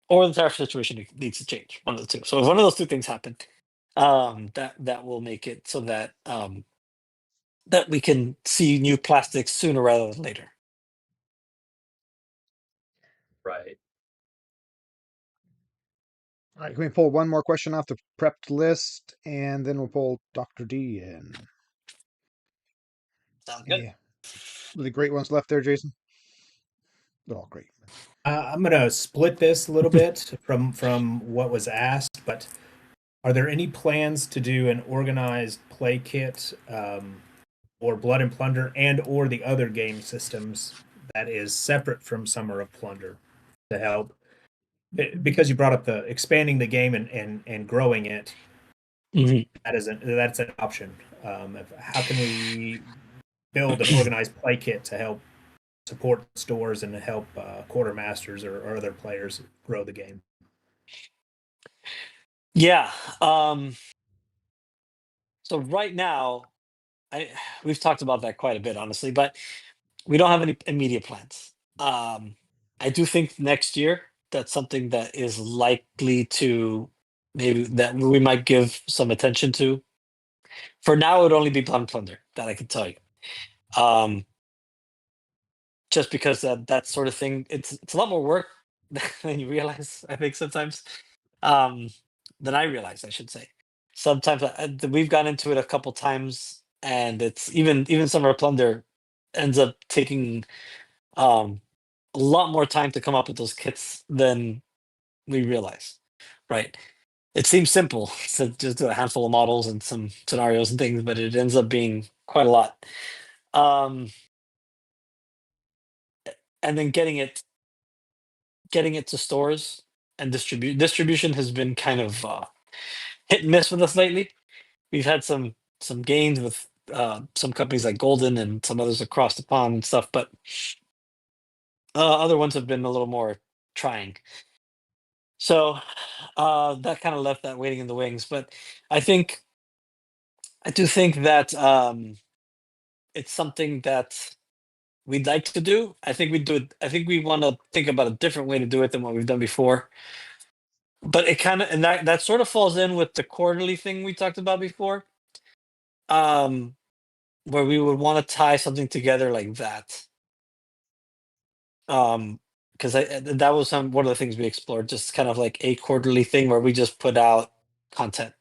or the tariff situation needs to change. One of the two. So if one of those two things happen, that will make it so that that we can see new plastics sooner rather than later. Right. All right, can we pull one more question off the prepped list, and then we'll pull Dr. D in. Sounds good. Any really great ones left there, Jason? They're all great. I'm going to split this a little bit from what was asked, but are there any plans to do an organized play kit or Blood and Plunder or the other game systems that is separate from Summer of Plunder to help? Because you brought up the expanding the game and growing it, that's an option. How can we build an organized play kit to help support stores and to help quartermasters or other players grow the game? Yeah. So right now, we've talked about that quite a bit, honestly, but we don't have any immediate plans. I do think next year that's something that is likely to maybe that we might give some attention to. For now, it would only be Blood and Plunder, that I can tell you. Just because that sort of thing, it's a lot more work than you realize, I think sometimes. Than I realize, I should say. Sometimes we've gone into it a couple times and it's even Summer Plunder ends up taking a lot more time to come up with those kits than we realize, right? It seems simple to just do a handful of models and some scenarios and things, but it ends up being quite a lot. And then getting it to stores and distribution has been kind of hit and miss with us lately. We've had some gains with some companies like Golden and some others across the pond and stuff, but other ones have been a little more trying. So that kind of left that waiting in the wings. But I do think that it's something that we'd like to do. I think we do it. I think we want to think about a different way to do it than what we've done before. But it kind of, and that sort of falls in with the quarterly thing we talked about before, where we would want to tie something together like that. Because that was one of the things we explored, just kind of like a quarterly thing where we just put out content,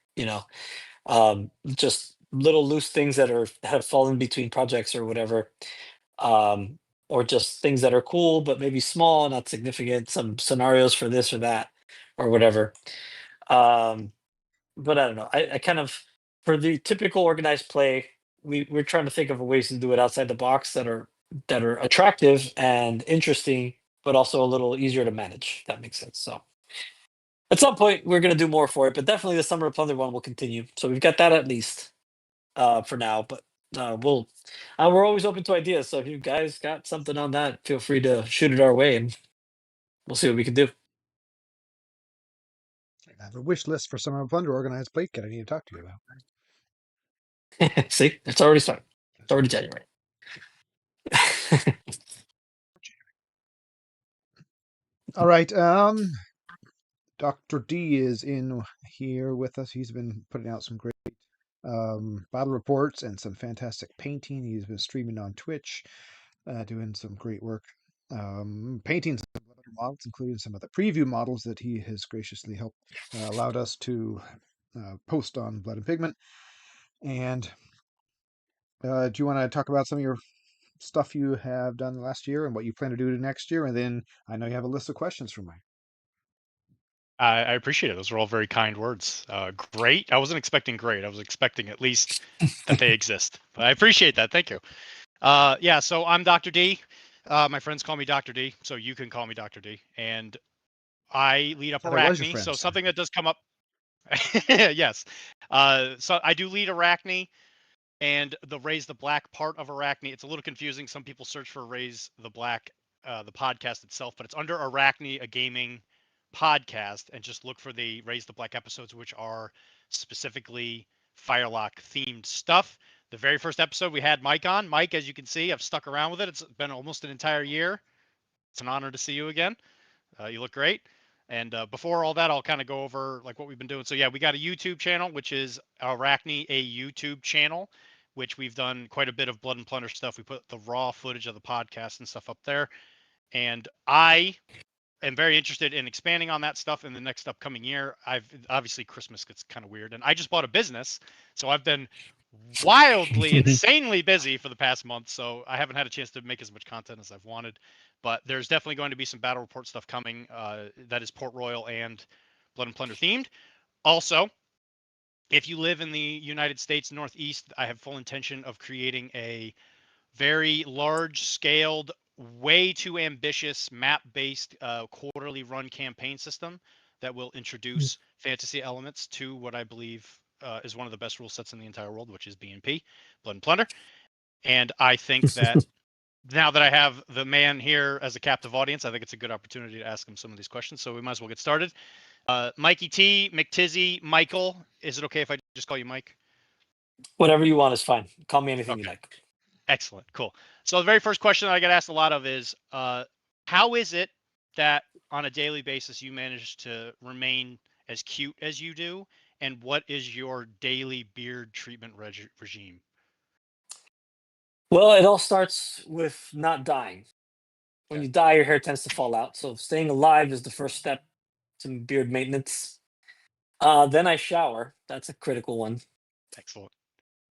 just little loose things that have fallen between projects or whatever, or just things that are cool but maybe small, not significant, some scenarios for this or that or whatever. But I don't know. I kind of, for the typical organized play, we're trying to think of ways to do it outside the box that are attractive and interesting, but also a little easier to manage. If that makes sense. So at some point we're gonna do more for it, but definitely the Summer of Plunder one will continue. So we've got that at least for now. But we're always open to ideas. So if you guys got something on that, feel free to shoot it our way, and we'll see what we can do. I have a wish list for Summer of Plunder organized plate kit I need to talk to you about. See, it's already started. It's already January. All right. Dr. D is in here with us. He's been putting out some great battle reports and some fantastic painting. He's been streaming on Twitch, doing some great work. Painting some other models, including some of the preview models that he has graciously helped allowed us to post on Blood and Pigment. And do you want to talk about some of your stuff you have done last year and what you plan to do next year? And then I know you have a list of questions for Mike. I appreciate it. Those were all very kind words. Great. I wasn't expecting great. I was expecting at least that they exist. But I appreciate that. Thank you. Yeah, so I'm Dr. D. My friends call me Dr. D, so you can call me Dr. D. And I lead up Arachne. So something that does come up. Yes. So I do lead Arachne and the Raise the Black part of Arachne. It's a little confusing. Some people search for Raise the Black, the podcast itself, but it's under Arachne, a gaming podcast, and just look for the Raise the Black episodes, which are specifically Firelock themed stuff. The very first episode we had Mike on. Mike, as you can see, I've stuck around with it. It's been almost an entire year. It's an honor to see you again. You look great. And before all that, I'll kind of go over like what we've been doing. So yeah, we got a YouTube channel, which is Arachne, a YouTube channel, which we've done quite a bit of Blood and Plunder stuff. We put the raw footage of the podcast and stuff up there. And I am very interested in expanding on that stuff in the next upcoming year. Obviously Christmas gets kind of weird, and I just bought a business, so I've been wildly, insanely busy for the past month. So I haven't had a chance to make as much content as I've wanted, but there's definitely going to be some battle report stuff coming. That is Port Royal and Blood and Plunder themed. Also, if you live in the United States Northeast, I have full intention of creating a very large-scaled, way too ambitious map-based quarterly run campaign system that will introduce fantasy elements to what I believe is one of the best rule sets in the entire world, which is BNP, Blood and Plunder. And I think that now that I have the man here as a captive audience, I think it's a good opportunity to ask him some of these questions. So we might as well get started. Mikey T, McTizzy, Michael, is it okay if I just call you Mike? Whatever you want is fine. Call me anything you like. Excellent. Cool. So the very first question that I get asked a lot of is, how is it that on a daily basis you manage to remain as cute as you do? And what is your daily beard treatment regime? Well, it all starts with not dying. When you die, your hair tends to fall out. So staying alive is the first step to beard maintenance. Then I shower. That's a critical one. Excellent.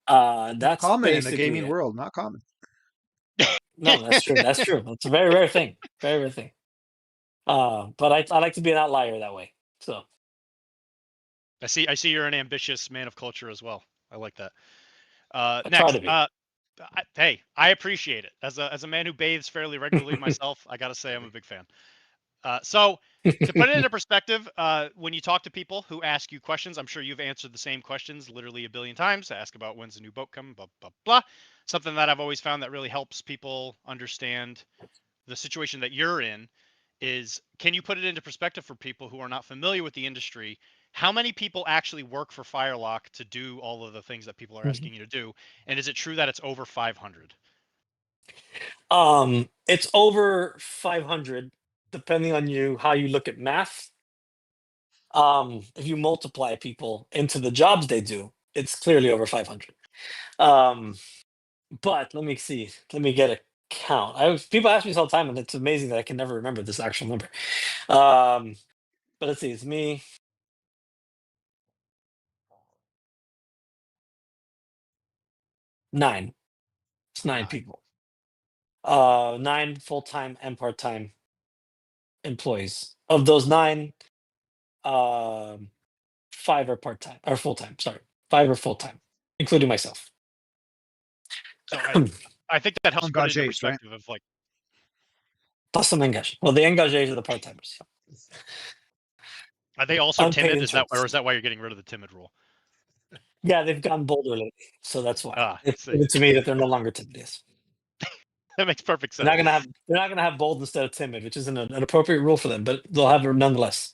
That's Common in the basically gaming it. world, not common. No, that's true. That's true. It's a very rare thing. Very rare thing. But I like to be an outlier that way. So I see you're an ambitious man of culture as well. I like that. I try Next, to be. hey, I appreciate it. As a man who bathes fairly regularly myself, I gotta say I'm a big fan. So to put it into perspective, when you talk to people who ask you questions, I'm sure you've answered the same questions literally a billion times. Ask about when's the new boat coming, blah blah blah. Something that I've always found that really helps people understand the situation that you're in is, can you put it into perspective for people who are not familiar with the industry? How many people actually work for Firelock to do all of the things that people are asking you to do? And is it true that it's over 500? It's over 500, depending on how you look at math. If you multiply people into the jobs they do, it's clearly over 500. But let me see. Let me get a count. People ask me this all the time, and it's amazing that I can never remember this actual number. But let's see. It's me. Nine. It's nine people. 9 full-time and part-time employees. Of those 9, 5 are part-time or full-time. Sorry, 5 are full-time, including myself. So I think that helps put it into Engagés, right? perspective of like, Plus some engaged. Well, the engagés are the part-timers. are they also Unpaid timid? Is that, or interns. is that why you're getting rid of the timid rule? Yeah, they've gotten bolder lately, so that's why. Ah, It's see. proven to me that they're no longer timid. Yes. That makes perfect They're sense. not gonna have bold instead of timid, which isn't an appropriate rule for them, but they'll have it nonetheless.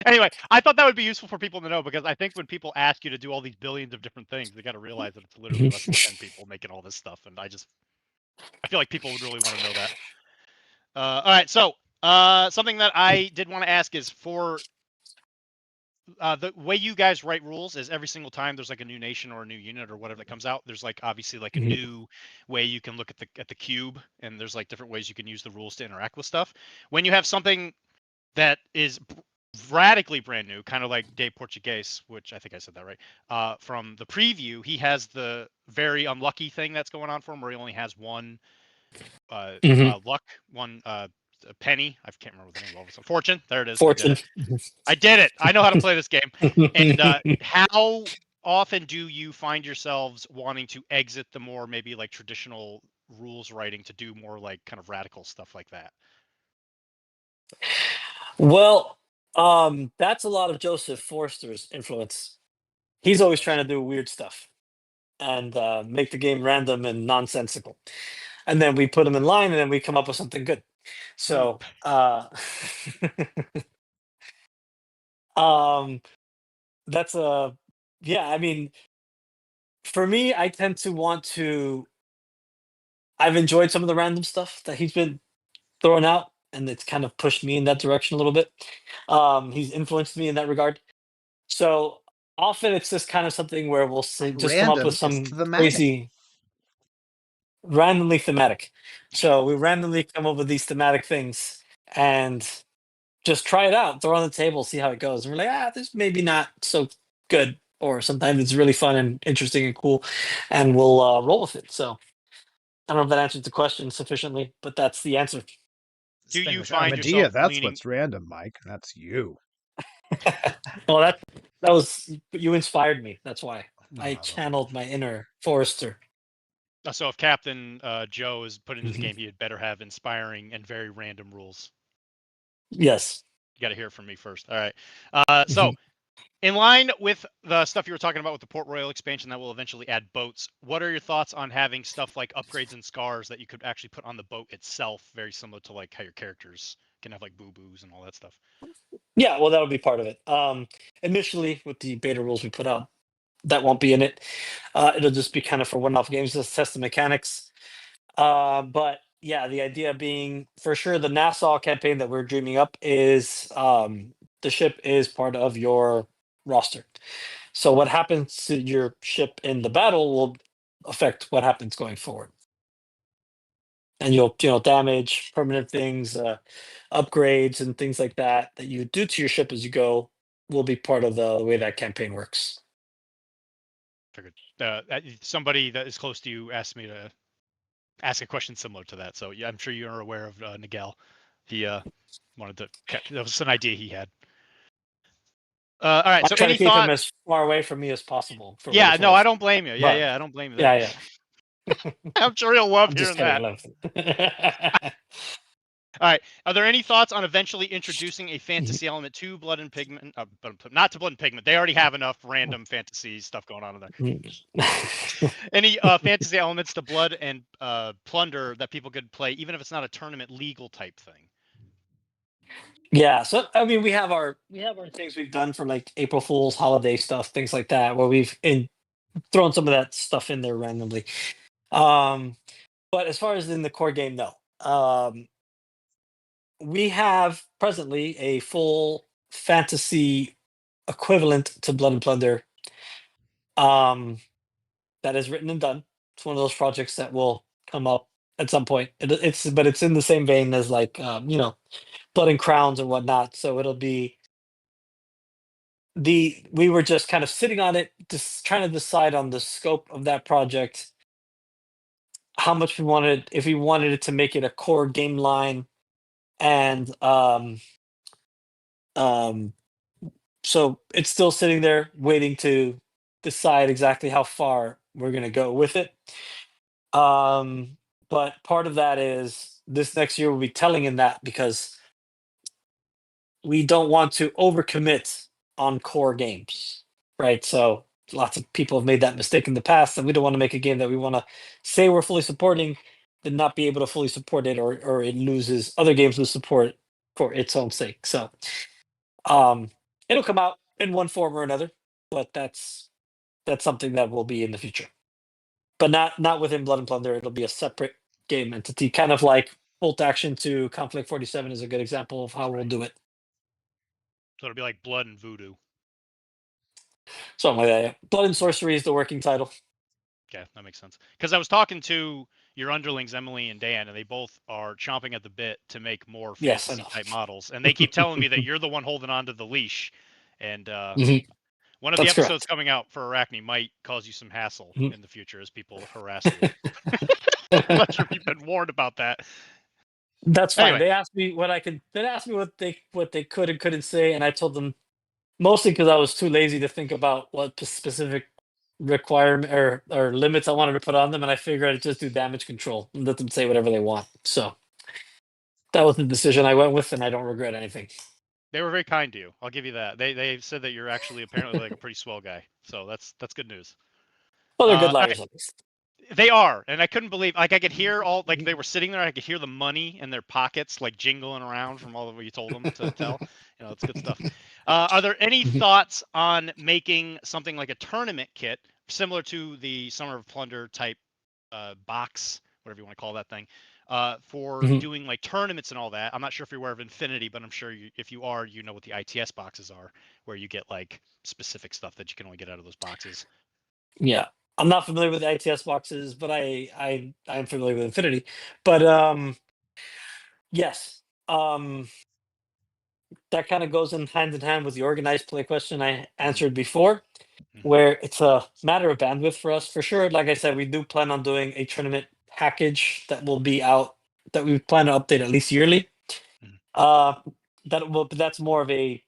Anyway, I thought that would be useful for people to know, because I think when people ask you to do all these billions of different things, they got to realize that it's literally less than 10 people making all this stuff. And I feel like people would really want to know that. All right. So something that I did want to ask is, for the way you guys write rules is every single time there's like a new nation or a new unit or whatever that comes out, there's like obviously like a new way you can look at the cube, and there's like different ways you can use the rules to interact with stuff. When you have something that is radically brand new, kind of like De Portuguese, which I think I said that right, from the preview, he has the very unlucky thing that's going on for him, where he only has one luck, one penny. I can't remember what the name of it. Fortune. There it is. Fortune. I did it. I know how to play this game. And how often do you find yourselves wanting to exit the more maybe like traditional rules writing to do more like kind of radical stuff like that? Well, that's a lot of Joseph Forster's influence. He's always trying to do weird stuff and make the game random and nonsensical. And then we put them in line, and then we come up with something good. So, that's yeah. I mean, for me, I tend to want to. I've enjoyed some of the random stuff that he's been throwing out, and it's kind of pushed me in that direction a little bit. He's influenced me in that regard. So often it's just kind of something where we'll just come up Random with is some thematic. crazy, randomly thematic. So we randomly come up with these thematic things and just try it out, throw it on the table, see how it goes. And we're like, this maybe not so good, or sometimes it's really fun and interesting and cool, and we'll roll with it. So I don't know if that answers the question sufficiently, but that's the answer. Do you Distinguished find Medea, yourself that's leaning? what's random, Mike. That's you. Well, that was, you inspired me. That's why I Oh, channeled my inner Forrester. So if Captain Joe is put into the Mhm. game, he had better have inspiring and very random rules. Yes. You got to hear it from me first. All right. So in line with the stuff you were talking about with the Port Royal expansion that will eventually add boats, what are your thoughts on having stuff like upgrades and scars that you could actually put on the boat itself, very similar to like how your characters can have like boo-boos and all that stuff? Yeah, well, that'll be part of it. Initially, with the beta rules we put out, that won't be in it. It'll just be kind of for one-off games, just test the mechanics. But yeah, the idea being, for sure, the Nassau campaign that we're dreaming up is the ship is part of your roster. So what happens to your ship in the battle will affect what happens going forward. And you'll damage, permanent things, upgrades, and things like that that you do to your ship as you go will be part of the way that campaign works. Figured. Somebody that is close to you asked me to ask a question similar to that. So yeah, I'm sure you are aware of Nigel. He wanted to catch. That was an idea he had. All right. I'm So trying any to keep him thoughts? as far away from me as possible. For what Yeah. it's No, worth. I don't blame you. Yeah. But- Yeah. I don't blame you. Yeah, yeah. I'm sure he'll love I'm just hearing kidding. that. All right. Are there any thoughts on eventually introducing a fantasy element to Blood and Pigment? Not to Blood and Pigment. They already have enough random fantasy stuff going on in there. Any fantasy elements to Blood and Plunder that people could play, even if it's not a tournament legal type thing? Yeah, so I mean, we have our things we've done for like April Fool's holiday stuff, things like that, where we've thrown some of that stuff in there randomly. But as far as in the core game, no. We have presently a full fantasy equivalent to Blood and Plunder. That is written and done. It's one of those projects that will come up at some point. But it's in the same vein as like Blood and Crowns and whatnot. So it'll be we were just kind of sitting on it, just trying to decide on the scope of that project, how much we wanted, if we wanted it to make it a core game line, and so it's still sitting there waiting to decide exactly how far we're going to go with it. But part of that is this next year we'll be telling in that because we don't want to overcommit on core games, right? So lots of people have made that mistake in the past, and we don't want to make a game that we want to say we're fully supporting, then not be able to fully support it, or it loses, other games lose support for its own sake. So it'll come out in one form or another, but that's something that will be in the future. But not within Blood and Plunder. It'll be a separate game entity, kind of like Bolt Action to Conflict 47 is a good example of how we'll do it. So it'll be like Blood and Voodoo. Something like that. Yeah. Blood and Sorcery is the working title. Okay, that makes sense. Because I was talking to your underlings, Emily and Dan, and they both are chomping at the bit to make more Yes, I fantasy know. type models. And they keep telling me that you're the one holding on to the leash. And Mhm. one of the That's episodes correct. coming out for Arachne might cause you some hassle Mhm. in the future as people harass you. I'm not sure if you've been warned about that. That's fine. Anyway. They asked me what I could. They asked me what they could and couldn't say, and I told them mostly because I was too lazy to think about what specific requirement or limits I wanted to put on them, and I figured I'd just do damage control and let them say whatever they want. So that was the decision I went with, and I don't regret anything. They were very kind to you. I'll give you that. They said that you're actually apparently like a pretty swell guy. So that's good news. Well, they're good all right. liars at least. They are, and I couldn't believe. Like I could hear all like they were sitting there. I could hear the money in their pockets like jingling around from all of what you told them to tell. You know, it's good stuff. Are there any thoughts on making something like a tournament kit similar to the Summer of Plunder type box, whatever you want to call that thing, for doing like tournaments and all that? I'm not sure if you're aware of Infinity, but I'm sure if you are, you know what the ITS boxes are, where you get like specific stuff that you can only get out of those boxes. Yeah, I'm not familiar with the ITS boxes, but I'm familiar with Infinity. But yes, that kind of goes in hand with the organized play question I answered before, where it's a matter of bandwidth for us for sure. Like I said, we do plan on doing a tournament package that will be out, that we plan to update at least yearly. That's more of a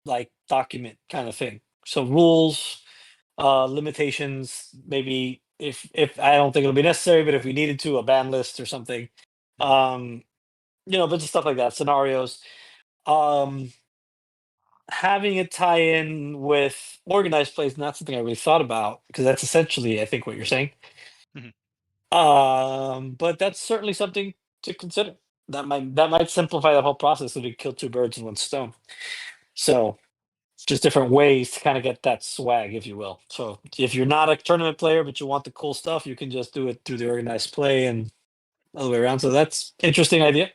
like document kind of thing. So rules, limitations, maybe if I don't think it'll be necessary, but if we needed to, a ban list or something. But just stuff like that, scenarios. Having it tie in with organized play is not something I really thought about, because that's essentially, I think, what you're saying. But that's certainly something to consider. That might simplify the whole process, so we kill two birds with one stone. So just different ways to kind of get that swag, if you will. So if you're not a tournament player but you want the cool stuff, you can just do it through the organized play and all the way around. So that's interesting idea.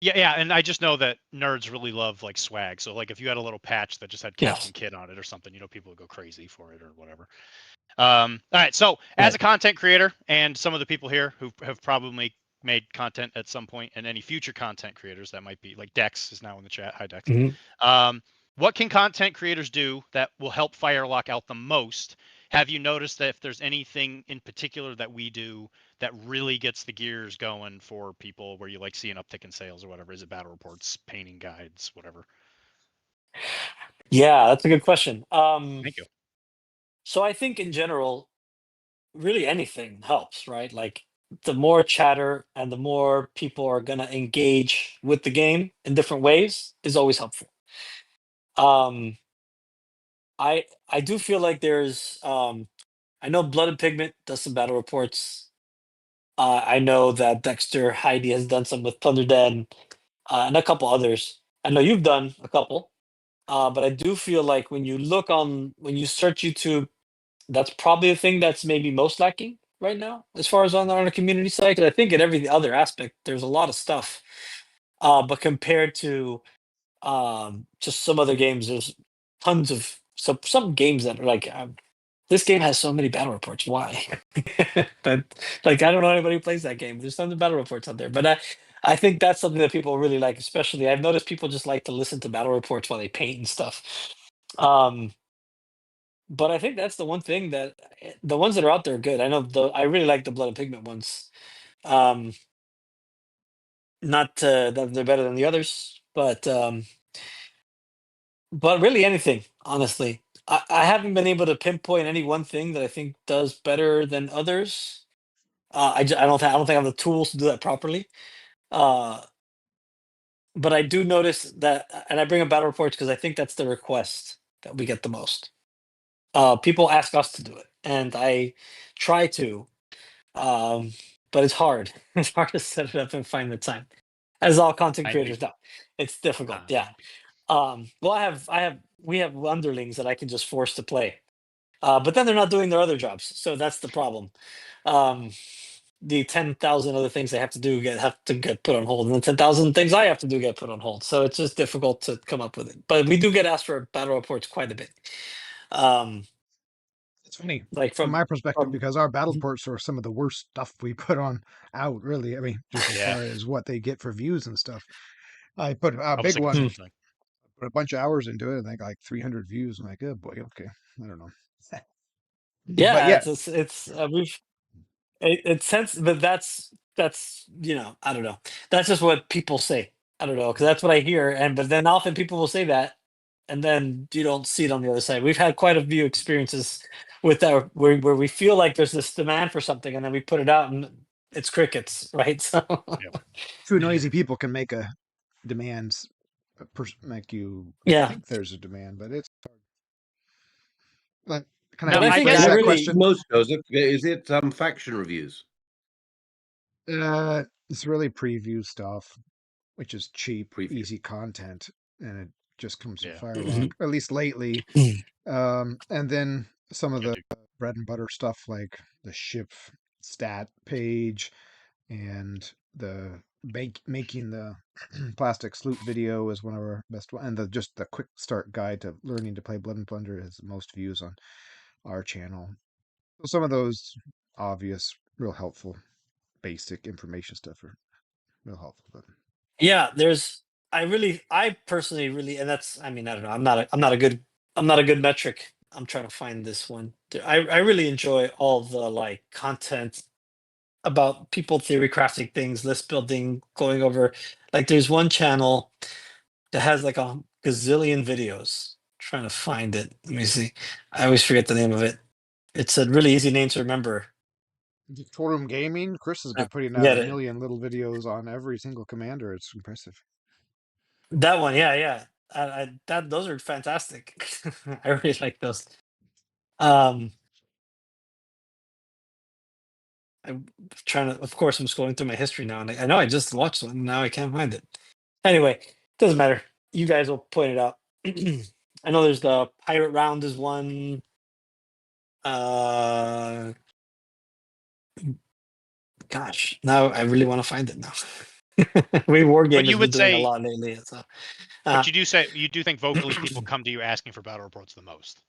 Yeah, and I just know that nerds really love like swag. So like if you had a little patch that just had Captain Kidd on it or something, people would go crazy for it or whatever. All right, so as a content creator, and some of the people here who have probably made content at some point, and any future content creators that might be like Dex is now in the chat. Hi Dex. what can content creators do that will help Firelock out the most? Have you noticed that if there's anything in particular that we do that really gets the gears going for people, where you like see an uptick in sales or whatever? Is it battle reports, painting guides, whatever? Yeah, that's a good question. Thank you. So I think in general, really anything helps, right? Like the more chatter and the more people are gonna engage with the game in different ways is always helpful. Um, I do feel like there's I know Blood and Pigment does some battle reports. I know that Dexter Heidi has done some with Plunder Den, and a couple others. I know you've done a couple, but I do feel like when you search YouTube, that's probably the thing that's maybe most lacking right now, as far as on the community side. 'Cause I think in every other aspect, there's a lot of stuff. But compared to just some other games, there's tons of some games that are like this game has so many battle reports. Why? But like I don't know anybody who plays that game. There's tons of battle reports out there, but I think that's something that people really like. Especially, I've noticed people just like to listen to battle reports while they paint and stuff. But I think that's the one thing that the ones that are out there are good. I know I really like the Blood and Pigment ones. Um, not that they're better than the others, but really anything, honestly. I haven't been able to pinpoint any one thing that I think does better than others. I don't I don't think I have the tools to do that properly. Uh, but I do notice that, and I bring up battle reports because I think that's the request that we get the most. People ask us to do it, and I try to, um, but it's hard. It's hard to set it up and find the time, as all content I know creators know. It's difficult. uh, Yeah. Well, we have underlings that I can just force to play, but then they're not doing their other jobs, so that's the problem. Um, the 10,000 other things they have to do have to get put on hold, and the 10,000 things I have to do get put on hold. So it's just difficult to come up with it. But we do get asked for battle reports quite a bit. Um, It's funny like from my perspective from because our battle Mhm. reports are some of the worst stuff we put on out. Really, I mean, just as yeah, far as what they get for views and stuff. I put a almost big like a one, Mm. thing. put a bunch of hours into it, and I got like 300 views. I'm like, oh boy, okay, I don't know. But Yeah, yeah, it's we've it sense, but that's I don't know. That's just what people say. I don't know because that's what I hear, and but then often people will say that, and then you don't see it on the other side. We've had quite a few experiences with our where we feel like there's this demand for something, and then we put it out, and it's crickets, right? So Yep. two noisy people can make a demands make you yeah, think there's a demand, but it's hard. But can I Now, but I I think rephrase I guess that really question? Most, Joseph, is it faction reviews? It's really preview stuff, which is cheap, Preview. easy content, and it just comes from yeah, Firelock, at least lately. And then some of you'll the do. bread and butter stuff like the ship stat page and the making the plastic sloop video is one of our best one, and just the quick start guide to learning to play Blood and Plunder has the most views on our channel. So some of those obvious, real helpful, basic information stuff are real helpful. But yeah. I personally really, and that's I mean I don't know. I'm not a good metric. I'm trying to find this one. I really enjoy all the like content about people theory crafting things, list building, going over. Like, there's one channel that has like a gazillion videos. Trying to find it. Let me see. I always forget the name of it. It's a really easy name to remember. Forum Gaming, Chris has I been putting out forget a it. million little videos on every single commander. It's impressive. That one, yeah, yeah. That those are fantastic. I really like those. Um, I'm trying to. Of course, I'm scrolling through my history now, and I know I just watched one. Now I can't find it. Anyway, doesn't matter. You guys will point it out. I know there's the pirate round is one. Uh, gosh, now I really want to find it now. We But Wargame has you been would doing a say, lot lately. So, but uh, you do think vocally people come to you asking for battle reports the most,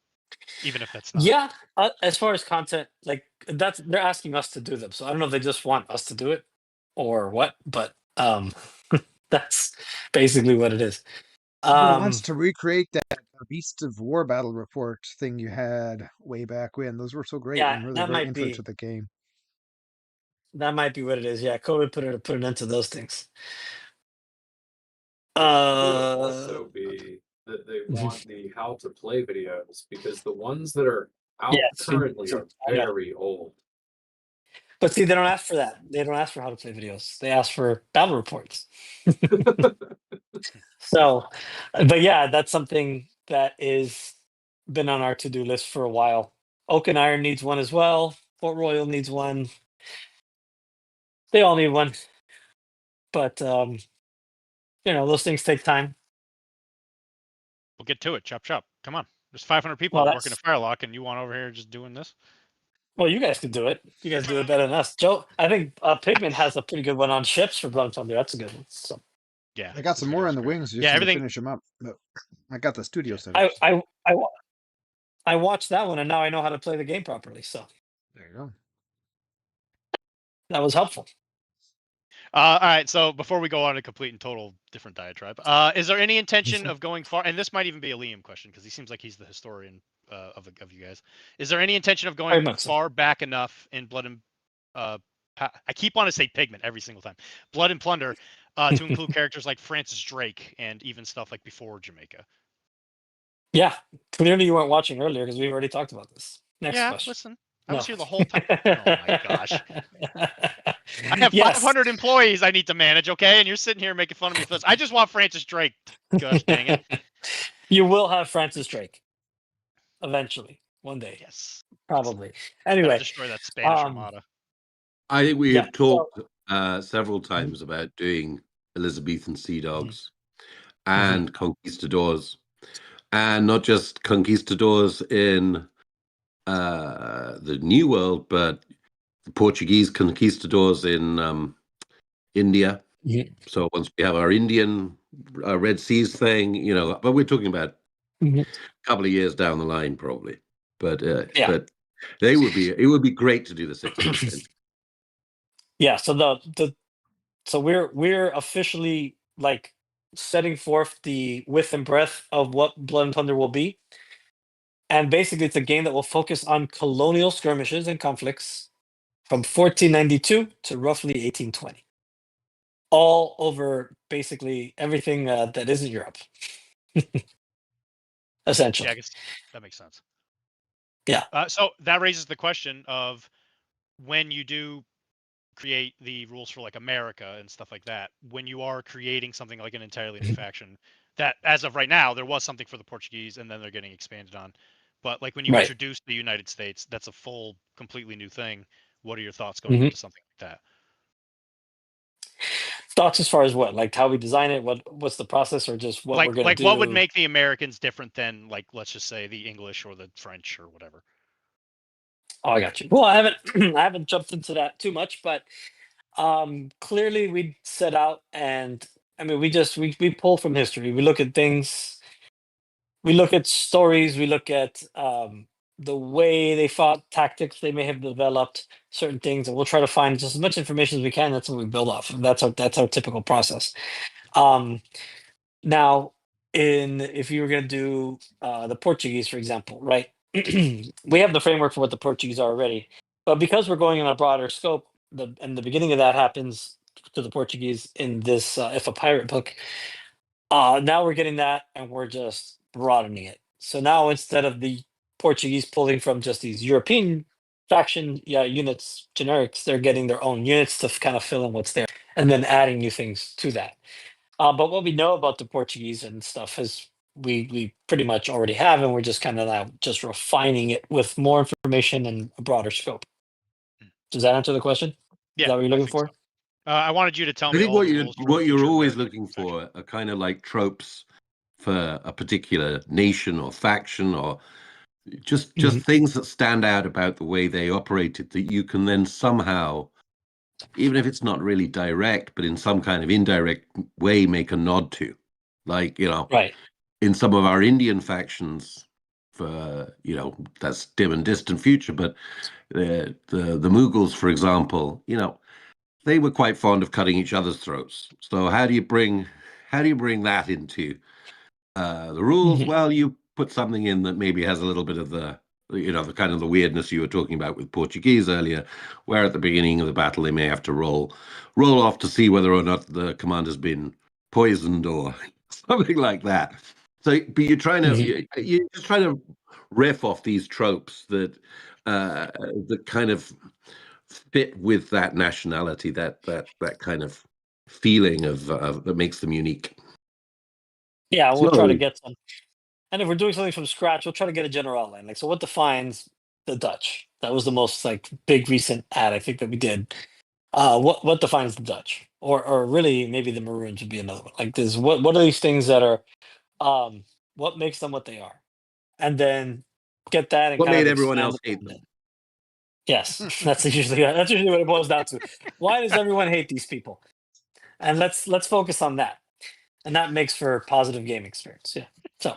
even if that's not. yeah. As far as content, like that's they're asking us to do them. So I don't know if they just want us to do it or what, but that's basically what it is. Somebody wants Um, to recreate that Beast of War battle report thing you had way back when. Those were so great yeah, and really that great might intro to be the game. what it is. Yeah, COVID put an end to those things. Could Uh, also be that they mhm. want the how to play videos because the ones that are out Yes, currently are I know. very old. But see, they don't ask for that. They don't ask for how to play videos. They ask for battle reports. So, but yeah, that's something that is been on our to-do list for a while. Oak and Iron needs one as well. Port Royal needs one. They all need one. But those things take time. We'll get to it. Chop chop. Come on. There's 500 people Well, working at Firelock, and you want over here just doing this? well, you guys could do it. You guys do it better than us. Joe, I think Pigman has a pretty good one on ships for Blood Plunder. That's a good one. So Yeah. I got some more in the wings just Yeah, need to everything. finish them up. But I got the studio set I up. I watched that one and now I know how to play the game properly. So There you go. that was helpful. All right. So before we go on a complete and total different diatribe, is there any intention of going far? And this might even be a Liam question because he seems like he's the historian of you guys. Is there any intention of Very going much so. far back enough in Blood and I keep wanting to say Pigment every single time. Blood and Plunder to include characters like Francis Drake and even stuff like before Jamaica. Yeah, clearly you weren't watching earlier because we've already talked about this. Next Yeah, question. listen. I No. was here the whole time. Oh my gosh. I have Yes. 500 employees I need to manage, okay? And you're sitting here making fun of me for this. I just want Francis Drake. Gosh dang it. You will have Francis Drake eventually, one day. Yes. Probably. Gotta Anyway, destroy that Spanish Armada. I think we Yeah, have talked several times about doing Elizabethan sea dogs and conquistadors, and not just conquistadors in the New World, but the Portuguese conquistadors in India. Mhm. So once we have our Indian Red Seas thing, but we're talking about Mhm. a couple of years down the line, probably. But Yeah. but it would be great to do the 16th century. Yeah, so so we're officially like setting forth the width and breadth of what Blood and Thunder will be. And basically it's a game that will focus on colonial skirmishes and conflicts from 1492 to roughly 1820. All over basically everything that isn't Europe. Essentially. Yeah, I guess that makes sense. Yeah. So that raises the question of when you do create the rules for like America and stuff like that, when you are creating something like an entirely new faction, that as of right now, there was something for the Portuguese and then they're getting expanded on. But like when you Right. introduce the United States, that's a full, completely new thing. What are your thoughts going into something like that? Thoughts as far as what? Like how we design it, what's the process, or just what we're gonna do? What would make the Americans different than like let's just say the English or the French or whatever? Oh, I got you. Well, I haven't I haven't jumped into that too much, but clearly we set out and I mean we pull from history. We look at things, we look at stories, we look at the way they fought, tactics they may have developed, certain things, and we'll try to find just as much information as we can. That's what we build off of. That's our typical process. Now, if you were going to do the Portuguese, for example, right? We have the framework for what the Portuguese are already, but because we're going in a broader scope, the beginning of that happens to the Portuguese in this If a Pirate book. Now we're getting that, and we're just broadening it. So now instead of the Portuguese pulling from just these European faction units, generics, they're getting their own units to kind of fill in what's there, and then adding new things to that. But what we know about the Portuguese and stuff is we pretty much already have, and we're just kind of now just refining it with more information and a broader scope. Does that answer the question? Yeah, Is that what you're looking for? So. I wanted you to tell I me think all what the you rules for what the you're future always American looking faction. for are kind of like tropes for a particular nation or faction, or just things that stand out about the way they operated that you can then somehow, even if it's not really direct, but in some kind of indirect way, make a nod to. Like, Right. in some of our Indian factions, for that's dim and distant future, but the Mughals, for example, they were quite fond of cutting each other's throats. So how do you bring that into The rules, well, you put something in that maybe has a little bit of the kind of the weirdness you were talking about with Portuguese earlier, where at the beginning of the battle they may have to roll off to see whether or not the commander's been poisoned or something like that. So, but you're just trying to riff off these tropes that kind of fit with that nationality, that kind of feeling of that makes them unique. Yeah, we'll try to Slowly. get some. And if we're doing something from scratch, we'll try to get a general outline. Like, so what defines the Dutch? That was the most like big recent ad I think that we did. What defines the Dutch? Or really maybe the Maroons would be another one. Like this, what are these things that are what makes them what they are? And then get that and What kind of made everyone expand else hate upon them? it. Yes, that's usually what it boils down to. Why does everyone hate these people? And let's focus on that. And that makes for a positive game experience. Yeah. So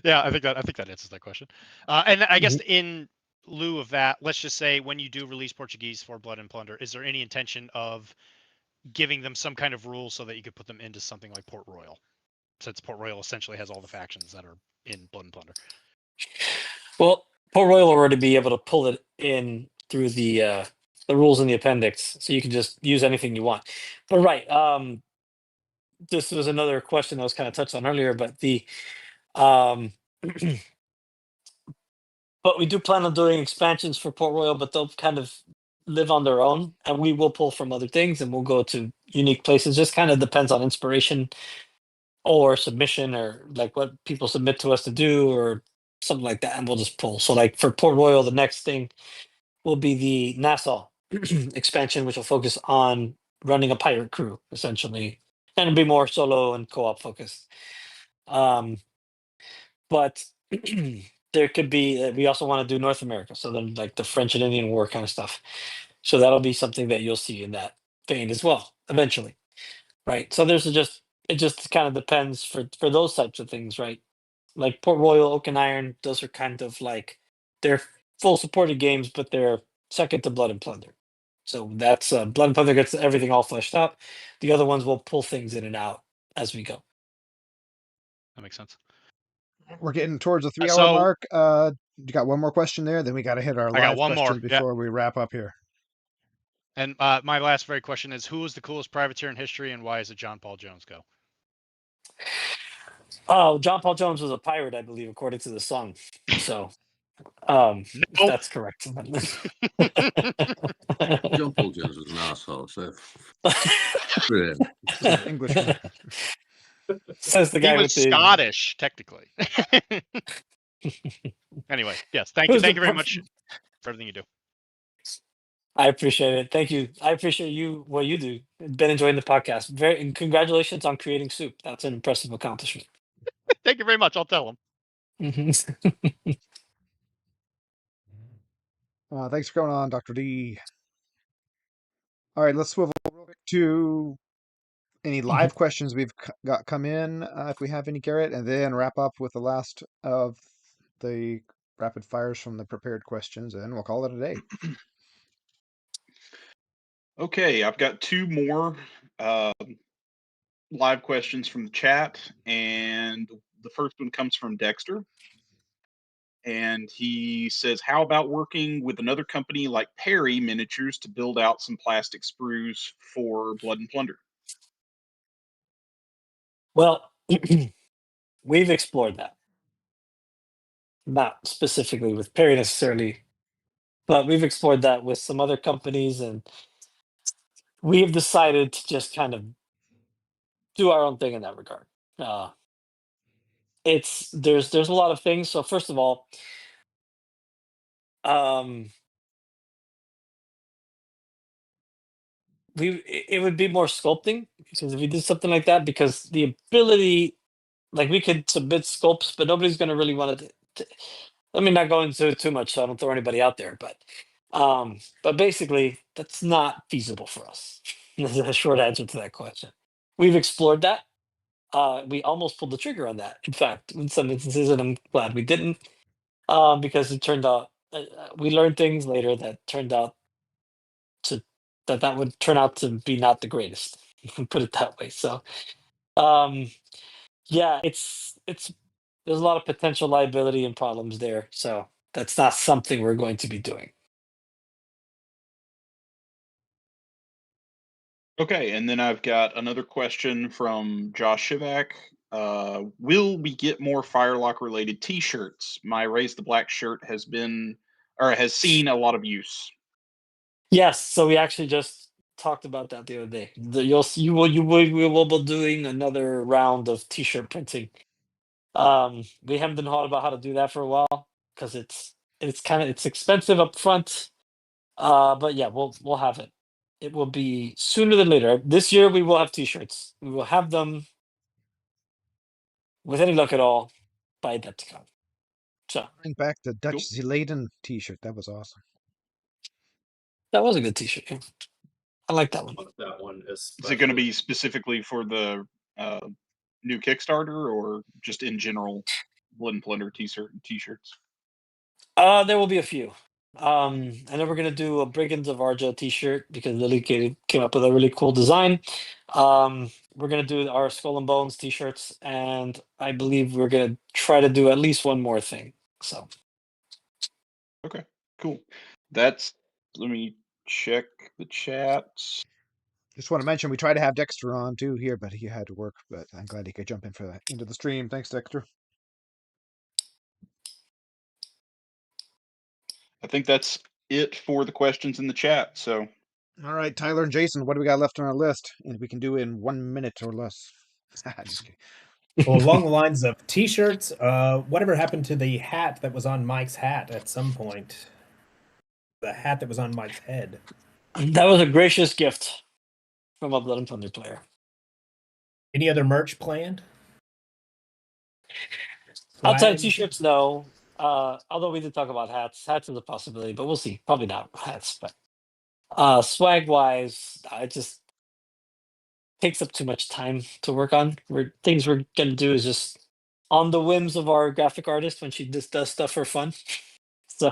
Yeah, I think that answers that question. And I guess in lieu of that, let's just say when you do release Portuguese for Blood and Plunder, is there any intention of giving them some kind of rule so that you could put them into something like Port Royal, since Port Royal essentially has all the factions that are in Blood and Plunder? well, Port Royal will already be able to pull it in through the rules in the appendix, so you can just use anything you want. But right, this was another question that was kind of touched on earlier, but the um, but we do plan on doing expansions for Port Royal, but they'll kind of live on their own, and we will pull from other things, and we'll go to unique places. Just kind of depends on inspiration or submission, or like what people submit to us to do, or something like that, and we'll just pull. So, like for Port Royal, the next thing will be the Nassau expansion, which will focus on running a pirate crew essentially, and it'll be more solo and co-op focused. But there could be we also want to do North America, so then like the French and Indian War kind of stuff. So that'll be something that you'll see in that vein as well eventually, right? So there's just it just kind of depends for those types of things, right? Like Port Royal, Oak and Iron, those are kind of like they're full supported games, but they're second to Blood and Plunder. So that's Blood and Plunder gets everything all fleshed out. The other ones will pull things in and out as we go. That makes sense. We're getting towards the 3-hour So- mark. You got one more question there, then we got to hit our I got live one more, questions yeah. before we wrap up here. And my last very question is, who was the coolest privateer in history, and why is it John Paul Jones? Go. Oh, John Paul Jones was a pirate, I believe, according to the song. So, if Nope. that's correct. John Paul Jones was an asshole, so brilliant. Englishman. Says the He guy was with the Scottish, technically. Anyway, yes, thank you Who's the very prof- much for everything you do. I appreciate it. Thank you. I appreciate you what you do. Been enjoying the podcast. And congratulations on creating soup. That's an impressive accomplishment. Thank you very much. I'll tell him. Thanks for coming on, Dr. D. All right, let's swivel real quick to any live questions we've got come in, if we have any, Garrett, and then wrap up with the last of the rapid fires from the prepared questions, and we'll call it a day. Okay, I've got two more live questions from the chat, and the first one comes from Dexter. And he says, how about working with another company like Perry Miniatures to build out some plastic sprues for Blood and Plunder? Well, we've explored that. Not specifically with Perry necessarily, but we've explored that with some other companies, and we've decided to just kind of do our own thing in that regard. There's a lot of things. So first of all, it would be more sculpting, because if we did something like that, because the ability, like we could submit sculpts, but nobody's going to really want to. Let me not go into it too much, so I don't throw anybody out there. But basically, that's not feasible for us. That's a short answer to that question. We've explored that. We almost pulled the trigger on that. In fact, in some instances, and I'm glad we didn't, because it turned out we learned things later that turned out that would turn out to be not the greatest. Put it that way. So Yeah, it's there's a lot of potential liability and problems there, so that's not something we're going to be doing. Okay, and then I've got another question from Josh Shivak. Will we get more Firelock related T-shirts? My Raise the Black shirt has seen a lot of use. Yes, so we actually just talked about that the other day. We will be doing another round of T-shirt printing. We haven't been hot about how to do that for a while because it's expensive up front. But yeah, we'll have it. It will be sooner than later. This year we will have T-shirts. We will have them with any luck at all by Adepticon. So Bring back the Dutch Cool. Zeladen t-shirt. That was awesome. that was a good T-shirt. Yeah. I like that one. That one Is it going to especially. be specifically for the new Kickstarter or just in general Blood Plunder T-shirts? There will be a few. I know we're gonna do a Brigands of Arja T-shirt because Lily came up with a really cool design. We're gonna do our Skull and Bones T-shirts, and I believe we're gonna try to do at least one more thing. So Okay, cool. Let me check the chat. Just want to mention we tried to have Dexter on too here, but he had to work. But I'm glad he could jump into the stream. Thanks, Dexter. I think that's it for the questions in the chat. So All right, Tyler and Jason, what do we got left on our list? And we can do in 1 minute or less. Just kidding. Well, along the lines of T-shirts, whatever happened to the hat that was on Mike's hat at some point? The hat that was on Mike's head. that was a gracious gift from a Blood and Thunder player. Any other merch planned? Outside Flags? T-shirts, no. Although we did talk about hats. Hats is a possibility, but we'll see. Probably not hats, but swag wise, it just takes up too much time to work on. Things we're gonna do is just on the whims of our graphic artist when she just does stuff for fun. So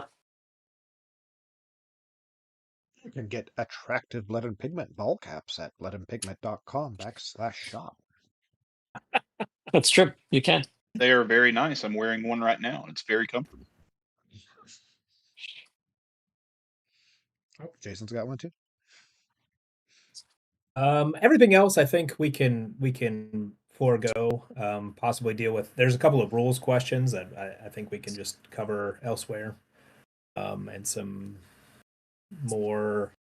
You can get attractive Blood and Pigment ball caps at bloodandpigment.com/shop. that's true. You can. they are very nice. I'm wearing one right now. It's very comfortable. Oh, Jason's got one too. Everything else, I think we can forego. Possibly deal with. There's a couple of rules questions that I think we can just cover elsewhere, and some more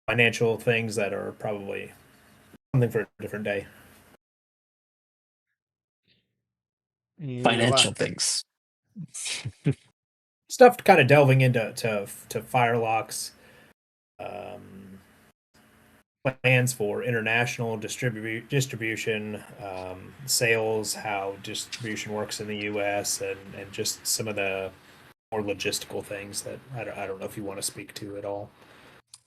financial things that are probably something for a different day. Financial things. Stuff kind of delving into Firelocks. Plans for international distribution, sales, how distribution works in the U.S., and just some of the more logistical things that I don't know if you want to speak to at all.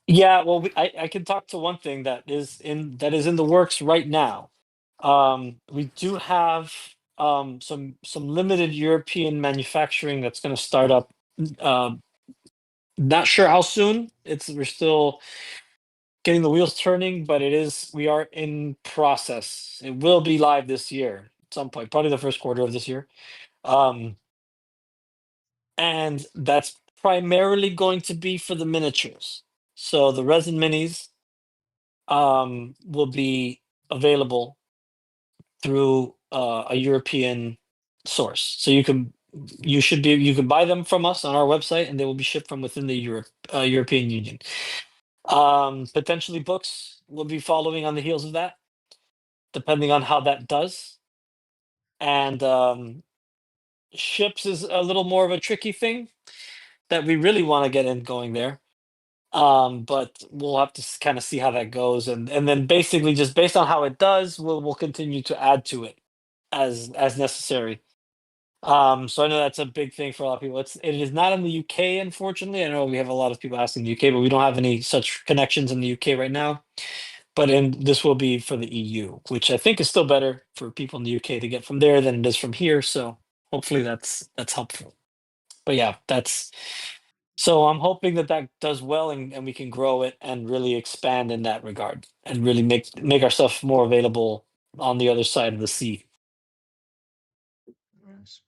Yeah, well, I can talk to one thing that is in the works right now. We do have some limited European manufacturing that's going to start up. Not sure how soon. We're still getting the wheels turning, but we are in process. It will be live this year at some point, probably the first quarter of this year. And that's primarily going to be for the miniatures. So the resin minis will be available through a European source. So you can buy them from us on our website, and they will be shipped from within the European Union. Potentially books will be following on the heels of that, depending on how that does. And ships is a little more of a tricky thing that we really want to get in going there. But we'll have to kind of see how that goes, and then basically just based on how it does, we'll continue to add to it as necessary. So I know that's a big thing for a lot of people. It is not in the UK, unfortunately. I know we have a lot of people asking the UK, but we don't have any such connections in the UK right now. But this will be for the EU, which I think is still better for people in the UK to get from there than it is from here. So hopefully that's helpful. But yeah, so I'm hoping that does well, and we can grow it and really expand in that regard, and really make our stuff more available on the other side of the sea. Nice.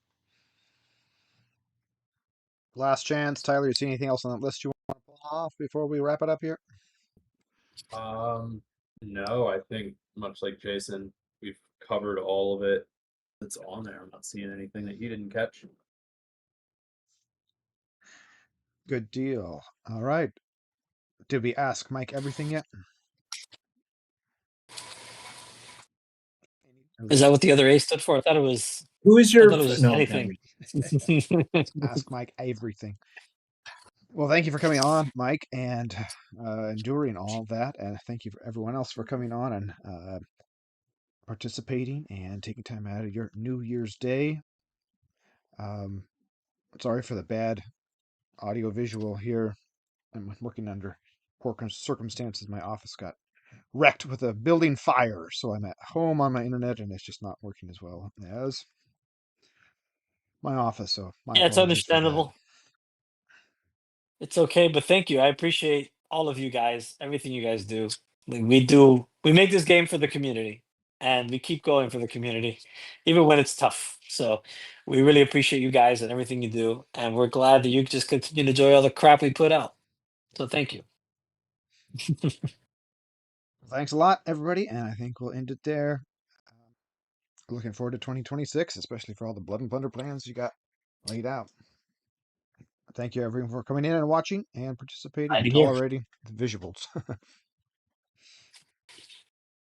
Last chance, Tyler. You see anything else on that list you want to pull off before we wrap it up here? No, I think much like Jason, we've covered all of it that's on there. I'm not seeing anything that you didn't catch. Good deal. All right. Did we ask Mike everything yet? Is that what the other A stood for? I thought it was. Who is I your thought it was no? anything. Ask Mike everything. Well, thank you for coming on, Mike, and enduring all that. And thank you for everyone else for coming on and participating and taking time out of your New Year's Day. Sorry for the bad audio visual here. I'm working under poor circumstances. My office got wrecked with a building fire, so I'm at home on my internet and it's just not working as well as my office. So my Yeah, it's apologies for that. understandable. It's okay, but thank you. I appreciate all of you guys, everything you guys do. Like, we make this game for the community, and we keep going for the community, even when it's tough. So we really appreciate you guys and everything you do, and we're glad that you just continue to enjoy all the crap we put out. So thank you. Thanks a lot, everybody, and I think we'll end it there. Looking forward to 2026, especially for all the Blood and Plunder plans you got laid out. Thank you, everyone, for coming in and watching and participating Glad and to hear. tolerating the visuals.